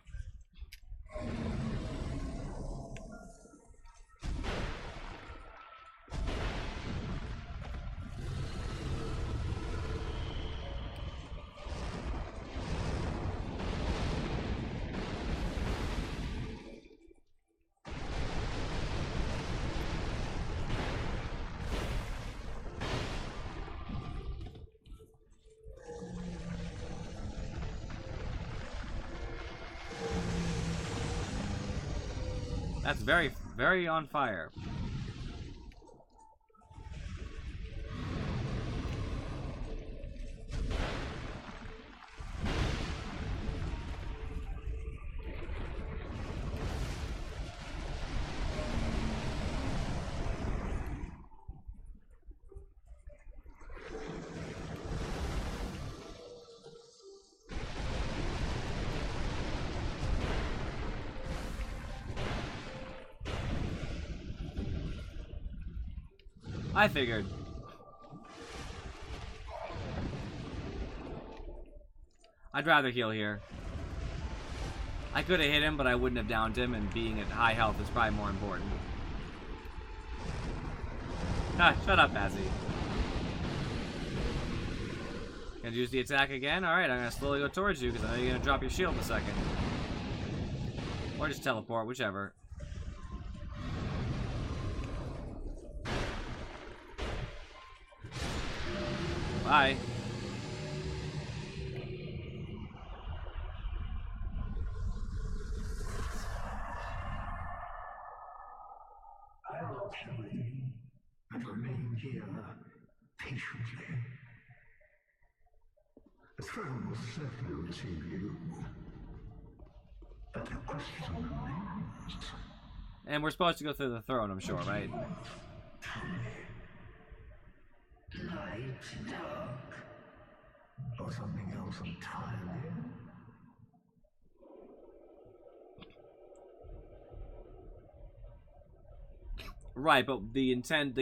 That's very, very on fire. I figured. I'd rather heal here. I could have hit him, but I wouldn't have downed him, and being at high health is probably more important. Ah, shut up, Bazzy. Gonna use the attack again? Alright, I'm gonna slowly go towards you, because I know you're gonna drop your shield in a second. Or just teleport, whichever. Bye. I'll watch everything and remain here patiently. The throne will certainly receive you. But the question remains. And we're supposed to go through the throne, I'm sure, right? Light, dark, or something else entirely. Right, but the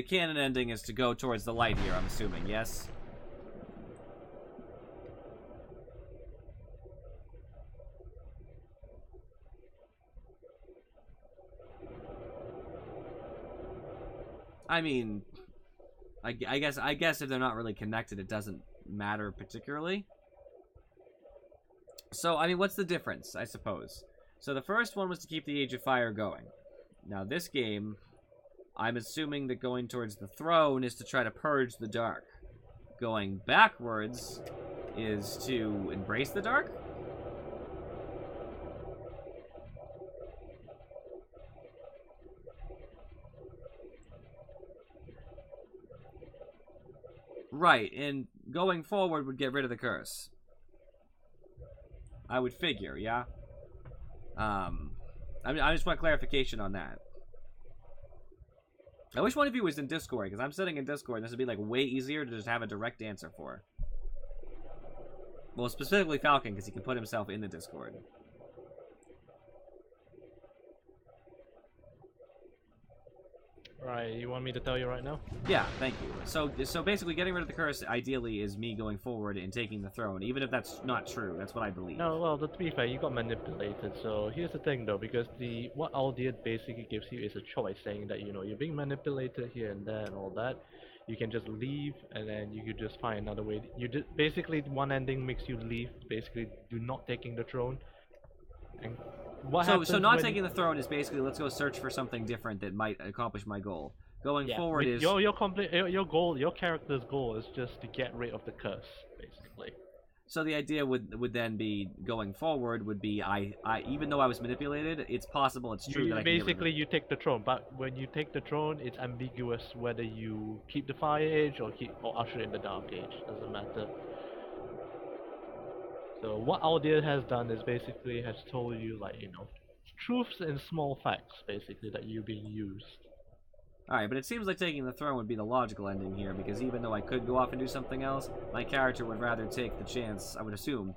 canon ending is to go towards the light here, I'm assuming, yes? I mean, I guess if they're not really connected, it doesn't matter particularly. So, I mean, what's the difference, I suppose? So the first one was to keep the Age of Fire going. Now this game, I'm assuming that going towards the throne is to try to purge the dark. Going backwards is to embrace the dark? Right, and going forward would get rid of the curse. I would figure, yeah? I mean, I just want clarification on that. I wish one of you was in Discord, because I'm sitting in Discord, and this would be, like, way easier to just have a direct answer for. Well, specifically Falcon, because he can put himself in the Discord. Right, you want me to tell you right now? Yeah, thank you. So basically, getting rid of the curse, ideally, is me going forward and taking the throne, even if that's not true. That's what I believe. No, well, to be fair, you got manipulated. So here's the thing, though, because what Aldiad basically gives you is a choice, saying that you're being manipulated here and there and all that. You can just leave, and then you could just find another way. Basically, one ending makes you leave. Basically, do not taking the throne. And what happens so not when taking the throne is basically let's go search for something different that might accomplish my goal. Going forward is your goal, your character's goal is just to get rid of the curse, basically. So the idea would then be going forward would be I even though I was manipulated, it's possible, it's true that I can get rid of it. You take the throne, but when you take the throne, it's ambiguous whether you keep the Fire Age or usher in the Dark Age. Doesn't matter. So what Aldir has done is basically has told you, like, you know, truths and small facts, basically, that you're being used. Alright, but it seems like taking the throne would be the logical ending here, because even though I could go off and do something else, my character would rather take the chance, I would assume,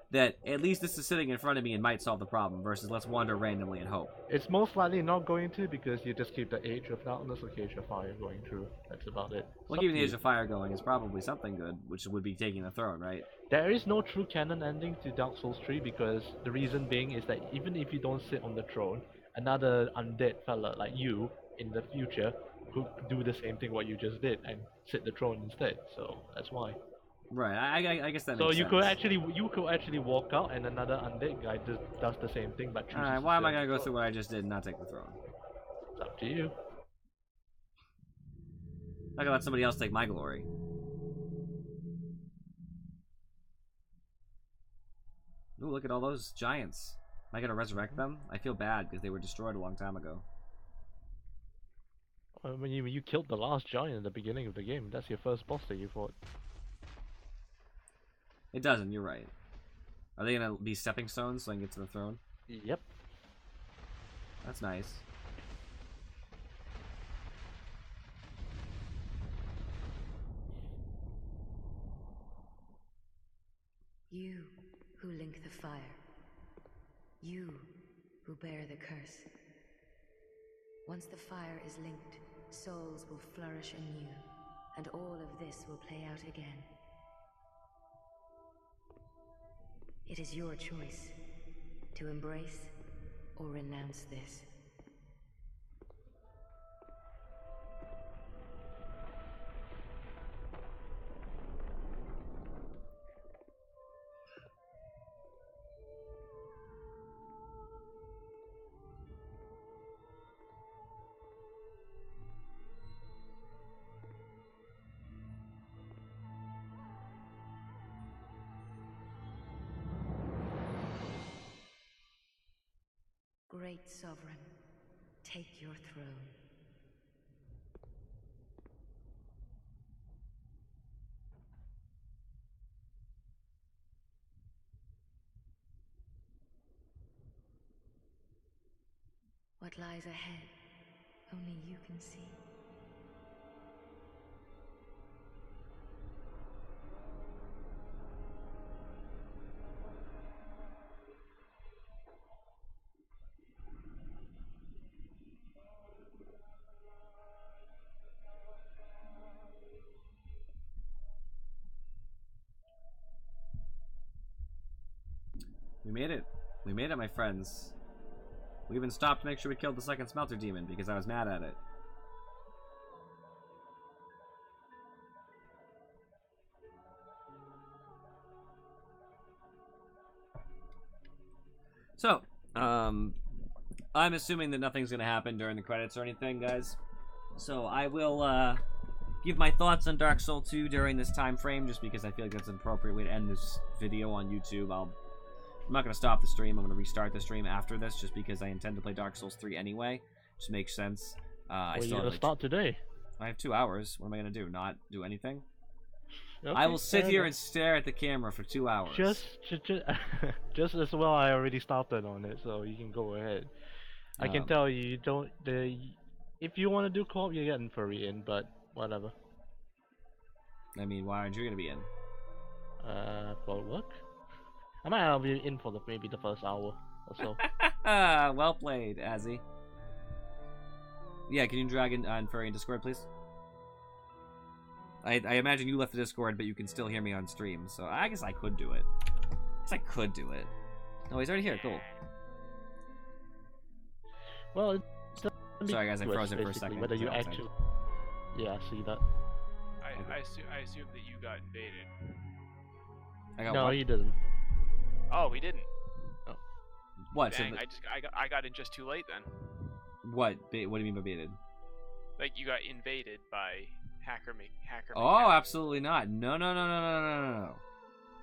that at least this is sitting in front of me and might solve the problem, versus let's wander randomly and hope. It's most likely not going to, because you just keep the Age of Darkness or Age of Fire going through. That's about it. Well, keeping the Age of Fire going is probably something good, which would be taking the throne, right? There is no true canon ending to Dark Souls 3, because the reason being is that even if you don't sit on the throne, another undead fella like you in the future could do the same thing what you just did and sit the throne instead. So that's why. Right, I guess that So makes you sense. could actually walk out and another undead guy does the same thing, but chooses. Alright, to why am sit I on gonna the go throne. through what I just did and not take the throne? It's up to you. I gotta let somebody else take my glory. Ooh, look at all those giants. Am I gonna resurrect them? I feel bad because they were destroyed a long time ago. When you killed the last giant at the beginning of the game, that's your first boss that you fought. It doesn't, you're right. Are they gonna be stepping stones so I can get to the throne? Yep. That's nice. You who link the fire. You who bear the curse. Once the fire is linked, souls will flourish anew, and all of this will play out again. It is your choice to embrace or renounce this. Great Sovereign, take your throne. What lies ahead, only you can see. We made it. We made it, my friends. We even stopped to make sure we killed the second smelter demon because I was mad at it. So, I'm assuming that nothing's gonna happen during the credits or anything, guys. So I will give my thoughts on Dark Souls 2 during this time frame, just because I feel like that's an appropriate way to end this video on YouTube. I'm not going to stop the stream. I'm going to restart the stream after this, just because I intend to play Dark Souls 3 anyway. Just makes sense. I still You're have, gonna like, start today. I have 2 hours. What am I going to do? Not do anything? Okay, I will sit fair here enough. and stare at the camera for 2 hours. Just as well. I already started on it, so you can go ahead. I can tell you, you don't. If you want to do co-op, you're getting furry in, but whatever. I mean, why aren't you going to be in? For work. I might be in for maybe the first hour or so. Well played, Azzy. Yeah, can you drag in Furry in Discord, please? I imagine you left the Discord, but you can still hear me on stream, so I guess I could do it. Oh, he's already here. Cool. Well, it's Sorry, guys, I froze it for a basically, second. Whether you Outside. actually, yeah, see that. I assume that you got invaded. I got No, what? he didn't. Oh, we didn't. What? So Dang, I got in just too late then. what? What do you mean by baited? Like you got invaded by hacker. Oh, absolutely not. No.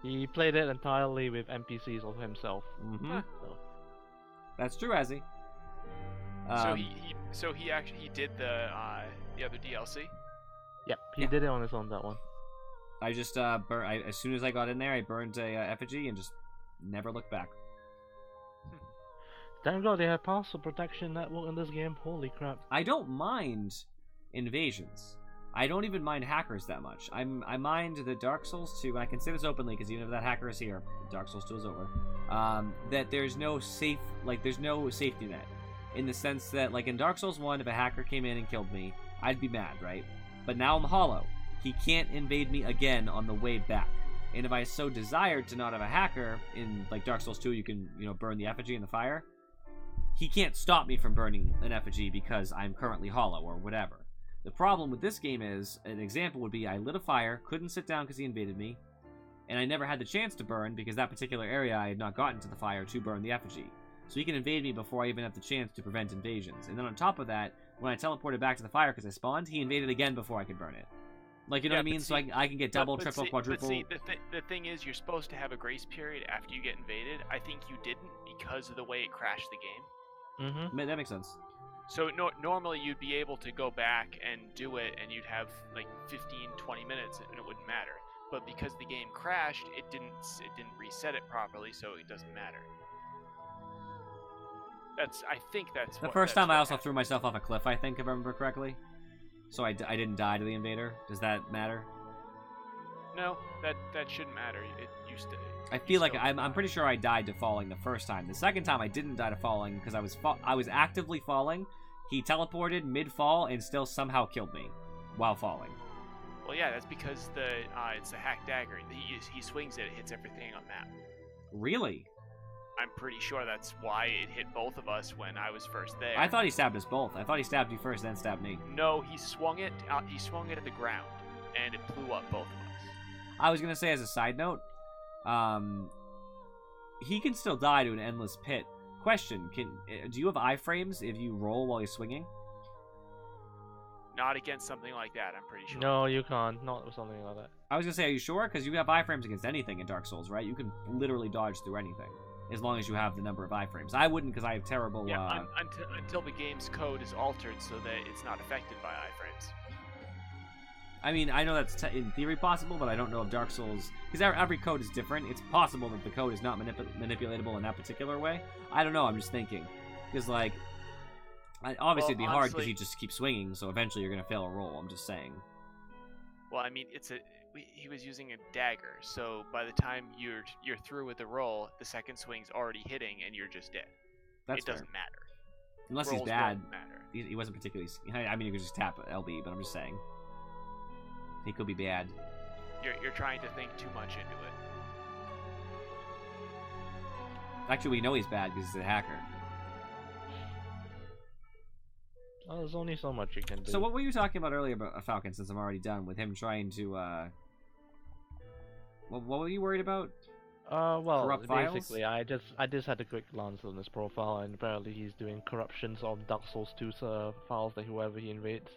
He played it entirely with NPCs of himself. Mm-hmm. So. That's true, Azzy. So he actually did the other DLC. Yep, he did it on his own, that one. I just as soon as I got in there, I burned a effigy and just Never look back. Thank God they have password protection network in this game. Holy crap. I don't mind invasions. I don't even mind hackers that much. I mind the Dark Souls 2, and I can say this openly because even if that hacker is here, Dark Souls 2 is over. That there's no there's no safety net, in the sense that like in Dark Souls 1, if a hacker came in and killed me, I'd be mad, right? But now I'm hollow. He can't invade me again on the way back. And if I so desired to not have a hacker, in like Dark Souls 2, you can burn the effigy in the fire. He can't stop me from burning an effigy because I'm currently hollow or whatever. The problem with this game is, an example would be I lit a fire, couldn't sit down because he invaded me, and I never had the chance to burn because that particular area I had not gotten to the fire to burn the effigy. So he can invade me before I even have the chance to prevent invasions. And then on top of that, when I teleported back to the fire because I spawned, he invaded again before I could burn it. Like, you know what I mean? So I can get double, triple, quadruple. But see, the thing is, you're supposed to have a grace period after you get invaded. I think you didn't because of the way it crashed the game. Mm-hmm. That makes sense. So normally you'd be able to go back and do it, and you'd have like 15, 20 minutes, and it wouldn't matter. But because the game crashed, it didn't reset it properly, so it doesn't matter. I think that's the first time I also threw myself off a cliff, I think, if I remember correctly. So I didn't die to the invader. Does that matter? No, that shouldn't matter. It used to. I feel like I'm pretty sure I died to falling the first time. The second time I didn't die to falling because I was actively falling. He teleported mid-fall and still somehow killed me while falling. Well, yeah, that's because it's the hack dagger. He swings it hits everything on map. Really? I'm pretty sure that's why it hit both of us when I was first there. I thought he stabbed us both. I thought he stabbed you first, then stabbed me. No, he swung it. He swung it at the ground, and it blew up both of us. I was gonna say, as a side note, he can still die to an endless pit. Question: do you have iframes if you roll while you're swinging? Not against something like that, I'm pretty sure. No, you can't. Not with something like that. I was gonna say, are you sure? Because you have iframes against anything in Dark Souls, right? You can literally dodge through anything, as long as you have the number of iframes. I wouldn't, because I have terrible... Yeah, until the game's code is altered so that it's not affected by iframes. I mean, I know that's in theory possible, but I don't know if Dark Souls... Because every code is different. It's possible that the code is not manipulatable in that particular way. I don't know, I'm just thinking. Because, like... Obviously, it'd be hard because you just keep swinging, so eventually you're going to fail a roll. I'm just saying. Well, I mean, he was using a dagger, so by the time you're through with the roll, the second swing's already hitting, and you're just dead. It doesn't matter. Unless Rolls he's bad. don't matter. He wasn't particularly... I mean, you could just tap LB, but I'm just saying. He could be bad. You're trying to think too much into it. Actually, we know he's bad because he's a hacker. Oh, there's only so much you can do. So what were you talking about earlier about Falcon, since I'm already done, with him trying to, what were you worried about? Well, Corrupt basically, files? I just had a quick glance on his profile, and apparently he's doing corruptions of Dark Souls 2 files that whoever he invades.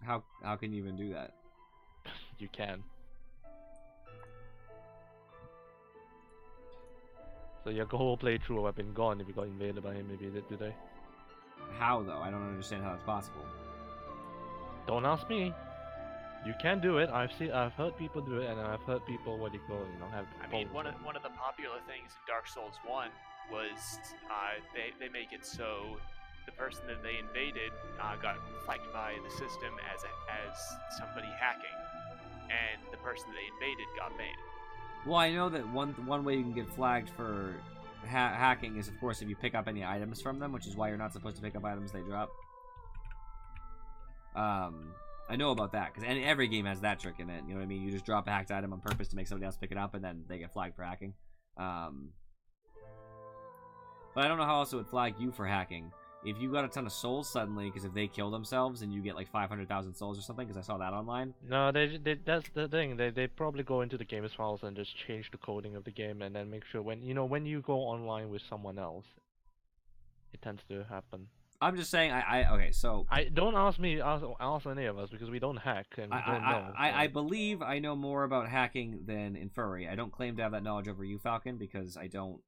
How can you even do that? You can. So your whole playthrough would have been gone if you got invaded by him if you did today. How, though? I don't understand how that's possible. Don't ask me. You can do it. I've heard people do it, and I've heard people have. I mean, one of the popular things in Dark Souls 1 was they make it so the person that they invaded got flagged by the system as somebody hacking, and the person they invaded got banned. Well, I know that one way you can get flagged for hacking is, of course, if you pick up any items from them, which is why you're not supposed to pick up items they drop. I know about that, because every game has that trick in it, you know what I mean? You just drop a hacked item on purpose to make somebody else pick it up, and then they get flagged for hacking. But I don't know how else it would flag you for hacking. If you got a ton of souls suddenly, because if they kill themselves and you get like 500,000 souls or something, because I saw that online. No, that's the thing. They probably go into the game's files and just change the coding of the game, and then make sure when you go online with someone else, it tends to happen. I'm just saying, okay, so... Don't ask me, ask any of us, because we don't hack, and we don't know. I believe I know more about hacking than Infuri. I don't claim to have that knowledge over you, Falcon, because I don't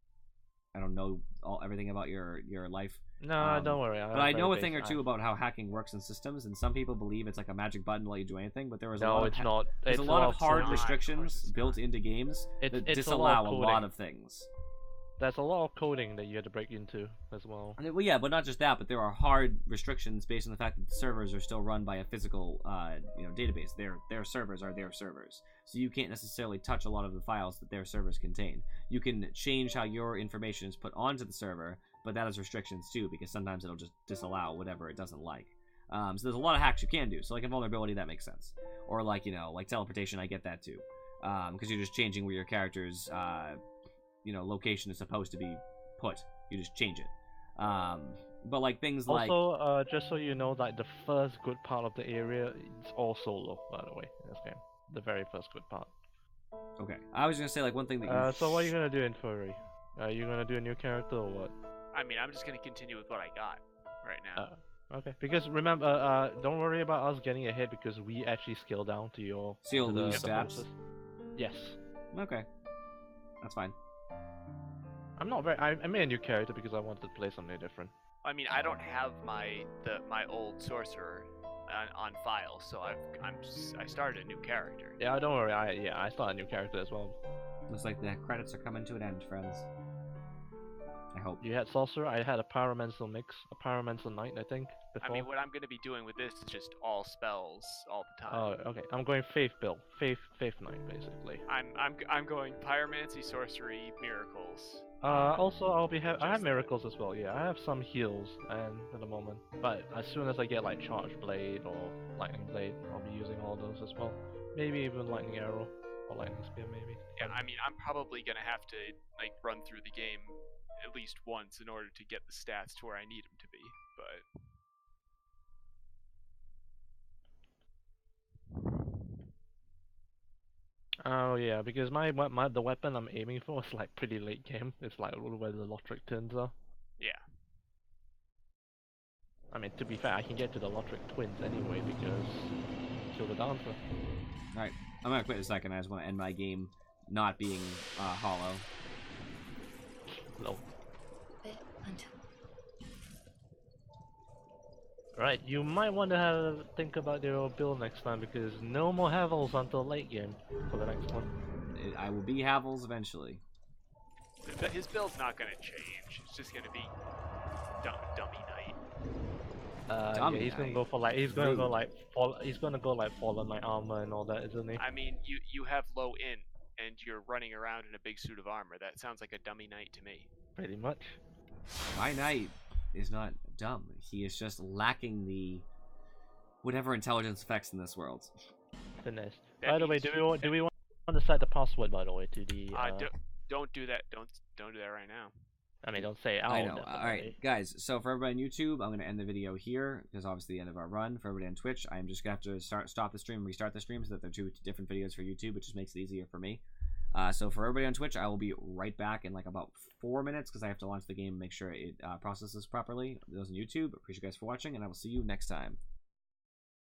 know everything about your life. No, don't worry. But I know a thing or two about how hacking works in systems, and some people believe it's like a magic button to let you do anything, but there's a lot of It's a lot of hard restrictions built into games that disallow a lot of things. there's a lot of coding that you have to break into as well. Well, yeah, but not just that, but there are hard restrictions based on the fact that the servers are still run by a physical, database. Their servers are their servers, so you can't necessarily touch a lot of the files that their servers contain. You can change how your information is put onto the server, but that has restrictions too, because sometimes it'll just disallow whatever it doesn't like. So there's a lot of hacks you can do. So like a vulnerability, that makes sense, or like like teleportation, I get that too, because you're just changing where your character's location is supposed to be put. You just change it. But like things like also, just so you know, like the first good part of the area is all solo, by the way, in this game. The very first good part. Okay, I was gonna say like one thing that you. So what are you gonna do in Furry? Are you gonna do a new character or what? I mean, I'm just gonna continue with what I got right now. Okay, because remember, don't worry about us getting ahead because we actually scale down to your. So you'll lose stats? bonuses. Yes. Okay, that's fine. I'm not very. I made a new character because I wanted to play something different. I mean, I don't have my old sorcerer on file, so I started a new character. Yeah, don't worry. I started a new character as well. Looks like the credits are coming to an end, friends. I hope. You had sorcerer. I had a pyromancer mix, a pyromancer knight, I think. Before. I mean, what I'm gonna be doing with this is just all spells all the time. Oh, okay. I'm going faith build, faith knight, basically. I'm going pyromancy, sorcery, miracles. Also I have miracles as well. Yeah, I have some heals and at the moment, but as soon as I get like charge blade or lightning blade, I'll be using all those as well. Maybe even lightning arrow or lightning spear, maybe. Yeah, I mean, I'm probably gonna have to like run through the game at least once in order to get the stats to where I need them to be, but. Oh yeah, because the weapon I'm aiming for is like pretty late game. It's like where the Lothric twins are. Yeah. I mean, to be fair, I can get to the Lothric twins anyway because kill the dancer. Alright, I'm gonna quit in a second. I just want to end my game not being hollow. No. Bit until Right, you might want to think about your build next time because no more Havels until late game for the next one. I will be Havels eventually. His build's not gonna change. It's just gonna be dummy knight. Dummy yeah, he's gonna knight? go for like he's gonna go like fallen knight armor and all that, isn't he? I mean, you have low int and you're running around in a big suit of armor. That sounds like a dummy knight to me. Pretty much. My knight is not dumb. He is just lacking the whatever intelligence effects in this world. Finesse. By the way, do we want to set the password, by the way, to the don't do that. Don't do that right now. I mean, don't say it out. I know. Alright, guys, so for everybody on YouTube, I'm going to end the video here, because obviously the end of our run. For everybody on Twitch, I'm just going to have to stop the stream and restart the stream, so that they're two different videos for YouTube, which just makes it easier for me. So for everybody on Twitch, I will be right back in like about 4 minutes, because I have to launch the game and make sure it processes properly. Those on YouTube, appreciate you guys for watching, and I will see you next time.